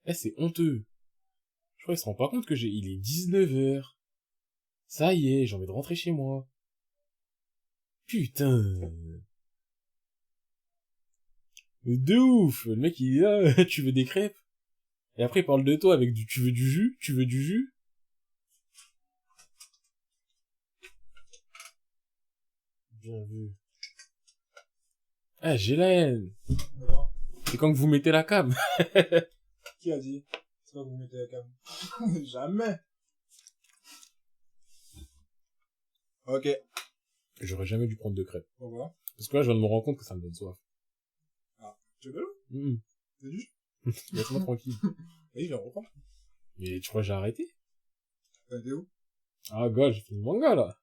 Eh, c'est honteux. Je crois qu'ils se rendent pas compte que il est 19h. Ça y est, j'ai envie de rentrer chez moi. Putain. De ouf. Le mec, il est là, tu veux des crêpes? Et après, il parle de toi avec tu veux du jus? Tu veux du jus? Bien vu. Ah, j'ai la haine. C'est quand que vous mettez la cam. Qui a dit? C'est pas que vous mettez la cam. Jamais. Ok. J'aurais jamais dû prendre de crêpes. Pourquoi? Parce que là, je viens de me rendre compte que ça me donne soif. Ah. Tu veux de l'eau? C'est du jus? Laisse-moi tranquille. Oui, je vais reprendre. Mais tu crois que j'ai arrêté? T'as été où? Ah, gars, j'ai fini le manga, là.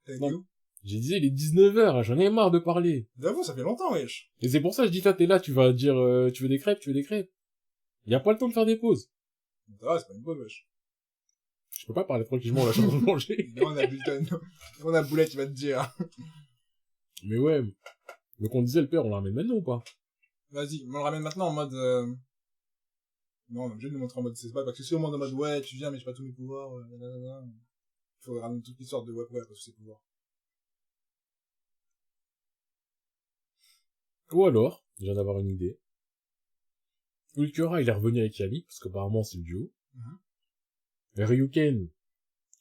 T'as été Non. où? J'ai dit, il est 19h, j'en ai marre de parler. J'avoue, ça fait longtemps, wesh. Et c'est pour ça que je dis, toi, t'es là, tu vas dire, tu veux des crêpes, tu veux des crêpes. Y a pas le temps de faire des pauses. Ah, c'est pas une bonne, wesh. Je peux pas parler tranquillement, là, je suis en train de manger. Non, on a Bulletin. On a Boulette, il va te dire. Mais ouais. Donc on disait, le père, on la ramène maintenant ou pas? Vas-y, on le ramène maintenant en mode, non, on est obligé de nous montrer en mode, c'est pas, parce que si au moins en mode, ouais, tu viens, mais j'ai pas tous mes pouvoirs, nanana. Il faut ramener toute l'histoire de ouais, parce que c'est pouvoirs. Ou alors, je viens d'avoir une idée. Ulquiorra, il est revenu avec Yami, parce qu'apparemment c'est le duo. Ryuken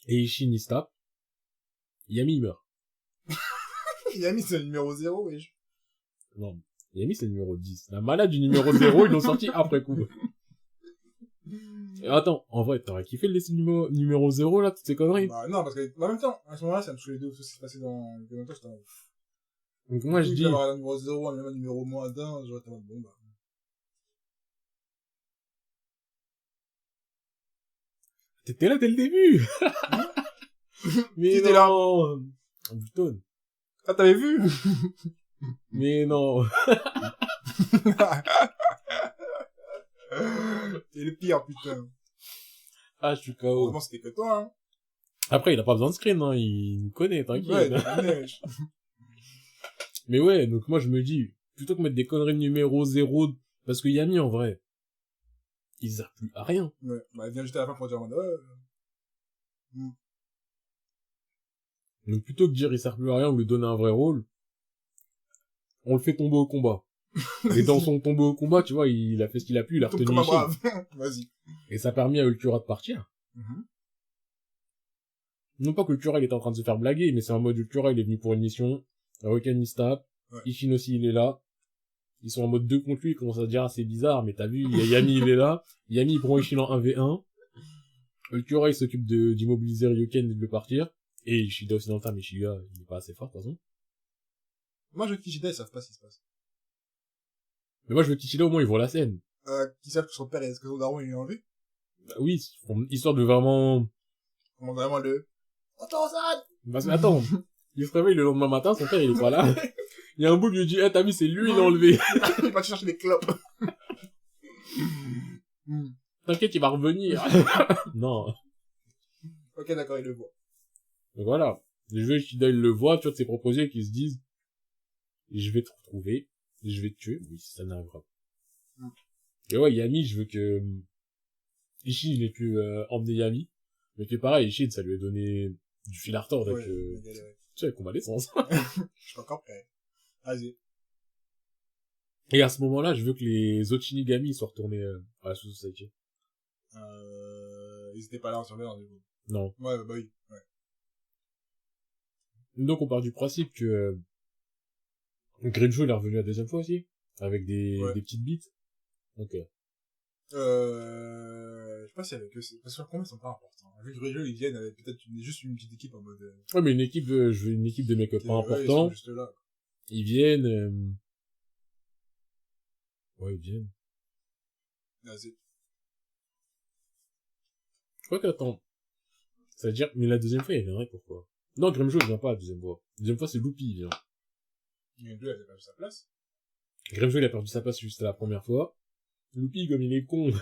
et Ishin ils se tapent. Yami il meurt. Yami, c'est le numéro 0, wesh. Non, Yami c'est le numéro 10. La malade du numéro 0, ils l'ont sorti après coup. Et attends, en vrai, t'aurais kiffé le laisser numéro 0 là, toutes ces conneries? Bah, non, parce que, en même temps, à ce moment-là, ça me saoulait de ouf, ce qui s'est passé dans le commentaire, j'étais en ouf. Donc moi je dis... avoir un numéro 0, un numéro moins d'un, j'aurais été en mode, bon, bah. T'étais là dès le début. Mais T'étais non. Buton. Ah, t'avais vu? Mais non. T'es le pire, putain. Ah, je suis KO. Heureusement, c'était que toi, hein. Après, il a pas besoin de screen, hein. Il nous connaît, t'inquiète. Ouais, wesh. Mais ouais, donc moi je me dis, plutôt que mettre des conneries de numéro 0, parce que Yami en vrai, il sert plus à rien. Ouais, bah, elle vient juste à la fin pour dire en mode, ouais. Donc plutôt que de dire il sert plus à rien, on lui donner un vrai rôle, on le fait tomber au combat. Et dans son tomber au combat, tu vois, il a fait ce qu'il a pu, il a retenu comme un Ishin. brave. Vas-y. Et ça a permis à Ulquiorra de partir. Non pas que Ulquiorra il était en train de se faire blaguer, mais c'est en mode Ulquiorra il est venu pour une mission, Ryuken il se tape, Ouais. Ishin aussi il est là, ils sont en mode 2 contre lui, ils commencent à dire ah c'est bizarre, mais t'as vu, il y a Yami il est là, Yami il prend Ishin en 1v1, Ulquiorra il s'occupe d'immobiliser Ryuken et de le partir, et Ishida aussi dans le temps, mais Ishida il est pas assez fort de toute façon. Moi, je veux que Kishida, ils savent pas ce qui se passe. Mais moi je veux qu'Ishida au moins il voit la scène. Qui savent que son père est, que son daron, il est enlevé. Bah oui, histoire de vraiment... Comment vraiment le... Attends, ça! Parce que attends, il se réveille le lendemain matin, son père il est pas là. Il y a un bout qui lui dit, eh, t'as vu, c'est lui, il l'a enlevé. Il va te chercher des clopes. T'inquiète, il va revenir. Non. Ok, d'accord, il le voit. Donc voilà. Je veux Ishida, il le voit, tu vois, de ses proposés qui se disent, je vais te retrouver, je vais te tuer. Oui, ça n'arrivera pas. Et ouais, Yami, je veux que, Ishin, il ait pu, emmener Yami. Mais que pareil, Ishin, ça lui a donné du fil à retordre avec, tu sais, avec convalescence. Je suis encore prêt. Vas-y. Et à ce moment-là, je veux que les autres Shinigami soient retournés, à la Society. Ils étaient pas là en surveillance, du coup. Non. Ouais, bah oui, ouais. Donc on part du principe que Greenjoe il est revenu la deuxième fois aussi, avec des petites bites. Ok. Je sais pas si avec eux, parce que combien ils sont pas importants. Vu que Greyjoy, ils viennent avec peut-être juste une petite équipe en mode... Ouais, mais je veux une équipe de mecs pas importants. Ils sont juste là. Ils viennent, ouais, ils viennent. Vas-y. Je crois qu'attends. C'est-à-dire, mais la deuxième fois, il viendrait pourquoi? Non, Greenjoe il vient pas la deuxième fois. La deuxième fois, c'est Loopy, il vient. Greyjoy, elle a perdu sa place. Greenjoe il a perdu sa place juste la première fois. Loopy, comme il est con.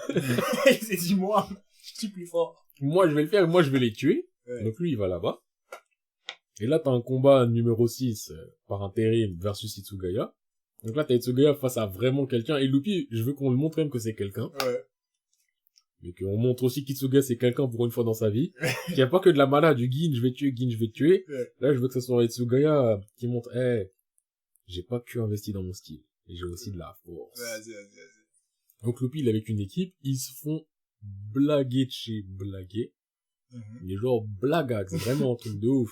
Il s'est dit, moi, je suis plus fort. Moi, je vais le faire, moi, je vais les tuer. Ouais. Donc lui, il va là-bas. Et là, t'as un combat numéro 6, par intérim, versus Itsugaya. Donc là, t'as Itsugaya face à vraiment quelqu'un. Et Loopy, je veux qu'on le montre même que c'est quelqu'un. Ouais. Mais qu'on montre aussi qu'Itsugaya, c'est quelqu'un pour une fois dans sa vie. Qu'il n'y a pas que de la malade, du Gin, je vais tuer, Gin, je vais tuer. Ouais. Là, je veux que ce soit Itsugaya qui montre, j'ai pas que investi dans mon style. Et j'ai aussi de la force. Vas-y. Donc Loopy, il est avec une équipe, ils se font blaguer de chez blaguer. Mais genre blagax, vraiment un truc de ouf.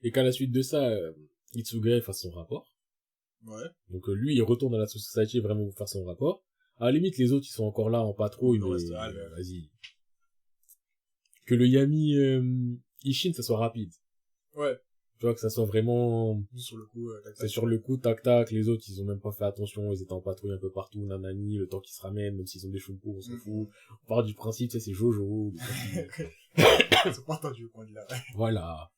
Et qu'à la suite de ça, Itsugaya fasse son rapport. Ouais. Donc lui, il retourne à la Society vraiment pour faire son rapport. À la limite, les autres, ils sont encore là en patrouille, mais vas-y. Que le Yami Ishin, ça soit rapide. Ouais. Tu vois, que ça soit vraiment... Sur le coup, tac, tac. C'est sur le coup, tac tac, les autres, ils ont même pas fait attention, ils étaient en patrouille un peu partout, nanani, le temps qu'ils se ramènent, même s'ils ont des cheveux on s'en fout. On part du principe, tu sais, c'est Jojo. Ils sont pas entendus au coin de là. Voilà.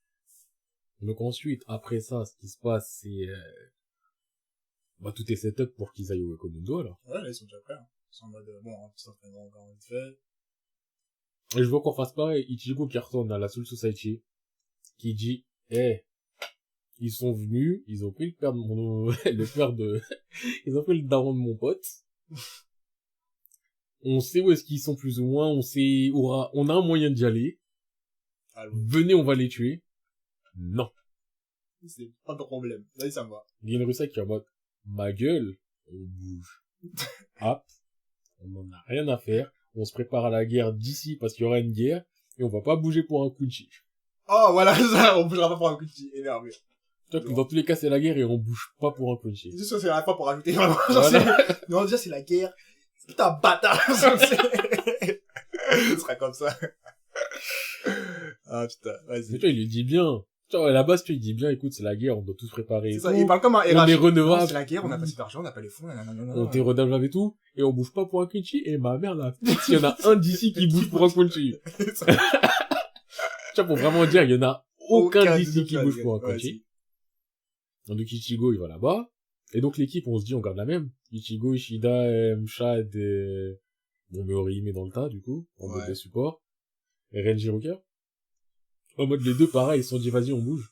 Donc ensuite, après ça, ce qui se passe, c'est, tout est set up pour qu'ils aillent au Komodo, alors. Ouais, là, ils sont déjà prêts, hein. Ils sont en mode, bon, un petit entraînement encore vite fait. Et je veux qu'on fasse pareil, Ichigo qui retourne à la Soul Society, qui dit, ils sont venus, ils ont pris le père de mon, ils ont pris le daron de mon pote. On sait où est-ce qu'ils sont plus ou moins, on a un moyen d'y aller. Allô. Venez, on va les tuer. Non. C'est pas de problème. Là, ça me va. Il y a une Russa qui est en mode, ma gueule, on bouge. Ah, on en a rien à faire. On se prépare à la guerre d'ici parce qu'il y aura une guerre et on va pas bouger pour un Kunchi. Oh, voilà, ça, on bougera pas pour un Kunchi. Énervé. Dans tous les cas, c'est la guerre et on bouge pas pour un Kunchi. Juste ça, c'est la fois pour rajouter vraiment. Voilà. Non, déjà, c'est la guerre. Putain, bâtard. Ce sera comme ça. Ah, putain, vas-y. Mais toi, il lui dit bien. Tu vois, à la base, tu lui dis bien, écoute, c'est la guerre, on doit tous préparer. C'est ça, il parle comme un RH. On est redevable. C'est la guerre, on n'a pas assez d'argent, on n'a pas les fonds, nanana. On t'est redevable et tout, et on bouge pas pour un Kunchi, et ma mère, là, s'il y en a un d'ici qui bouge pour un Kunchi. Tu vois, pour vraiment dire, il y en a aucun d'ici qui bouge pour un Kunchi. Donc Ichigo, il va là-bas. Et donc l'équipe, on se dit, on garde la même. Ichigo, Ishida, Mshad, bon, mais Orihime dans le tas, du coup, en mode de support. Et Renji Rocker. En mode, les deux, pareil, ils se sont dit, vas-y, on bouge.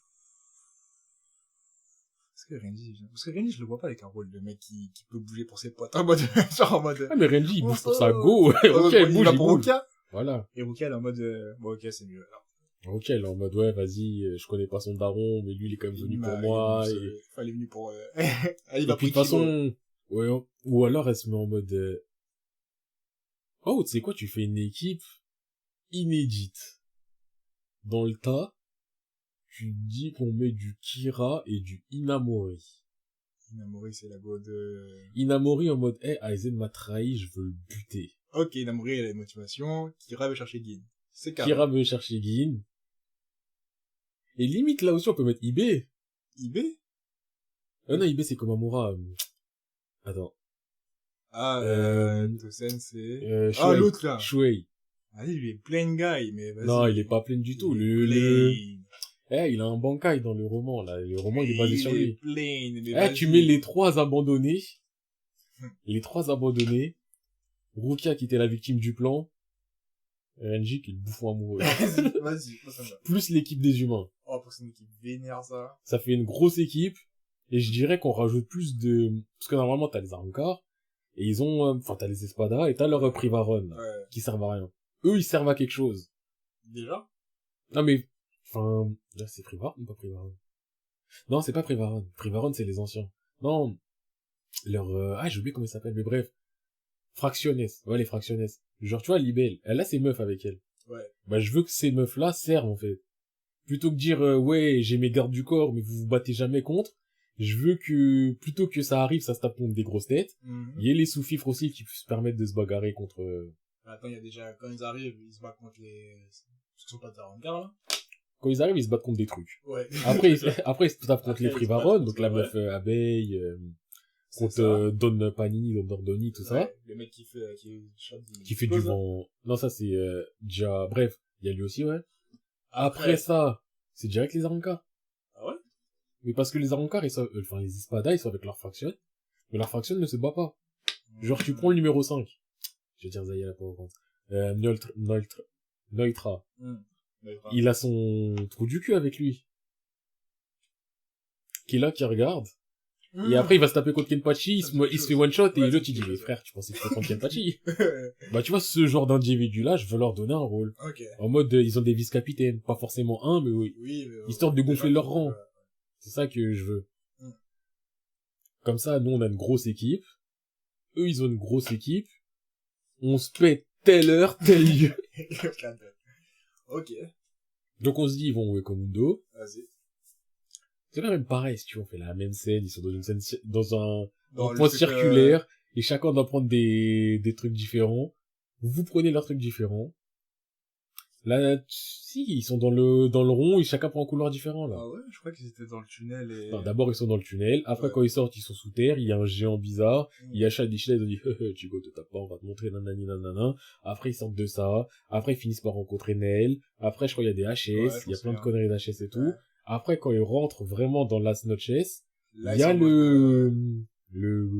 Parce que Renji, je le vois pas avec un rôle de mec qui peut bouger pour ses potes. En mode, genre en mode. Ah, mais Renji, il bouge pour sa go. Ok, il bouge, il va pour bouge. Rukia. Voilà. Et Rukia, elle est en mode, bon, ok, c'est mieux, alors. Ok, elle est en mode, ouais, vas-y, je connais pas son daron, mais lui, il est quand même venu pour moi. Enfin, il est venu pour, Et puis, de toute façon, ouais, ou alors elle se met en mode, oh, tu sais quoi, tu fais une équipe inédite. Dans le tas, tu dis qu'on met du Kira et du Inamori. Inamori, c'est la go de... Inamori en mode, Aizen m'a trahi, je veux le buter. Ok, Inamori, elle a une motivation. Kira veut chercher Gin. C'est carré. Kira veut chercher Gin. Et limite, là aussi, on peut mettre Ibe. Ibe? Non, Ibe, c'est comme Amura. Attends. Tosen, c'est... Shuei. L'autre, là. Shuei. Ah, lui, il est plain guy, mais vas-y. Non, il est pas plein du tout. Il a un bankai dans le roman, là. Le roman, il est basé sur lui. Tu mets les trois abandonnés. Les trois abandonnés. Rukia, qui était la victime du plan. Renji, qui est le bouffon amoureux. Vas-y, ça me va. Plus l'équipe des humains. Oh, pour que c'est une équipe vénère, ça. Ça fait une grosse équipe. Et je dirais qu'on rajoute plus de... Parce que normalement, t'as les Arrancar. Et ils ont... t'as les Espada. Et t'as leur Privaron. Qui servent à rien. Eux, ils servent à quelque chose. Déjà? Non, mais... là, c'est Privaron ou pas Privaron? Non, c'est pas Privaron. Privaron, c'est les anciens. Non. J'ai oublié comment ils s'appellent. Mais bref. Fractionnes. Ouais, les Fractionnes. Genre, tu vois, Libelle, elle a ses meufs avec elle. Ouais. Bah, je veux que ces meufs-là servent, en fait. Plutôt que dire, ouais, j'ai mes gardes du corps, mais vous vous battez jamais contre, je veux que, plutôt que ça arrive, ça se tape contre des grosses têtes, il y ait les sous-fifres aussi qui se permettent de se bagarrer contre... Attends, il y a déjà, quand ils arrivent, ils se battent contre les... Ce qui sont pas des Arrancar, là. Quand ils arrivent, ils se battent contre des trucs. Ouais. Après, ils se tapent contre les Privaron, donc la meuf Abeille, contre Don Panini, Don Dordoni, tout ça. Le mec qui fait du vent. Non, ça c'est déjà... Bref, il y a lui aussi, ouais. Après ça, c'est direct les Arrancar. Ah ouais? Mais parce que les Arrancar, ils sont... les Espada, ils sont avec leur faction. Mais leur faction ne se bat pas. Genre, tu prends le numéro 5. Je vais dire Zaya là pour compte. Neutra. Il a son trou du cul avec lui. Qui est là, qui regarde. Et après, il va se taper contre Kenpachi, il se fait one shot, et l'autre, il dit, mais frère, tu pensais que c'était contre Kenpachi? Bah, tu vois, ce genre d'individu-là, je veux leur donner un rôle. Okay. En mode, ils ont des vice-capitaines. Pas forcément un, mais oui. Histoire de gonfler leur rang. C'est ça que je veux. Comme ça, nous, on a une grosse équipe. Eux, ils ont une grosse équipe. On se pète telle heure, tel lieu. Ok. Donc, on se dit, ils vont au Ekomundo. Vas-y. C'est quand même pareil, si tu veux, on fait la même scène, ils sont dans une scène, dans un point circulaire, et chacun doit prendre des trucs différents. Vous prenez leurs trucs différents. Là, si, ils sont dans le rond, et chacun prend un couloir différent, là. Ah ouais, je crois qu'ils étaient dans le tunnel et... Non, d'abord, ils sont dans le tunnel. Après, quand ils sortent, ils sont sous terre. Il y a un géant bizarre. Il y a Shadishla, ils ont dit, tu go, te tape pas, on va te montrer, nanani, nanana. Après, ils sortent de ça. Après, ils finissent par rencontrer Nel. Après, je crois, il y a des HS. Il y a plein de conneries d'HS et tout. Après, quand il rentre vraiment dans Las Noches, Là, il y a ils sont en mode,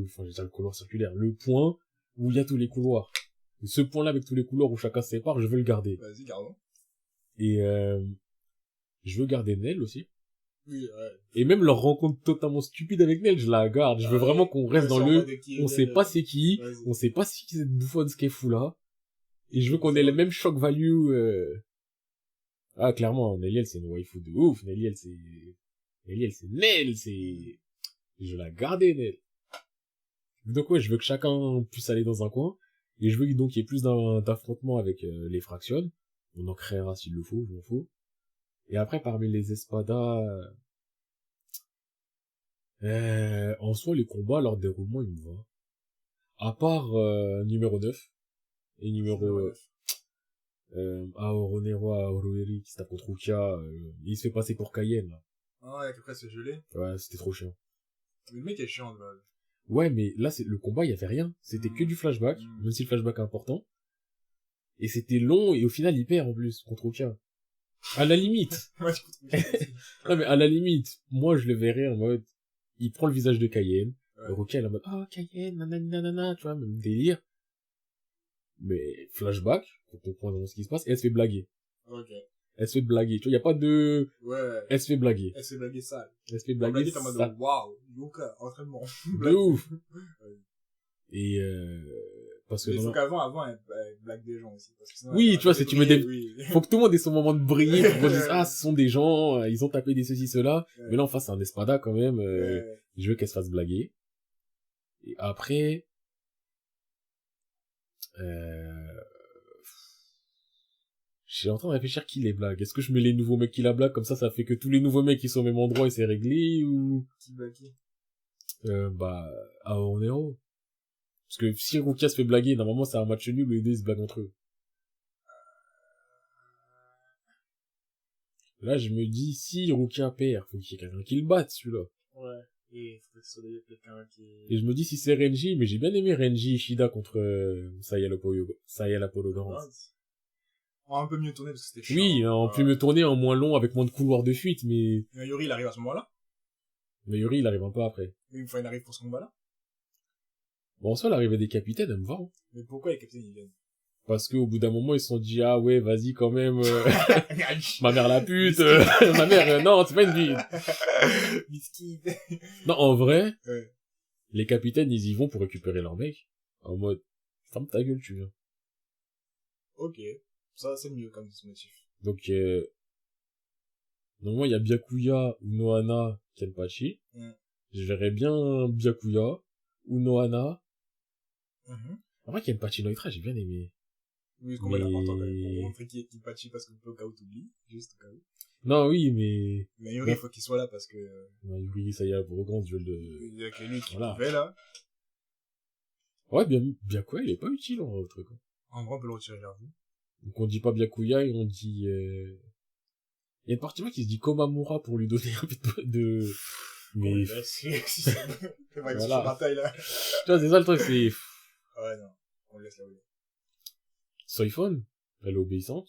enfin, je veux dire le couloir circulaire, le point où il y a tous les couloirs. Et ce point-là avec tous les couloirs où chacun se sépare, je veux le garder. Vas-y, gardons. Et je veux garder Nell aussi. Oui, ouais. Et même leur rencontre totalement stupide avec Nell, je la garde. Je veux vraiment qu'on reste dans le... On sait pas c'est qui, on sait pas si cette bouffonne ce qu'elle fout là. Et je veux qu'on ait le même shock value. Ah, clairement, Nelly, elle, c'est une waifu de ouf. Nelly, elle, c'est Nell, c'est... Je veux la garder, Nell. Donc ouais, je veux que chacun puisse aller dans un coin. Et je veux donc qu'il y ait plus d'affrontements avec les fractions. On en créera s'il le faut, je m'en fous. Et après, parmi les espadas... en soi, les combats, leur déroulement, il me va. À part numéro 9 et numéro... Aoronero, Aoroeri, qui se tape contre Rukia, il se fait passer pour Cayenne, là. Ah, et qu'après, c'est gelé. Ouais, c'était trop chiant. Mais le mec est chiant, de base. Ouais, mais là, le combat, il y avait rien. C'était que du flashback, même si le flashback est important. Et c'était long, et au final, il perd, en plus, contre Rukia. À la limite. Ouais, je trouve Non, mais à la limite, moi, je le verrais en mode, il prend le visage de Cayenne, ouais. et Rukia, elle est en mode, oh, Cayenne, nanana, tu vois, même délire. Mais flashback, pour comprendre ce qui se passe, et elle se fait blaguer. Ok. Elle se fait blaguer, tu vois, y a pas de... Ouais. Elle se fait blaguer. Elle se fait blaguer sale. Elle se fait blaguer t'es en mode, sale. waouh, Yuka, entraînement. De ouf. Ouais. Et parce que Mais il faut qu'avant, elle blague des gens aussi. Parce que sinon, oui, tu vois, si tu me dis, oui. faut que tout le monde ait son moment de briller, pour qu'on dise, ah, ce sont des gens, ils ont tapé des ceci, cela. Ouais. Mais là, en face, c'est un espada, quand même, Ouais. je veux qu'elle se fasse blaguer. Et après, je suis en train de réfléchir qui les blague. Est-ce que je mets les nouveaux mecs qui la blaguent, comme ça fait que tous les nouveaux mecs qui sont au même endroit et c'est réglé, ou... Qui blague qui? Aoronero. Parce que si Rukia se fait blaguer, normalement c'est un match nul où les deux se blaguent entre eux. Là, je me dis, si Rukia perd, faut qu'il y ait quelqu'un qui le batte, celui-là. Ouais. Et il faut que ce soit quelqu'un qui... Et je me dis, si c'est Renji, mais j'ai bien aimé Renji Ishida contre Saya Apollo Grand. Un peu mieux tourné parce que c'était chiant. Oui, en plus mieux tourné, en moins long, avec moins de couloirs de fuite, mais... Yuri, il arrive à ce moment-là. Mais Yuri, il arrive un peu après. Mais une fois, il arrive pour ce combat-là. Bon, en soi, l'arrivée des capitaines, elle me va. Hein. Mais pourquoi les capitaines, ils viennent? Parce qu'au bout d'un moment, ils se sont dit, ah ouais, vas-y, quand même, ma mère la pute, ma mère, non, c'est pas une vie. Biscuit. Non, en vrai, Ouais. les capitaines, ils y vont pour récupérer leur mec. En mode, ferme ta gueule, tu viens. Ok. Ça, c'est mieux comme motif. Donc, normalement, il y a Byakuya ou Nohana, Kenpachi. Je verrais bien Byakuya ou Nohana. Après, Kenpachi Noitra, j'ai bien aimé. Oui, ce combat est important, quand même. Pour montrer qui est Kipachi parce que au cas où t'oublies. Juste au cas où. Non, oui, mais... Mais Yuri, il faut qu'il soit là parce que... Yuri, ça y est, pour grand, je vais le... Il y a que lui qui voilà. pouvait, là. Ouais, Byakuya, il est pas utile, en vrai, le truc. En vrai, on peut le retirer vers vous. Donc, on dit pas Byakuya, et on dit... Il y a une partie de moi qui se dit Komamura pour lui donner un peu de... Mais... Oui, là, c'est pas une voilà. bataille, là. Tu vois, c'est ça le truc, c'est... Ouais, non. On laisse là où il est. Soifon, elle est obéissante.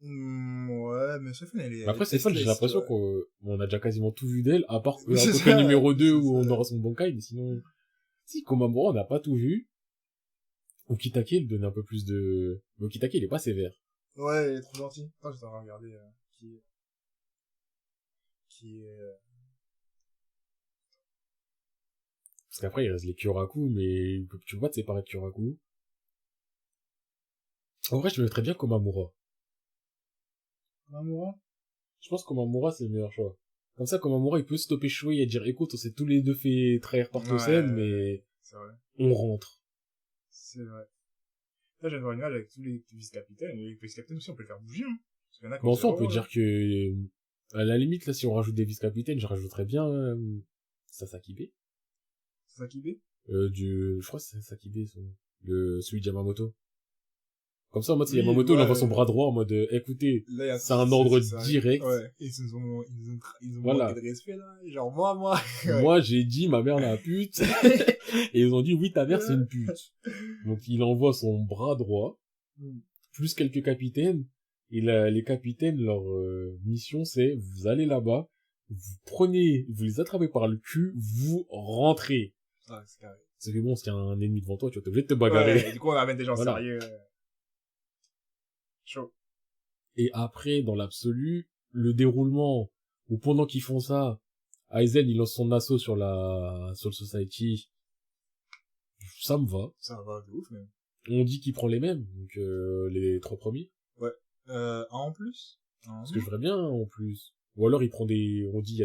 Ouais, mais Soifon, elle est... Après, Soifon, j'ai l'impression qu'on a déjà quasiment tout vu d'elle, à part C'est le ça, numéro 2 où ça. on aura son Bankai, mais sinon... Si, Komamura, on n'a pas tout vu. Okitake, il donne un peu plus de... Mais Okitake, il est pas sévère. Ouais, il est trop gentil. Attends, j'étais en train de regarder qui est... Parce qu'après, il reste les Kyoraku, mais tu peux pas te séparer de Kyoraku. En vrai, je me mettrais bien Komamura. Komamura? Je pense que Komamura, c'est le meilleur choix. Comme ça, Komamura, il peut stopper Shui et dire, écoute, on s'est tous les deux fait trahir par Tosen, mais c'est vrai. on rentre. C'est vrai. Là, je viens de voir une image avec tous les vice-capitaines. Les vice-capitaines aussi, on peut les faire bouger, hein. Parce qu'il y en a qui Bon, en soi, on peut dire que, à la limite, là, si on rajoute des vice-capitaines, je rajouterais bien, Sasakibe. Sasakibe? Je crois que c'est Sasakibe, celui de Yamamoto. Comme ça, en mode, c'est Yamamoto, il envoie son bras droit en mode, écoutez, là, c'est un ordre direct. Ouais. Ils ont voilà. manqué de respect, là. Genre, moi. Moi, j'ai dit, ma mère la pute. Et ils ont dit, oui, ta mère, c'est une pute. Donc, il envoie son bras droit, plus quelques capitaines, Et les capitaines, leur mission, c'est, vous allez là-bas, vous les attrapez par le cul, vous rentrez. Ah, c'est carré. Ça fait bon, s'il y a un ennemi devant toi, tu vas être obligé de te bagarrer. Ouais, du coup, on amène des gens Voilà. sérieux. Chaud. Et après, dans l'absolu, le déroulement, où pendant qu'ils font ça, Aizen, il lance son assaut sur le Society. Ça me va. Ça va de ouf, même. On dit qu'il prend les mêmes, donc les 3 premiers. Ouais. Un en plus? Parce que je verrais bien, en plus. Ou alors il prend on dit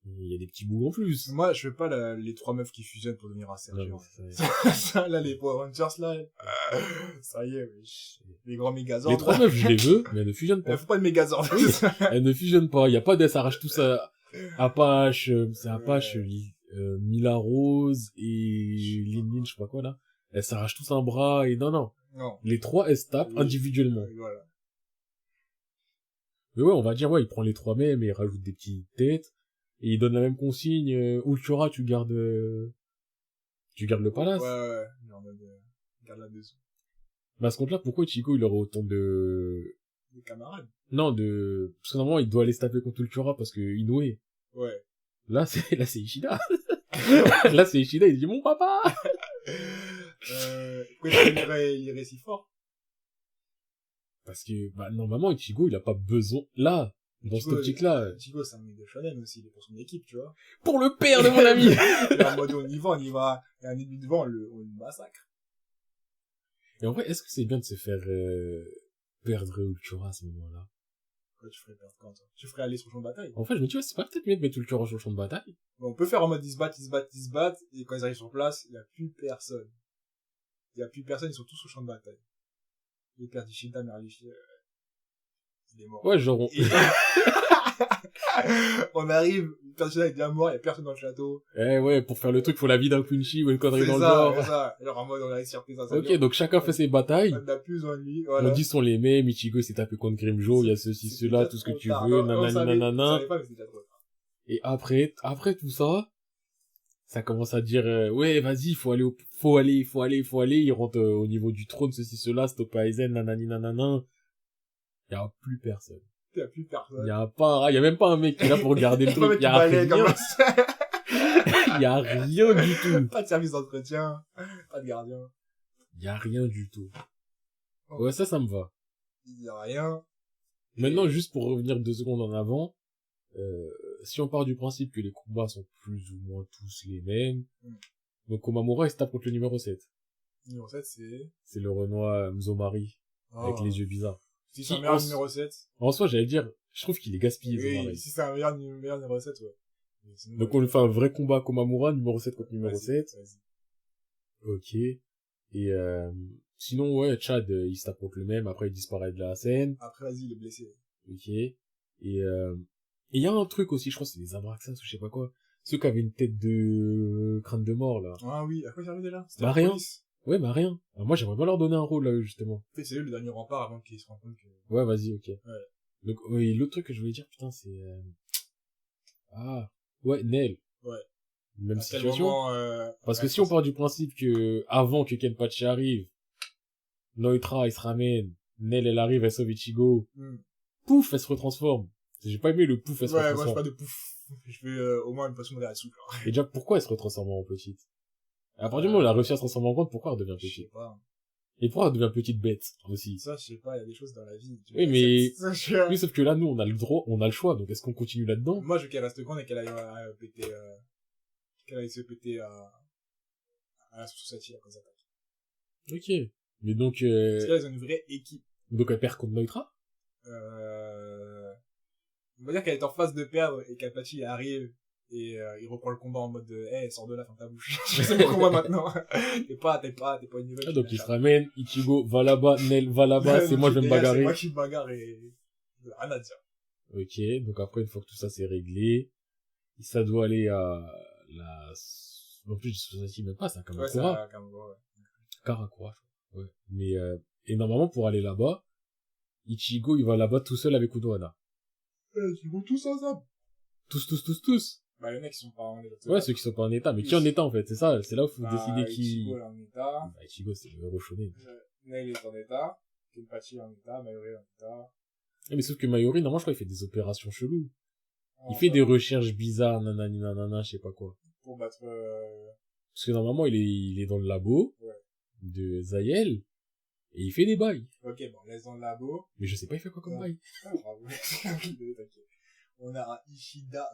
il y a des petits bouts en plus. Moi, je fais pas les 3 meufs qui fusionnent pour devenir un Sergio. Non, Ça, là, les Power Rangers, là, ça y est, wesh. Les grands Megazords. Les 3 meufs, je les veux, mais elles ne fusionnent pas. Faut pas de Megazords. Oui, elles ne fusionnent pas. Il y a pas ça arrache tout ça. Apache, c'est Apache, Mila Rose et Lin Lin, je sais pas quoi, là. Elles s'arrachent tous un bras et non. Non. Les 3, elles se tapent individuellement. Voilà. Mais ouais, on va dire, ouais, il prend les 3 mêmes et il rajoute des petites têtes. Et il donne la même consigne, Ultura, tu gardes le palace. Ouais. Genre, garde là-dessous. Mais à ce compte-là, pourquoi Ichigo, il aurait autant de... Des camarades. Non, parce que normalement, il doit aller se taper contre Ultura parce que Inoue. Ouais. Là, c'est Ishida. Là, c'est Ishida, il dit, mon papa! Pourquoi il irait si fort? Parce que, normalement, Ichigo, il a pas besoin, là, dans cette optique-là. Ichigo, c'est un mec de shonen aussi, il est pour son équipe, tu vois. Pour le père de mon ami! Il est en mode, on y va, il y a un ennemi devant, on le massacre. Et en vrai, est-ce que c'est bien de se faire, perdre Ultura à ce moment-là? Quoi, tu ferais perdre quand, toi? Tu ferais aller sur le champ de bataille? En fait, je me dis, ouais, c'est pas peut-être mieux de mettre Ultura sur le champ de bataille. Bon, on peut faire en mode, ils se battent, et quand ils arrivent sur place, il y a plus personne. Ils sont tous au champ de bataille. Il perd Ishida, Merlifier, il est mort. Ouais, genre, on arrive, le personnage est bien mort, il y a personne dans le château. ouais, pour faire le truc, faut la vie d'un Punchy ou une connerie dans le C'est genre. ça. Alors en mode, on a réussi à repérer ça. Ok, donc chacun fait ses batailles. On a plus besoin de lui, voilà. On dit sont les mêmes, Ichigo s'est tapé contre Grimjo, il y a ceci, cela, tout ce que tu veux, nanana. Et après tout ça, ça commence à dire, ouais, vas-y, faut aller, il rentre au niveau du trône, ceci, cela, stop Aizen, nanani, nanana. Il y a plus personne. Il y a plus personne. Il y a même pas un mec qui est là pour regarder le truc, il y a rien. Il y a rien du tout. Pas de service d'entretien, pas de gardien. Il y a rien du tout. Ouais, ça me va. Il y a rien. Maintenant, juste pour revenir 2 secondes en avant, si on part du principe que les combats sont plus ou moins tous les mêmes, donc Komamura, il se tape contre le numéro 7. Numéro 7, c'est... C'est le Renoir Mzomari, avec les yeux bizarres. Si c'est un meilleur numéro 7. En soi, j'allais dire, je trouve qu'il est gaspillé, Mzomari. Oui, si c'est un meilleur numéro 7, ouais. Donc on lui fait un vrai combat Komamura, numéro 7 contre numéro 7. Vas-y. Ok. Et sinon, ouais, Chad, il se tape contre le même, après il disparaît de la scène. Après, vas-y, il est blessé. Ok. Et il y a un truc aussi, je crois que c'est des Abraxas ou je sais pas quoi. Ceux qui avaient une tête de crâne de mort, là. Ah oui, à quoi j'arrivais là? Bah rien. Ouais, bah rien. Alors, moi, j'aimerais pas leur donner un rôle, là, justement. En fait, c'est eux le dernier rempart avant qu'ils se rendent compte que... Ouais, vas-y, ok. Ouais. Donc, oui, l'autre truc que je voulais dire, putain, c'est... ouais, Nel. Ouais. Même à situation. Parce que ouais, si on part du principe que, avant que Kenpachi arrive, Neutra, il se ramène, Nel, elle arrive, elle sauve Ichigo. Pouf, elle se retransforme. J'ai pas aimé le pouf, elle se retransforme. Ouais, moi, je pas de pouf. Je veux, au moins, une façon de réagir souple. Et déjà, pourquoi elle se retransforme en petite? À partir du moment où elle a réussi à se transformer en grande, pourquoi elle devient Je petite? sais pas. Et pourquoi elle devient petite bête, aussi? Ça, je sais pas, il y a des choses dans la vie. Oui, mais, oui, sauf que là, nous, on a le droit, on a le choix, donc est-ce qu'on continue là-dedans? Moi, je veux qu'elle reste grande et qu'elle aille péter, qu'elle aille se péter à la Society, comme ça. Ok. Mais donc, parce qu'elles ont une vraie équipe. Donc elle perd contre Neutra? On va dire qu'elle est en phase de perdre et qu'Apache arrive et il reprend le combat en mode hey, sors de là, ferme ta bouche. Je sais mon combat maintenant. T'es pas une nouvelle. Donc il se ramène, Ichigo va là-bas, Nel va là-bas, c'est moi je vais me bagarrer. C'est moi qui me bagarre et rien à dire. Ok, donc après une fois que tout ça c'est réglé, ça doit aller à la... En plus, je sais même pas, c'est un Kamakura. Ouais, c'est un Kamakura, ouais. Karakura, je crois. Ouais. Mais, et normalement, pour aller là-bas, Ichigo, il va là-bas tout seul avec Unohana. Ils vont tous ensemble. Tous. Bah, les mecs, ils sont pas en état. Ouais, ceux qui sont pas en état. Mais qui en état, en fait? C'est ça, c'est là où il faut décider qui... Ichigo est en état. Bah, Ichigo, c'est le héros shonen. Nail est en état. Kenpachi en état, Mayuri en état. Mais sauf que Mayuri, normalement, je crois, il fait des opérations cheloues. Il En fait fait, des recherches bizarres, nanani, nanana, je sais pas quoi. pour battre, Parce que normalement, il est dans le labo ouais. de Zayel, et il fait des bails. Ok, bon, on laisse dans le labo. Mais je sais pas, il fait quoi comme Ouais. bail. Ah, bravo. T'inquiète. On a un Ishida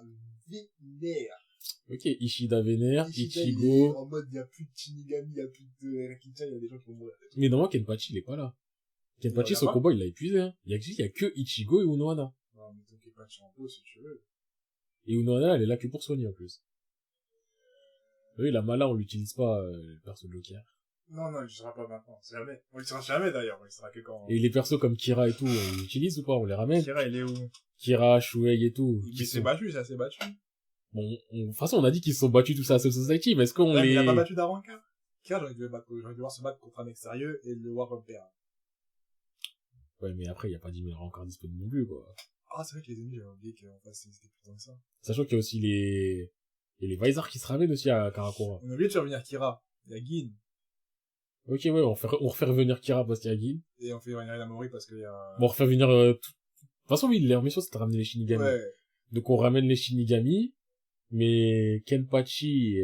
vénère. Ok, Ishida vénère, Ishida, il est Ichigo. en mode, il y a plus de Shinigami, il y a plus de Rakicha, il y a des gens qui vont mourir. Mais normalement, Kenpachi, il est pas là. Kenpachi, Il son regarde combat, il l'a épuisé, hein. Il y a que Ichigo et Unohana. Non, mais ton Kenpachi en pause, si tu veux. Et Unohana, elle est là que pour soigner, en plus. Oui, la Mala, on l'utilise pas, le perso de Joker. Non, il sera pas maintenant. Jamais. On le sera jamais, d'ailleurs. Il sera que quand... Et les persos comme Kira et tout, on les utilise ou pas? On les ramène? Kira, il est où? Kira, Shuei et tout. Il s'est battu, ça s'est battu. Bon, de toute façon, on a dit qu'ils se sont battus tous à Soul Society, mais est-ce qu'on Ouais, mais les... il a pas battu d'Aranka. Kira, j'aurais dû voir se battre contre un mec sérieux et le voir repérer. Ouais, mais après, il y a pas 10 000 encore disponibles non plus, quoi. Ah, c'est vrai que les ennemis, j'avais oublié qu'en face, c'était plus tant que ça. Sachant qu'il y a aussi les... Il y a les Visors qui se ramènent aussi à Karakura. On a oublié de faire venir Kira. Il y a Gin. Ok, ouais, on refait revenir Kira parce qu'il y a Gin. Et on fait venir Inamori parce qu'il y a... Bon, on refait venir... De toute façon, oui, leur mission, c'est de ramener les Shinigami. Ouais. Donc, on ramène les Shinigami, mais Kenpachi...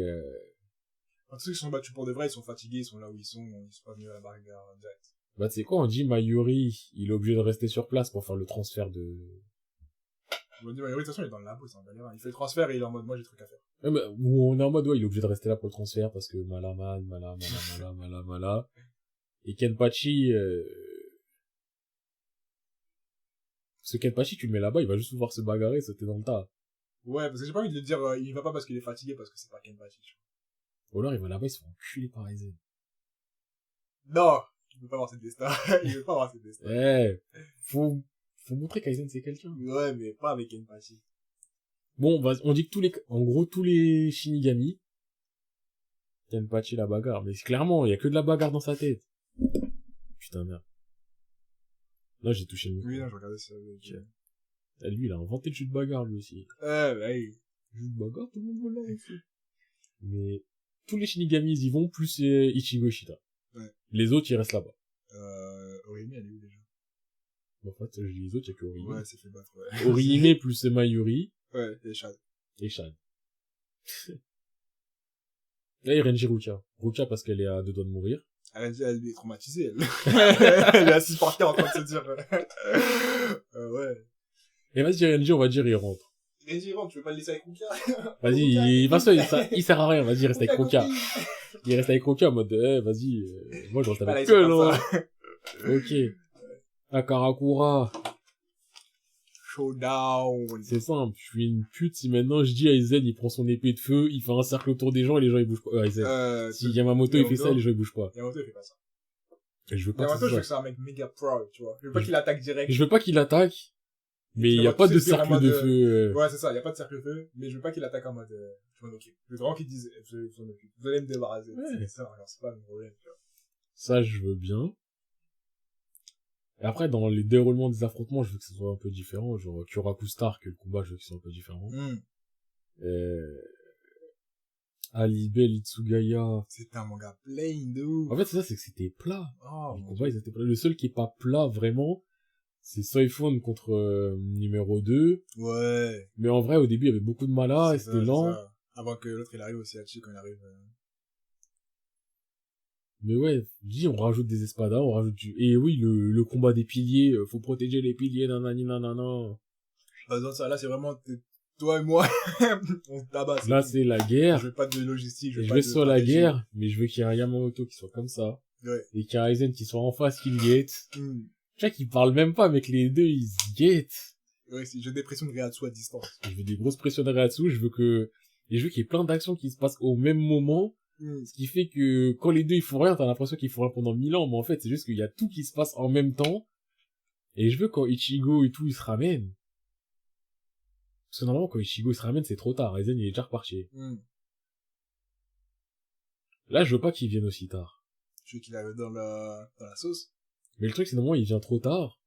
Enfin, tous ceux qui sont battus pour de vrai, ils sont fatigués, ils sont là où ils sont pas venus à la bagarre direct. Bah, tu sais quoi, on dit Mayuri, il est obligé de rester sur place pour faire le transfert de... On dit, de toute façon, il est dans le labo, c'est un galère. Il fait le transfert et il est en mode, moi, j'ai truc à faire. Ouais, mais, où on est en mode, ouais, il est obligé de rester là pour le transfert parce que Mala. Et Kenpachi, parce que Kenpachi, tu le mets là-bas, il va juste pouvoir se bagarrer, sauter dans le tas. Ouais, parce que j'ai pas envie de le dire, il y va pas parce qu'il est fatigué, parce que c'est pas Kenpachi, tu Ou alors, il va là-bas, il se fait enculer par Aizen. vois. Non! Il veut pas avoir cette destin. Il veut pas avoir cette destin. Eh, faut montrer qu'Aizen c'est quelqu'un. Ouais, mais pas avec Kenpachi. Bon, on dit que en gros, tous les Shinigami, Kenpachi la bagarre. Mais clairement, il y a que de la bagarre dans sa tête. Putain, merde. Là, j'ai touché le micro. Oui, non, je regardais ça. Ah, lui, il a inventé le jeu de bagarre, lui aussi. Bah oui. Le jeu de bagarre, tout le monde veut là aussi. Mais, tous les Shinigami, ils y vont, plus Ichigo et Shida. Ouais. Les autres, ils restent là-bas. Orihime, elle est où déjà? En fait, je dis les autres, il y a que Orihime. Ouais, c'est fait battre, ouais. Orihime plus Mayuri. Ouais, et Shad. Et Shad. Là, il y a Renji Ruka. Ruka parce qu'elle est à 2 doigts de mourir. Elle est traumatisée, elle. Elle est assise par terre en train de se dire, ouais. Et vas-y, Renji, on va dire, il rentre. Renji, rentre, tu veux pas le laisser avec Ruka? Vas-y, il sert à rien, vas-y, il reste avec Ruka. Il reste avec Ruka en mode, vas-y, moi je reste avec que là. Ok. Akarakura. Showdown. C'est simple, je suis une pute si maintenant je dis à Aizen, il prend son épée de feu, il fait un cercle autour des gens et les gens ils bougent pas. Aizen. Si Yamamoto il fait ça, les gens ils bougent pas. Yamamoto il fait pas ça. Et je veux pas Yamamoto, je veux que c'est un mec méga proud, tu vois. Je veux pas qu'il attaque direct. Je veux pas qu'il attaque, mais il y a pas de cercle de feu. Ouais, c'est ça, il y a pas de cercle de feu, mais je veux pas qu'il attaque en mode, je m'en occupe. Je veux vraiment qu'il dise, je m'en occupe. Vous allez me débarrasser. Ouais. C'est ça, alors c'est pas un problème, tu vois. Ça, je veux bien. Et après, dans les déroulements des affrontements, je veux que ce soit un peu différent. Genre, Kyoraku Star, que le combat, je veux qu'il soit un peu différent. Alibel, Itsugaya. C'était un manga plain de ouf. En fait, c'est ça, c'est que c'était plat. Oh, les combats, ils étaient plats. Le seul qui est pas plat, vraiment, c'est Soifone contre numéro 2. Ouais. Mais en vrai, au début, il y avait beaucoup de malas et c'était lent. Avant que l'autre, il arrive aussi à Chi quand il arrive. Mais ouais, dis, on rajoute des espadas, on rajoute du... Et oui, le combat des piliers, faut protéger les piliers, nanani, nanana. Pas besoin de ça, là, c'est vraiment, toi et moi, on se tabasse. Là, c'est la guerre. Je veux pas de logistique, je veux sur la guerre, mais je veux qu'il y ait un Yamamoto qui soit comme ça. Ouais. Et qu'il y ait un Aizen qui soit en face, qui le guette. Tu vois qu'ils parlent même pas, mais que les deux, ils se guettent. Ouais, si j'ai des pressions de Reatsu à distance. Je veux des grosses pressions de Reatsu, je veux qu'il y ait plein d'actions qui se passent au même moment. Ce qui fait que quand les deux ils font rien, t'as l'impression qu'ils font rien pendant 1000 ans, mais en fait c'est juste qu'il y a tout qui se passe en même temps. Et je veux quand Ichigo et tout ils se ramènent. Parce que normalement quand Ichigo il se ramène c'est trop tard, Aizen il est déjà reparti. Là je veux pas qu'il vienne aussi tard. Je veux qu'il arrive dans la sauce. Mais le truc c'est normalement il vient trop tard.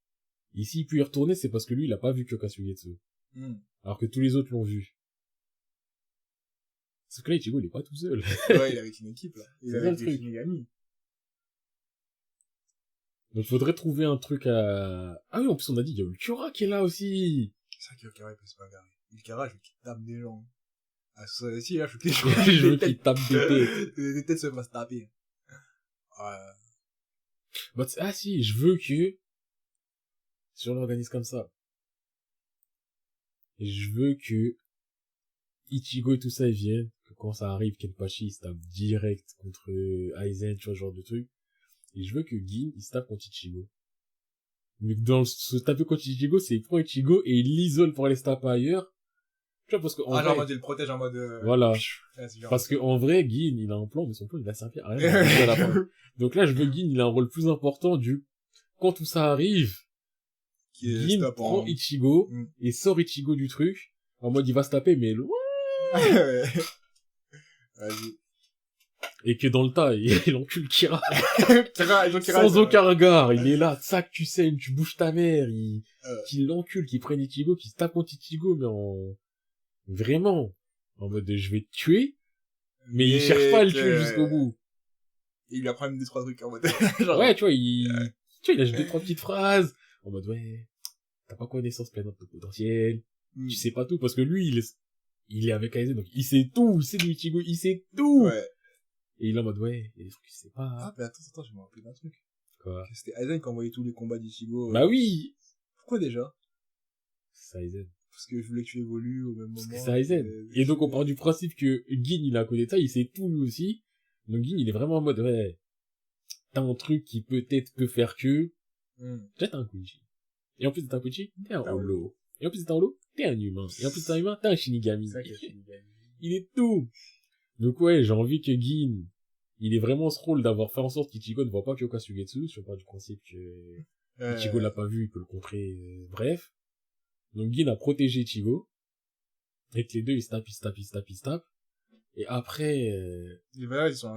Et s'il peut y retourner c'est parce que lui il a pas vu Kyokazugetsu. Alors que tous les autres l'ont vu. Sauf que là, Ichigo, il est pas tout seul. Ouais, il est avec une équipe, là. Il est avec des Shinigami. Donc faudrait trouver un truc à... Ah oui, en plus on a dit, il y a Ulquiorra qui est là aussi. C'est vrai qu'Ulquiorra, il peut se bagarrer. Ulquiorra, je veux qu'il tape des gens. Ah, ça, si, là, je veux qu'il Je veux qu'il tape des têtes. Des têtes se fassent taper. Ouais. Bah, ah si, je veux que... Si on l'organise comme ça. Et je veux que Ichigo et tout ça, ils viennent. Que quand ça arrive, Kenpachi, il se tape direct contre Aizen, tu vois, ce genre de truc. Et je veux que Gin, il se tape contre Ichigo. Mais dans se taper contre Ichigo, c'est il prend Ichigo et il l'isole pour aller se taper ailleurs. Tu vois, parce que, Genre, en mode, il le protège en mode, voilà. Ouais, Parce que, en vrai, Gin, il a un plan, mais son plan, il va servir à rien. À la fin. Donc là, je veux Gin, il a un rôle plus important quand tout ça arrive, Gin prend Ichigo, et sort Ichigo du truc, en mode, il va se taper, mais loin. Vas-y. Et que dans le tas, il encule Kira. Kira, sans aucun regard. Il est là, sac, tu saignes, tu bouges ta mère. Qu'il l'encule, qu'il prenne Ichigo, qu'il se tape contre Ichigo, mais vraiment. En mode, je vais te tuer. Mais il cherche pas à le tuer jusqu'au bout. Il lui apprend même 2-3 trucs en mode, genre... Ouais, tu vois, il lâche 2-3 petites phrases. En mode, ouais, t'as pas connaissance pleine de ton potentiel. Tu sais pas tout, parce que lui, il est avec Aizen, donc il sait tout, il sait de Ichigo, il sait tout. Ouais. Et il est en mode, ouais, il y a des trucs qu'il sait pas. Ah, mais attends, je me rappelle d'un truc. Quoi? C'était Aizen qui envoyait tous les combats d'Ichigo. Bah oui! Pourquoi déjà? C'est Aizen. Parce que je voulais que tu évolues au même moment. Parce que c'est Aizen. Et donc on part du principe que Gin, il a un coup d'état, il sait tout lui aussi. Donc Gin, il est vraiment en mode, ouais, t'as un truc qui peut-être peut faire que, jette un Quincy. Et en plus d'être un Quincy, t'es un holo. Et en plus d'être un holo, t'es un humain. Et en plus d'être un humain, t'es un Shinigami. Il est tout. Donc ouais, j'ai envie que Gin, il ait vraiment ce rôle d'avoir fait en sorte qu'Ichigo ne voit pas Kyoka Sugetsu, sur part du principe que Ichigo l'a pas vu, il peut le contrer, bref. Donc Gin a protégé Ichigo, et que les deux ils se tapent. Et après, et voilà, ils sont